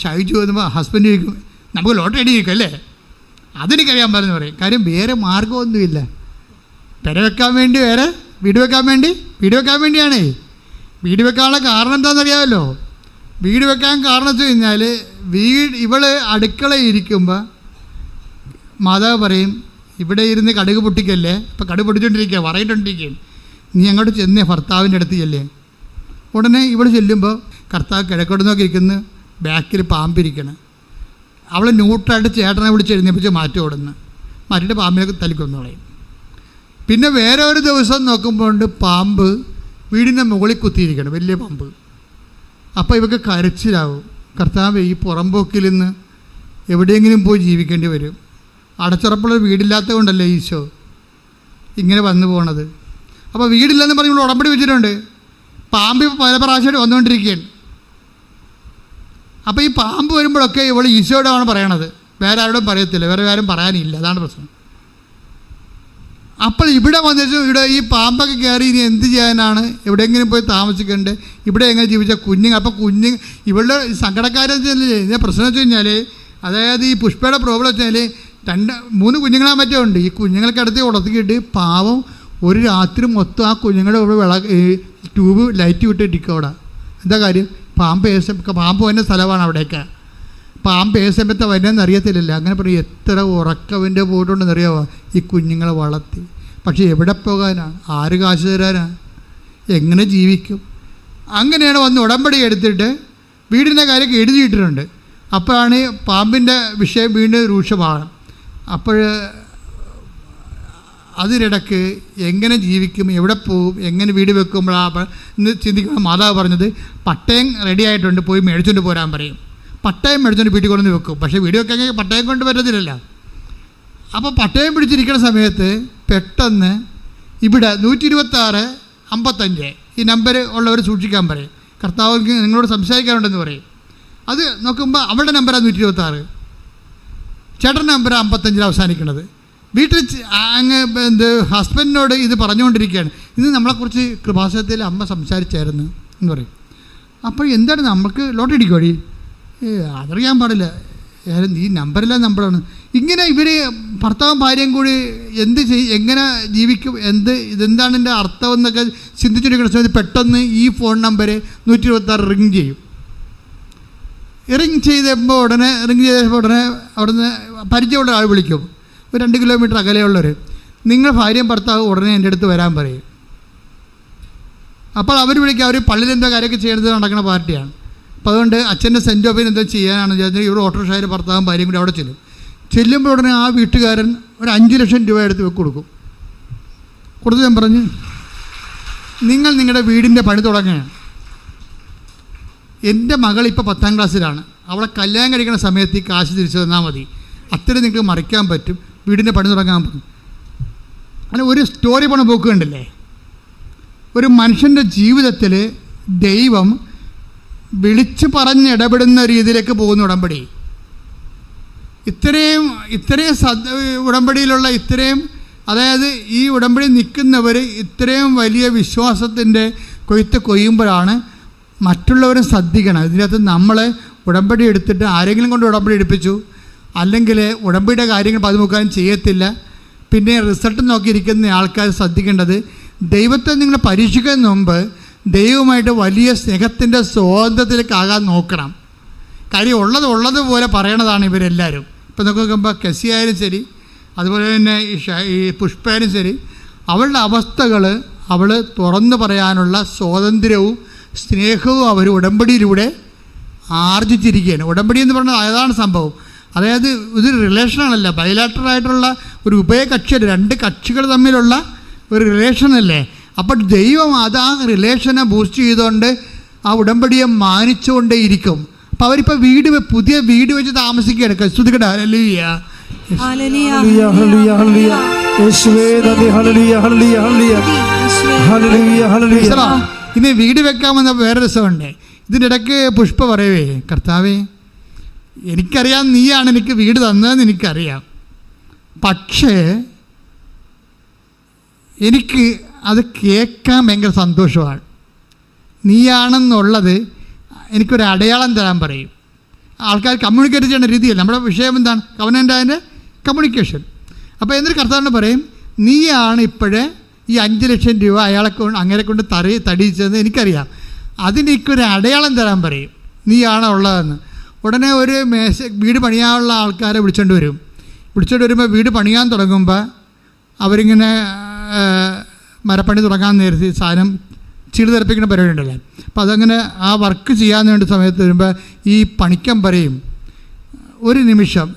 ഷൈജു വന്നുമ്പോൾ ഹസ്ബൻഡ് ചോദിക്കും, നമുക്ക് ലോട്ടറി അടിയിരിക്കും അല്ലേ? അതെനിക്കറിയാൻ പറഞ്ഞു പറയും. കാര്യം വേറെ മാർഗമൊന്നുമില്ല. പെര വെക്കാൻ വേണ്ടി വീട് വെക്കാൻ വേണ്ടിയാണേ. വീട് വെക്കാനുള്ള കാരണം എന്താണെന്നറിയാമല്ലോ? വീട് വെക്കാൻ കാരണം വെച്ച് കഴിഞ്ഞാൽ ഇവള് അടുക്കളയിൽ ഇരിക്കുമ്പോൾ മാതാവ് പറയും, ഇവിടെ ഇരുന്ന് കടുക് പൊട്ടിക്കല്ലേ, ഇപ്പം കടുക് പൊട്ടിച്ചോണ്ടിരിക്കുക, പറയിട്ടുകൊണ്ടിരിക്കുകയാണ്, നീ അങ്ങോട്ട് ചെന്നേ ഭർത്താവിൻ്റെ അടുത്ത് ചെല്ലേ. ഉടനെ ഇവിടെ ചെല്ലുമ്പോൾ കർത്താവ് കിഴക്കോട്ട് നോക്കി ഇരിക്കുന്ന, ബാക്കിൽ പാമ്പിരിക്കണം. അവൾ ന്യൂട്രായിട്ട് ചേട്ടനെ വിളിച്ച് എഴുന്നേപ്പിച്ച് മാറ്റി ഓടുന്നു, മാറ്റിയിട്ട് പാമ്പിനെ തലിക്കൊന്നു കളയും. പിന്നെ വേറെ ഒരു ദിവസം നോക്കുമ്പോൾ പാമ്പ് വീടിൻ്റെ മുകളിൽ കുത്തിയിരിക്കണം, വലിയ പാമ്പ്. അപ്പോൾ ഇവർക്ക് കരച്ചിലാവും, കർത്താവ് ഈ പുറംപോക്കിൽ നിന്ന് എവിടെയെങ്കിലും പോയി ജീവിക്കേണ്ടി വരും. അടച്ചുറപ്പുള്ള വീടില്ലാത്തത് കൊണ്ടല്ലേ ഈശോ ഇങ്ങനെ വന്നു പോണത്. അപ്പോൾ വീടില്ലെന്ന് പറഞ്ഞ് ഇവിടെ ഉടമ്പടി വെച്ചിട്ടുണ്ട്. പാമ്പ് പല പ്രാവശ്യമായിട്ട് വന്നുകൊണ്ടിരിക്കുകയാണ്. അപ്പോൾ ഈ പാമ്പ് വരുമ്പോഴൊക്കെ ഇവൾ ഈശോയോടാണ് പറയണത്, വേറെ ആരോടും പറയത്തില്ല, വേറെ ആരും പറയാനില്ല. അതാണ് പ്രശ്നം. അപ്പോൾ ഇവിടെ വന്നിട്ട് ഇവിടെ ഈ പാമ്പൊക്കെ കയറി ഇനി എന്ത് ചെയ്യാനാണ്, എവിടെയെങ്കിലും പോയി താമസിക്കണ്ടേ, ഇവിടെ എങ്ങനെ ജീവിച്ച കുഞ്ഞുങ്ങൾ. അപ്പോൾ ഇവളുടെ സങ്കടക്കാരെന്ന് വെച്ചാൽ പ്രശ്നം വെച്ച് കഴിഞ്ഞാൽ, അതായത് ഈ പുഷ്പയുടെ പ്രോബ്ലം വെച്ചാൽ 2-3 കുഞ്ഞുങ്ങളെ മറ്റോ ഉണ്ട്. ഈ കുഞ്ഞുങ്ങൾക്ക് അടുത്ത് ഉടത്തിക്കിട്ട് പാവം ഒരു രാത്രി മൊത്തം ആ കുഞ്ഞുങ്ങളുടെ ഇവിടെ ട്യൂബ് ലൈറ്റ് വിട്ടിരിക്കും അവിടെ. എന്താ കാര്യം? പാമ്പ് വരുന്ന സ്ഥലമാണ് അവിടെയൊക്കെ. പാമ്പ് സമയത്ത് വരുന്നതെന്ന് അറിയത്തില്ലല്ലോ. അങ്ങനെ പറയും, എത്ര ഉറക്കവിൻ്റെ പോയിട്ടുണ്ടെന്നറിയാമോ ഈ കുഞ്ഞുങ്ങളെ വളർത്തി. പക്ഷേ എവിടെ പോകാനാണ്, ആര് കാശ് തരാനാണ്, എങ്ങനെ ജീവിക്കും? അങ്ങനെയാണ് വന്ന് ഉടമ്പടി എടുത്തിട്ട് വീടിൻ്റെ കാര്യമൊക്കെ എഴുതിയിട്ടിട്ടുണ്ട്. അപ്പോഴാണ് പാമ്പിൻ്റെ വിഷയം വീണ്ടും രൂക്ഷമാണ്. അപ്പോൾ അതിനിടയ്ക്ക് എങ്ങനെ ജീവിക്കും, എവിടെ പോകും, എങ്ങനെ വീട് വെക്കുമ്പോഴാണ് ഇന്ന് ചിന്തിക്കുമ്പോൾ മാതാവ് പറഞ്ഞത്, പട്ടയം റെഡി ആയിട്ടുണ്ട്, പോയി മേടിച്ചുകൊണ്ട് പോരാൻ പറയും. പട്ടയം മേടിച്ചുകൊണ്ട് വീട്ടിൽ കൊണ്ടുവന്ന് വെക്കും. പക്ഷേ വീട് വെക്കാൻ പട്ടയം കൊണ്ട് പറ്റത്തില്ലല്ലോ. അപ്പോൾ പട്ടയം പിടിച്ചിരിക്കുന്ന സമയത്ത് പെട്ടെന്ന് ഇവിടെ 126-55 ഈ നമ്പർ ഉള്ളവർ സൂക്ഷിക്കാൻ പറയും. കർത്താവ് നിങ്ങളോട് സംസാരിക്കാറുണ്ടെന്ന് പറയും. അത് നോക്കുമ്പോൾ അവളുടെ നമ്പറാണ് 126, ചേട്ടൻ്റെ നമ്പർ 55 അവസാനിക്കുന്നത്. വീട്ടിൽ അങ്ങ് ഹസ്ബൻഡിനോട് ഇത് പറഞ്ഞുകൊണ്ടിരിക്കുകയാണ്, ഇത് നമ്മളെക്കുറിച്ച് കൃപാസനത്തിൽ അമ്മ സംസാരിച്ചായിരുന്നു എന്ന് പറയും. അപ്പോൾ എന്താണ് നമുക്ക് ലോട്ടറി അടിക്കുവാടി, അതറിയാൻ പാടില്ല, ഈ നമ്പറില്ല നമ്പറാണ്. ഇങ്ങനെ ഇവർ ഭർത്താവും ഭാര്യയും കൂടി എങ്ങനെ ജീവിക്കും, ഇതെന്താണ് എൻ്റെ അർത്ഥം എന്നൊക്കെ ചിന്തിച്ചുകൊണ്ടിരിക്കുന്ന സമയത്ത് പെട്ടെന്ന് ഈ ഫോൺ നമ്പർ 126 റിങ് ചെയ്യും. റിങ് ചെയ്തപ്പോൾ ഉടനെ അവിടുന്ന് പരിചയമുള്ള ആൾ വിളിക്കും. ഒരു 2 കിലോമീറ്റർ അകലെയുള്ളവർ, നിങ്ങൾ ഭാര്യയും ഭർത്താവ് ഉടനെ എൻ്റെ അടുത്ത് വരാൻ പറയും. അപ്പോൾ അവർ വിളിക്കുക, അവർ പള്ളിയിൽ എന്തോ കാര്യമൊക്കെ ചെയ്യുന്നത് നടക്കുന്ന പാർട്ടിയാണ്. അപ്പോൾ അതുകൊണ്ട് അച്ഛൻ്റെ സെൻറ്റ് ഓഫിന് എന്തോ ചെയ്യാനാണ് വിചാരിച്ചാൽ ഇവർ ഓട്ടോറിക്ഷയിൽ ഭർത്താവും ഭാര്യയും കൂടി അവിടെ ചെല്ലുമ്പോൾ ഉടനെ ആ വീട്ടുകാരൻ ഒരു 5 ലക്ഷം രൂപ എടുത്ത് കൊടുക്കും. കൊടുത്ത് ഞാൻ പറഞ്ഞു, നിങ്ങൾ നിങ്ങളുടെ വീടിൻ്റെ പണി തുടങ്ങുകയാണ്. എൻ്റെ മകൾ ഇപ്പോൾ 10ാം ക്ലാസ്സിലാണ്, അവളെ കല്യാണം കഴിക്കുന്ന സമയത്ത് ഈ കാശ് തിരിച്ചു തന്നാൽ മതി, അത്രയും നിങ്ങൾക്ക് മറിക്കാൻ പറ്റും, വീടിൻ്റെ പണി തുടങ്ങാൻ പറ്റും. അങ്ങനെ ഒരു സ്റ്റോറി പണം പോക്കുണ്ടല്ലേ. ഒരു മനുഷ്യൻ്റെ ജീവിതത്തിൽ ദൈവം വിളിച്ച് പറഞ്ഞ് ഇടപെടുന്ന രീതിയിലേക്ക് പോകുന്ന ഉടമ്പടി. ഇത്രയും ഉടമ്പടിയിലുള്ള അതായത് ഈ ഉടമ്പടി നിൽക്കുന്നവർ ഇത്രയും വലിയ വിശ്വാസത്തിൻ്റെ കൊയ്യുമ്പോഴാണ് മറ്റുള്ളവരും ശ്രദ്ധിക്കണം. ഇതിനകത്ത് നമ്മൾ ഉടമ്പടി എടുത്തിട്ട് ആരെങ്കിലും കൊണ്ട് ഉടമ്പടി എടുപ്പിച്ചു, അല്ലെങ്കിൽ ഉടമ്പടിയുടെ കാര്യങ്ങൾ പതിമുക്കാനും ചെയ്യത്തില്ല. പിന്നെ റിസൾട്ട് നോക്കിയിരിക്കുന്ന ആൾക്കാർ ശ്രദ്ധിക്കേണ്ടത്, ദൈവത്തെ നിങ്ങൾ പരീക്ഷിക്കുന്നതിന് മുമ്പ് ദൈവമായിട്ട് വലിയ സ്നേഹത്തിൻ്റെ സ്വാതന്ത്ര്യത്തിലേക്കാകാൻ നോക്കണം. കാര്യം ഉള്ളതുപോലെ പറയണതാണ് ഇവരെല്ലാവരും. ഇപ്പോൾ നോക്കുമ്പോൾ കെസിയായാലും ശരി, അതുപോലെ തന്നെ ഈ പുഷ്പയായാലും ശരി, അവളുടെ അവസ്ഥകൾ അവൾ തുറന്നു പറയാനുള്ള സ്വാതന്ത്ര്യവും സ്നേഹവും അവർ ഉടമ്പടിയിലൂടെ ആർജിച്ചിരിക്കുകയാണ്. ഉടമ്പടി എന്ന് പറഞ്ഞാൽ അതാണ് സംഭവം. അതായത് ഇതൊരു റിലേഷനാണല്ല, ബൈലാറ്ററായിട്ടുള്ള ഒരു ഉഭയകക്ഷി, 2 കക്ഷികൾ തമ്മിലുള്ള ഒരു റിലേഷനല്ലേ. അപ്പോൾ ദൈവം അത് ആ റിലേഷനെ ബൂസ്റ്റ് ചെയ്തുകൊണ്ട് ആ ഉടമ്പടിയെ മാനിച്ചുകൊണ്ടേയിരിക്കും. അപ്പോൾ അവരിപ്പോൾ പുതിയ വീട് വെച്ച് താമസിക്കുകയാണ്. കസ്തുതിക്കട്ടെ, ഹല്ലേലൂയ. ഇനി വീട് വെക്കാമെന്ന വേറെ രസമുണ്ട്. ഇതിൻ്റെ ഇടയ്ക്ക് പുഷ്പ പറയവേ, കർത്താവേ എനിക്കറിയാം നീയാണ് എനിക്ക് വീട് തന്നതെന്ന് എനിക്കറിയാം, പക്ഷേ എനിക്ക് അത് കേൾക്കാൻ ഭയങ്കര സന്തോഷമാണ്. നീയാണെന്നുള്ളത് എനിക്കൊരു അടയാളം തരാൻ പറയും. ആൾക്കാർ കമ്മ്യൂണിക്കേറ്റ് ചെയ്യുന്ന രീതിയല്ല. നമ്മുടെ വിഷയം എന്താണ്? Covenant communication. അപ്പോൾ എന്നിട്ട് കർത്താവിനോട് പറയും, നീയാണ് ഇപ്പോഴേ ഈ 5 ലക്ഷം രൂപ അങ്ങനെ കൊണ്ട് തടിയിച്ചതെന്ന് എനിക്കറിയാം, അതിനെനിക്കൊരു അടയാളം തരാൻ പറയും. നീയാണോ ഉള്ളതെന്ന്. ഉടനെ ഒരു വീട് പണിയാനുള്ള ആൾക്കാരെ വിളിച്ചുകൊണ്ട് വരുമ്പോൾ വീട് പണിയാൻ തുടങ്ങുമ്പോൾ അവരിങ്ങനെ മരപ്പണി തുടങ്ങാൻ നേരത്തെ സാധനം ചീട് തെറിപ്പിക്കുന്ന പരിപാടി ഉണ്ടല്ലോ. അപ്പോൾ അതങ്ങനെ ആ വർക്ക് ചെയ്യാൻ വേണ്ട സമയത്ത് വരുമ്പോൾ ഈ പണിക്കൻ പറയും, ഒരു നിമിഷം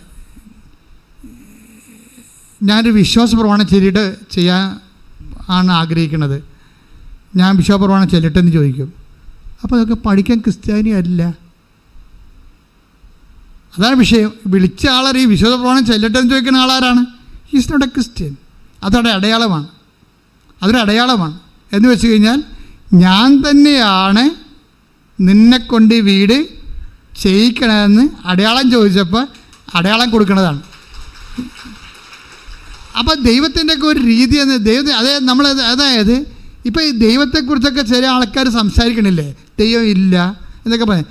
ഞാനൊരു വിശ്വാസ പ്രമാണം ചൊല്ലിയിട്ട് ചെയ്യാൻ ആണ് ആഗ്രഹിക്കുന്നത്, ഞാൻ വിശ്വാസ പ്രമാണം ചൊല്ലിട്ടെന്ന് ചോദിക്കും. അപ്പോൾ അതൊക്കെ പഠിക്കാൻ ക്രിസ്ത്യാനി അല്ല. അതാണ് വിഷയം. വിളിച്ച ആളറി വിശ്വാസ പ്രമാണം ചൊല്ലട്ടെന്ന് ചോദിക്കുന്ന ആളാരാണ്? Is not a Christian. അതൊരു അടയാളമാണ്. അതൊരു അടയാളമാണ് എന്ന് വെച്ച് കഴിഞ്ഞാൽ ഞാൻ തന്നെയാണ് നിന്നെക്കൊണ്ട് ഈ വീട് ചെയ്യിക്കണമെന്ന് അടയാളം ചോദിച്ചപ്പോൾ അടയാളം കൊടുക്കുന്നതാണ്. അപ്പോൾ ദൈവത്തിൻ്റെയൊക്കെ ഒരു രീതി എന്ന് അതായത് ഇപ്പോൾ ഈ ദൈവത്തെക്കുറിച്ചൊക്കെ ചില ആൾക്കാർ സംസാരിക്കണില്ലേ, ദൈവം ഇല്ല എന്നൊക്കെ പറയാം.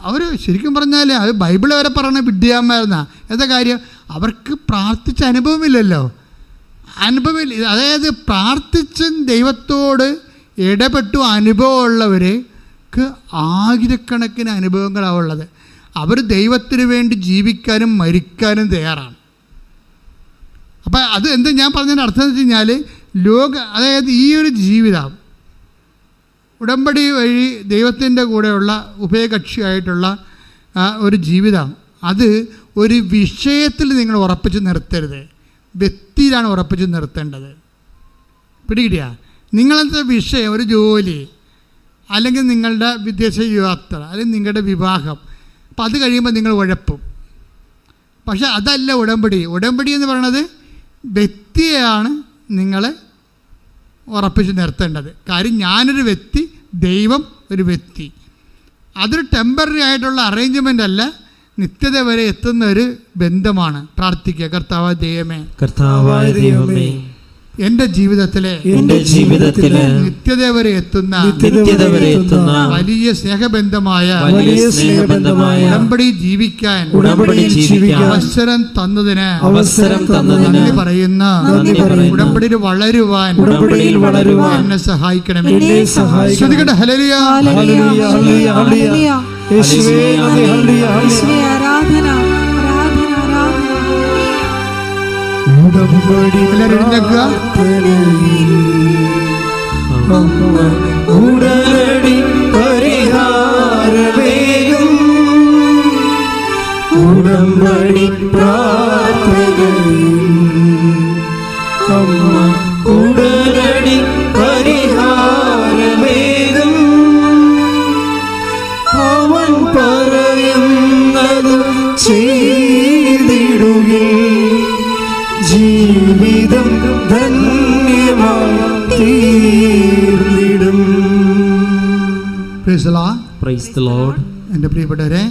അവർ ശരിക്കും പറഞ്ഞാൽ അത് ബൈബിൾ വരെ പറയണ വിഡ്ഢിയാന്മാരെന്നാ. എന്താ കാര്യം? അവർക്ക് പ്രാർത്ഥിച്ച അനുഭവമില്ലല്ലോ. അതായത് പ്രാർത്ഥിച്ചും ദൈവത്തോട് ഇടപെട്ടു അനുഭവമുള്ളവർക്ക് ആയിരക്കണക്കിന് അനുഭവങ്ങളാണ് ഉള്ളത്. അവർ ദൈവത്തിന് വേണ്ടി ജീവിക്കാനും മരിക്കാനും തയ്യാറാണ്. അപ്പം അത് എന്ത് ഞാൻ പറഞ്ഞതിൻ്റെ അർത്ഥം എന്ന് വെച്ച് കഴിഞ്ഞാൽ അതായത് ഈ ഒരു ജീവിതം ഉടമ്പടി വഴി ദൈവത്തിൻ്റെ കൂടെയുള്ള ഉഭയകക്ഷിയായിട്ടുള്ള ഒരു ജീവിതം, അത് ഒരു വിഷയത്തിൽ നിങ്ങൾ ഉറപ്പിച്ച് നിർത്തരുത്, വ്യക്തിയിലാണ് ഉറപ്പിച്ച് നിർത്തേണ്ടത്. പിടികിട്ടിയ നിങ്ങളത്തെ വിഷയം, ഒരു ജോലി, അല്ലെങ്കിൽ നിങ്ങളുടെ വിദേശ യാത്ര, അല്ലെങ്കിൽ നിങ്ങളുടെ വിവാഹം, അപ്പം അത് കഴിയുമ്പോൾ നിങ്ങൾ ഉഴപ്പും. പക്ഷെ അതല്ല ഉടമ്പടി. ഉടമ്പടി എന്ന് പറയുന്നത് വ്യക്തിയെയാണ് നിങ്ങൾ ഉറപ്പിച്ച് നിർത്തേണ്ടത്. കാര്യം ഞാനൊരു വ്യക്തി, ദൈവം ഒരു വ്യക്തി. അതൊരു ടെമ്പററി ആയിട്ടുള്ള അറേഞ്ച്മെൻ്റ് അല്ല, നിത്യത വരെ എത്തുന്ന ഒരു ബന്ധമാണ്. പ്രാർത്ഥിക്കുക, കർത്താവായ ദൈവമേ എൻ്റെ ജീവിതത്തിലെ നിത്യത വരെ എത്തുന്ന വലിയ സ്നേഹബന്ധമായ ഉടമ്പടി ജീവിക്കാൻ അവസരം തന്നതിന് നന്ദി പറയുന്ന, ഉടമ്പടിയിൽ വളരുവാൻ എന്നെ സഹായിക്കണമേ. ശ്രദ്ധിക്കട്ടെ. ഹല്ലേലൂയ, ഉടനടി പരിഹാരമേകും ഉടമ്പടി പ്രാർത്ഥനയിൽ അമ്മ ഉടനടി പരിഹാരമേകും അവൻ പറയുന്നത് ചെയ്തിടുകയും ജീവിതം ധന്യമായി തീർന്നിടും. എൻ്റെ പ്രിയപ്പെട്ടവരെ,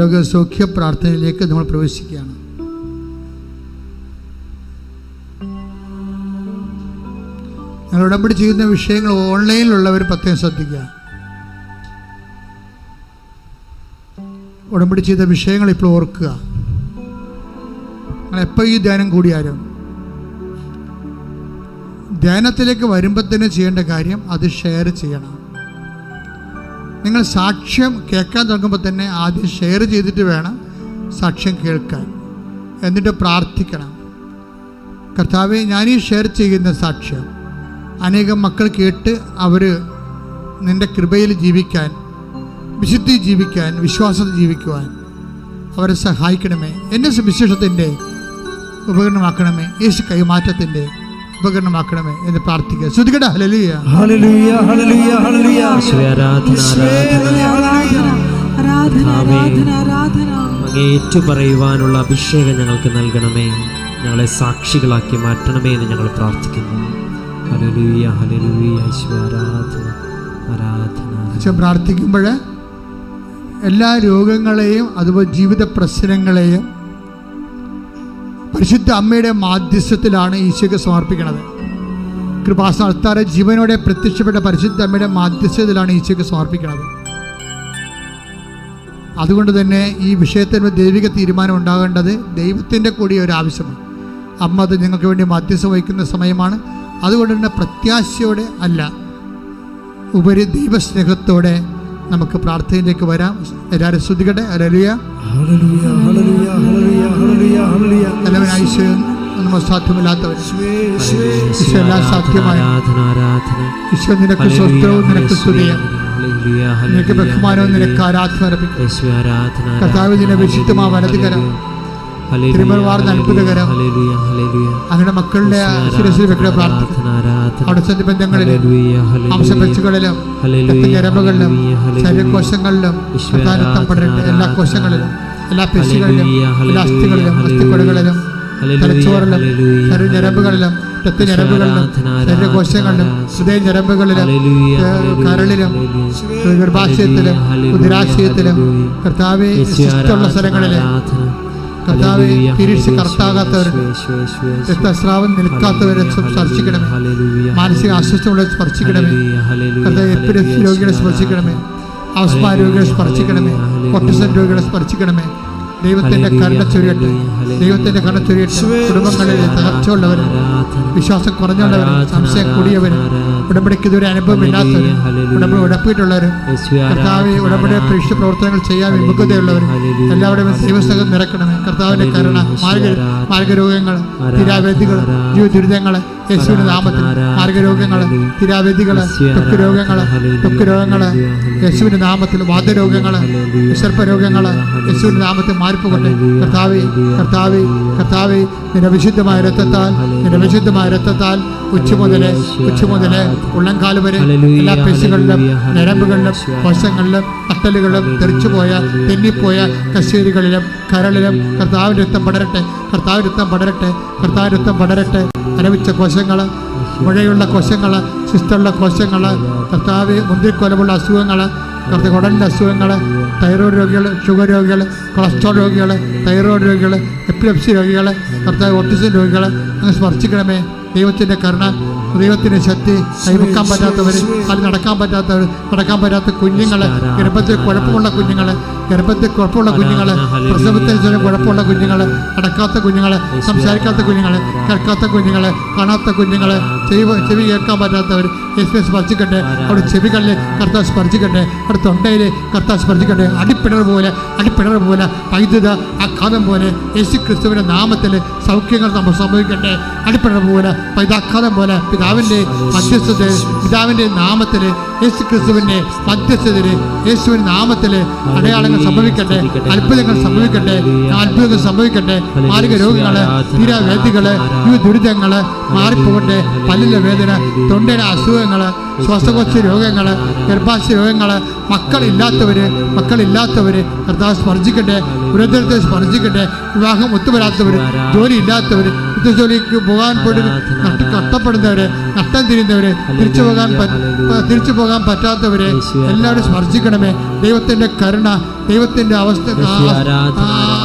രോഗസൗഖ്യ പ്രാർത്ഥനയിലേക്ക് നമ്മൾ പ്രവേശിക്കുകയാണ്. ഞങ്ങൾ ഉടമ്പടി ചെയ്യുന്ന വിഷയങ്ങൾ ഓൺലൈനിലുള്ളവർ പ്രത്യേകം ശ്രദ്ധിക്കുക. ഉടമ്പടി ചെയ്ത വിഷയങ്ങൾ ഇപ്പോൾ ഓർക്കുക. എപ്പോൾ ഈ ധ്യാനം കൂടിയാലും ധ്യാനത്തിലേക്ക് വരുമ്പോൾ തന്നെ ചെയ്യേണ്ട കാര്യം അത് ഷെയർ ചെയ്യണം. നിങ്ങൾ സാക്ഷ്യം കേൾക്കാൻ തുടങ്ങുമ്പോൾ തന്നെ ആദ്യം ഷെയർ ചെയ്തിട്ട് വേണം സാക്ഷ്യം കേൾക്കാൻ. എന്നിട്ട് പ്രാർത്ഥിക്കണം, കർത്താവേ, ഞാനീ ഷെയർ ചെയ്യുന്ന സാക്ഷ്യം അനേകം മക്കൾ കേട്ട് അവർ നിൻ്റെ കൃപയിൽ ജീവിക്കാൻ, വിശുദ്ധി ജീവിക്കാൻ, വിശ്വാസത്തിൽ ജീവിക്കുവാൻ അവരെ സഹായിക്കണമേ. എൻ്റെ സുവിശേഷത്തിൻ്റെ ഉപകരണമാക്കണമേ, യേശു കൈമാറ്റത്തിൻ്റെ ഉപകരണമാക്കണമേ എന്ന് പ്രാർത്ഥിക്കുക. ശ്രദ്ധിക്കട്ടെ. ഹല്ലേലൂയ, ഹല്ലേലൂയ, ഹല്ലേലൂയ, ഹല്ലേലൂയ. ഏറ്റുപറയുവാനുള്ള അഭിഷേകം ഞങ്ങൾക്ക് നൽകണമേ, ഞങ്ങളെ സാക്ഷികളാക്കി മാറ്റണമേ എന്ന് ഞങ്ങൾ പ്രാർത്ഥിക്കുന്നു. ഹല്ലേലൂയ, ഹല്ലേലൂയ. ആരാധന, ആരാധന. പ്രാർത്ഥിക്കുമ്പോൾ എല്ലാ രോഗങ്ങളെയും അതുപോലെ ജീവിത പ്രശ്നങ്ങളെയും പരിശുദ്ധ അമ്മയുടെ മാധ്യസ്ഥത്തിലാണ് ഈശോയ്ക്ക് സമർപ്പിക്കുന്നത്. കൃപാസ്ഥാനത്താറെ ജീവനോടെ പ്രത്യക്ഷപ്പെട്ട പരിശുദ്ധ അമ്മയുടെ മാധ്യസ്ഥത്തിലാണ് ഈശോയ്ക്ക് സമർപ്പിക്കുന്നത്. അതുകൊണ്ട് തന്നെ ഈ വിഷയത്തിന് ദൈവിക തീരുമാനം ഉണ്ടാകേണ്ടത് ദൈവത്തിൻ്റെ കൂടി ഒരു ആവശ്യമാണ്. അമ്മ അത് നിങ്ങൾക്ക് വേണ്ടി മാധ്യസ്ഥം വഹിക്കുന്ന സമയമാണ്. അതുകൊണ്ട് തന്നെ പ്രത്യാശയോടെ അല്ല, ഉപരി ദൈവസ്നേഹത്തോടെ നമുക്ക് പ്രാർത്ഥനയിലേക്ക് വരാം. എല്ലാവരും ശ്രദ്ധിക്കട്ടെ. ഹല്ലേലൂയ, ഹല്ലേലൂയ, ഹല്ലേലൂയ, ഹല്ലേലൂയ, ഹല്ലേലൂയ, ഹല്ലേലൂയ. എല്ലാവരും ഐശ്വര്യം ഒന്നും സാധ്യമല്ലാത്തവർ ഈശോ എല്ലാം സാധ്യമായ ഈശോ നിനക്ക് സ്വസ്ഥവും നിനക്ക് സ്തുതിയും നിനക്ക് ബഹുമാനവും നിനക്ക് ആരാധന അർപ്പിക്കും. കർത്താവ് നിന്നെ വിശുദ്ധമായ വലതുകരം തിരുമൽവാർന്ന അത്ഭുതകരം അങ്ങനെ മക്കളുടെ ശിരസിൽ വെക്കുന്ന പ്രാർത്ഥന അവിടെ സന്ധിബന്ധങ്ങളിലും മാംസപെച്ചുകളിലും ഞരമ്പുകളിലും ശരീരകോശങ്ങളിലും രക്തം പടരട്ടെ. എല്ലാ കോശങ്ങളിലും എല്ലാ പേശികളിലും എല്ലാ അസ്ഥികളിലും അസ്ഥിക്കൊടുകളിലും തലച്ചോറിലും ശരീര ഞരമ്പുകളിലും രക്തഞരമ്പുകളിലും ശരീരകോശങ്ങളിലും ഹൃദയ ഞരമ്പുകളിലും കരളിലും ഗർഭാശയത്തിലും ഉദരാശയത്തിലും കർത്താവെ ശിഷ്ടമുള്ള സ്ഥലങ്ങളിലെ കർത്താവെ തിരിച്ച് കർത്താകാത്തവർ രക്തസ്രാവം നിൽക്കാത്തവരെ സ്പർശിക്കണമേ. മാനസിക അസ്വസ്ഥമുള്ളവരെ സ്പർശിക്കണമേ. കർത്താവ് എപ്പിലെപ്സി രോഗികളെ സ്പർശിക്കണമേ. ആസ്മ രോഗികളെ സ്പർശിക്കണമേ. ഓട്ടിസം രോഗികളെ സ്പർശിക്കണമേ. ദൈവത്തിന്റെ കരുണ ചൊരിയട്ടെ. ദൈവത്തിന്റെ കരുണ ചൊരിയട്ടെ. കുടുംബങ്ങളിൽ തകർച്ചയുള്ളവർ, വിശ്വാസം കുറഞ്ഞുള്ളവർ, സംശയം കൂടിയവർ, ഉടമ്പടിക്ക് ഇതുവരെ അനുഭവമില്ലാത്തവർ, ഉടമ്പടി ഉടപ്പിയിട്ടുള്ളവർ, കർത്താവ് ഉടമ്പടി പരീക്ഷ പ്രവർത്തനങ്ങൾ ചെയ്യാൻ വിമുഖതയുള്ളവർ എല്ലാവരുടെയും ദൈവസംഘം നിറക്കണമേ. കർത്താവിന്റെ കരുണ മാർഗരോഗങ്ങൾ, തിരാവേദികൾ, ജീവദുരിതങ്ങൾ യേശുവിന്റെ നാമത്തിൽ മാർഗരോഗങ്ങൾ, തിരാവേദികൾ, ത്വക്ക് രോഗങ്ങൾ യേശുവിന്റെ നാമത്തിൽ, വാതരോഗങ്ങൾ, സർപ്പരോഗങ്ങൾ യേശുവിന്റെ നാമത്തിൽ മാറിപ്പോകട്ടെ. കർത്താവേ നിന്റെ വിശുദ്ധമായ രക്തത്താൽ ഉച്ച മുതലേ ഉള്ളംകാല് വരെ എല്ലാ പേശികളിലും ഞരമ്പുകളിലും കോശങ്ങളിലും അട്ടലുകളിലും തെറിച്ചുപോയ തെന്നിപ്പോയ കശേരികളിലും കരളിലും കർത്താവിന്റെ രക്തം പടരട്ടെ. അരവിച്ച കോശങ്ങൾ, മുഴയുള്ള കോശങ്ങൾ, സിസ്റ്റുള്ള കോശങ്ങൾ, കർത്താവ് മുന്തിരിക്കൊലമുള്ള അസുഖങ്ങൾ, കുടലിൻ്റെ അസുഖങ്ങൾ, തൈറോയ്ഡ് രോഗികൾ, ഷുഗർ രോഗികൾ, കൊളസ്ട്രോൾ രോഗികൾ, തൈറോയ്ഡ് രോഗികൾ, എപ്പിലെപ്സി രോഗികൾ, കർത്താവ് ഓട്ടിസം രോഗികൾ അങ്ങ് സ്പർശിക്കണമേ. ദൈവത്തിൻ്റെ കരുണ, ദൈവത്തിൻ്റെ ശക്തി, കൈവെക്കാൻ പറ്റാത്തവർ, അത് നടക്കാൻ പറ്റാത്ത കുഞ്ഞുങ്ങൾ, ഗർഭത്തിൽ കുഴപ്പമുള്ള കുഞ്ഞുങ്ങൾ, പ്രസവത്തിന് ശേഷം കുഴപ്പമുള്ള കുഞ്ഞുങ്ങൾ, നടക്കാത്ത കുഞ്ഞുങ്ങൾ, സംസാരിക്കാത്ത കുഞ്ഞുങ്ങൾ, കേൾക്കാത്ത കുഞ്ഞുങ്ങൾ, കാണാത്ത കുഞ്ഞുങ്ങൾ, ചെവി കേൾക്കാൻ പറ്റാത്തവർ യേശുവിനെ സ്പർശിക്കട്ടെ. അവിടെ ചെവികളിൽ കർത്താവ് സ്പർശിക്കട്ടെ. അവിടെ തൊണ്ടയിൽ കർത്താവ് സ്പർശിക്കട്ടെ. അടിപ്പിണർ പോലെ വൈദ്യുത ആഘാതം പോലെ യേശു ക്രിസ്തുവിൻ്റെ നാമത്തിൽ സൗഖ്യങ്ങൾ നമ്മൾ സംഭവിക്കട്ടെ. അടിപ്പിണർ പോലെ വൈദ്യാഘാതം പോലെ പിതാവിൻ്റെ നാമത്തിൽ യേശു ക്രിസ്തുവിൻ്റെ മധ്യസ്ഥതയിൽ യേശുവിൻ്റെ നാമത്തിൽ അടയാളങ്ങൾ സംഭവിക്കട്ടെ. അത്ഭുതങ്ങൾ സംഭവിക്കട്ടെ. മാരക രോഗങ്ങൾ, തീരാവേദികൾ, ദുരിതങ്ങൾ മാറിപ്പോകട്ടെ. പല്ലിലെ വേദന, തൊണ്ടയുടെ അസുഖങ്ങൾ, ശ്വാസകോശ രോഗങ്ങൾ, ഗർഭാശയ രോഗങ്ങൾ, മക്കളില്ലാത്തവര് കർത്താവ് സ്പർശിക്കട്ടെ. ഉരതരത്തെ സ്പർശിക്കട്ടെ. വിവാഹം ഒത്തുവരാത്തവർ, ജോലി ഇല്ലാത്തവർ, ജോലിക്ക് പോകാൻ പോയിട്ട് കഷ്ടപ്പെടുന്നവര്, നഷ്ടം തിരിയുന്നവര്, തിരിച്ചു പോകാൻ പറ്റാത്തവര് എല്ലാവരും സ്പർശിക്കണമേ. ദൈവത്തിന്റെ കരുണ, ദൈവത്തിന്റെ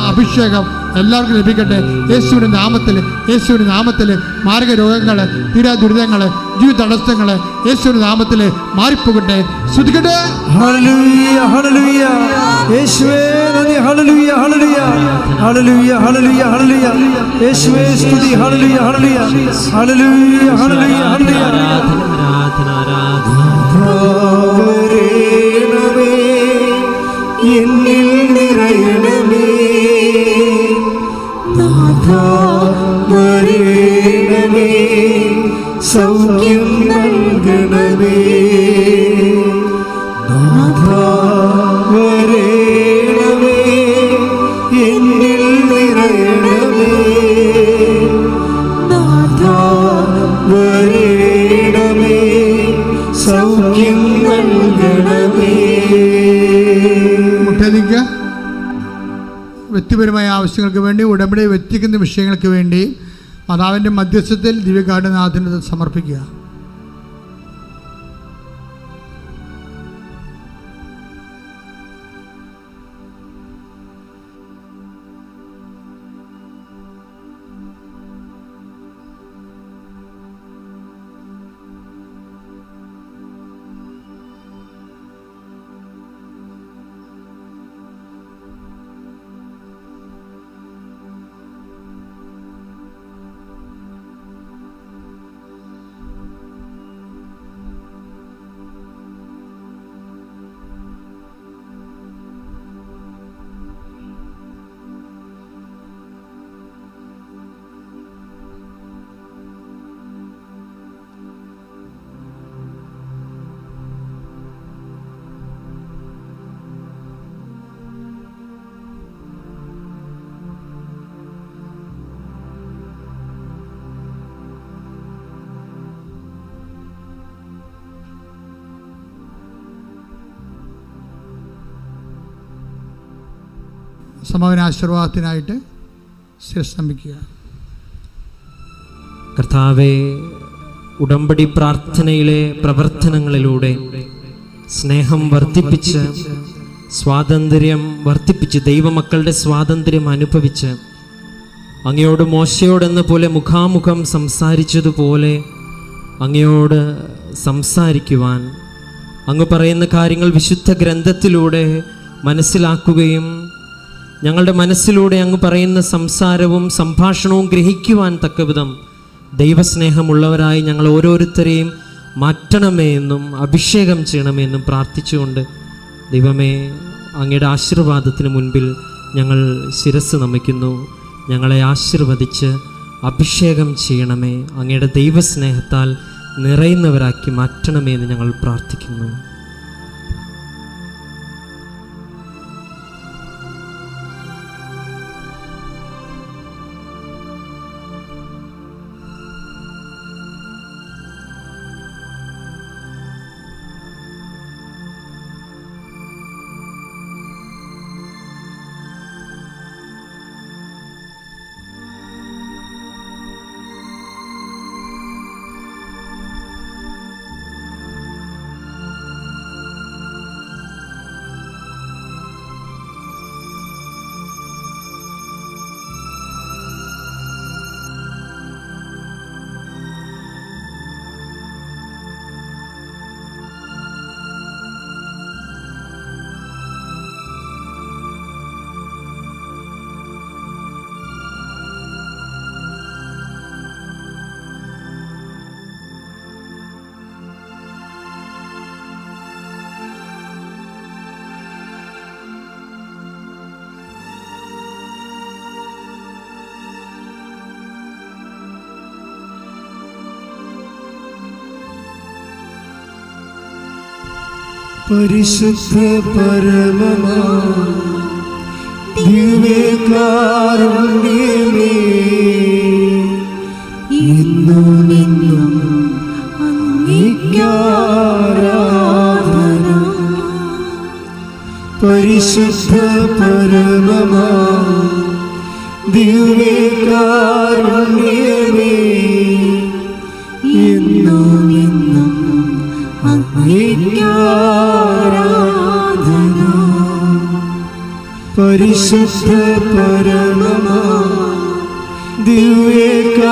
അഭിഷേകം എല്ലാവർക്കും ലഭിക്കട്ടെ. യേശുവിന്റെ നാമത്തിൽ മാരക രോഗങ്ങൾ, തീരാ ദുരിതങ്ങൾ, ജീവിത തടസ്സങ്ങൾ യേശുവിന്റെ നാമത്തിൽ മാറിപ്പോകട്ടെ. ശ്രുതിക്കട്ടെ. ഹല്ലേലൂയ, ഹല്ലേലൂയ. യേശുവേ നന്ദി. ഹല്ലേലൂയ, ഹല്ലേലൂയ, ഹല്ലേലൂയ, ഹല്ലേലൂയ, ഹല്ലേലൂയ. യേശുവേ സ്തുതി. ഹല്ലേലൂയ, ഹല്ലേലൂയ, ഹല്ലേലൂയ, ഹല്ലേലൂയ, ഹല്ലേലൂയ. വരേണമേ, എന്നിൽ നിറയണമേ, നാഥാ വരേണമേ, സൗഖ്യം നൽകണമേ, നാഥാ വരേണമേ, എന്നിൽ നിറയണമേ, നാഥാ വരേണമേ, സൗഖ്യം നൽകണമേ. വ്യക്തിപരമായ ആവശ്യങ്ങൾക്ക് വേണ്ടി, ഉടമ്പടി വ്യക്തിക്കുന്ന വിഷയങ്ങൾക്ക് വേണ്ടി മാതാവിൻ്റെ മധ്യസ്ഥത്തിൽ ദിവ്യകാരുണ്യനാഥന് സമർപ്പിക്കുക. സമാപനാശീർവാദത്തിനായിട്ട് ശിരസ്തംഭിക്കുക. കർത്താവെ, ഉടമ്പടി പ്രാർത്ഥനയിലെ പ്രവർത്തനങ്ങളിലൂടെ സ്നേഹം വർദ്ധിപ്പിച്ച്, സ്വാതന്ത്ര്യം വർദ്ധിപ്പിച്ച്, ദൈവമക്കളുടെ സ്വാതന്ത്ര്യം അനുഭവിച്ച്, അങ്ങയോട് മോശയോടെന്ന പോലെ മുഖാമുഖം സംസാരിച്ചതുപോലെ അങ്ങയോട് സംസാരിക്കുവാൻ, അങ്ങ് പറയുന്ന കാര്യങ്ങൾ വിശുദ്ധ ഗ്രന്ഥത്തിലൂടെ മനസ്സിലാക്കുകയും ഞങ്ങളുടെ മനസ്സിലൂടെ അങ്ങ് പറയുന്ന സംസാരവും സംഭാഷണവും ഗ്രഹിക്കുവാൻ തക്കവിധം ദൈവസ്നേഹമുള്ളവരായി ഞങ്ങൾ ഓരോരുത്തരെയും മാറ്റണമേ എന്നും അഭിഷേകം ചെയ്യണമേ എന്നും പ്രാർത്ഥിച്ചുകൊണ്ട്, ദൈവമേ, അങ്ങയുടെ ആശീർവാദത്തിന് മുൻപിൽ ഞങ്ങൾ ശിരസ് നമിക്കുന്നു. ഞങ്ങളെ ആശീർവദിച്ച് അഭിഷേകം ചെയ്യണമേ, അങ്ങയുടെ ദൈവസ്നേഹത്താൽ നിറയുന്നവരാക്കി മാറ്റണമേ എന്ന് ഞങ്ങൾ പ്രാർത്ഥിക്കുന്നു. പരിശുദ്ധ പരമമാ ദിവ്യകാരുണ്യമേ, എന്നുമെന്നും അങ്ങേയ്ക്കാരാധന. പരിശുദ്ധ പരമമാ ദിവ്യകാരുണ്യമേ, എന്നുമെന്നും അങ്ങേയ്ക്കാരാധന. പരിശുദ്ധ പരമമാ ദിവ്യകാരുണ്യമേ,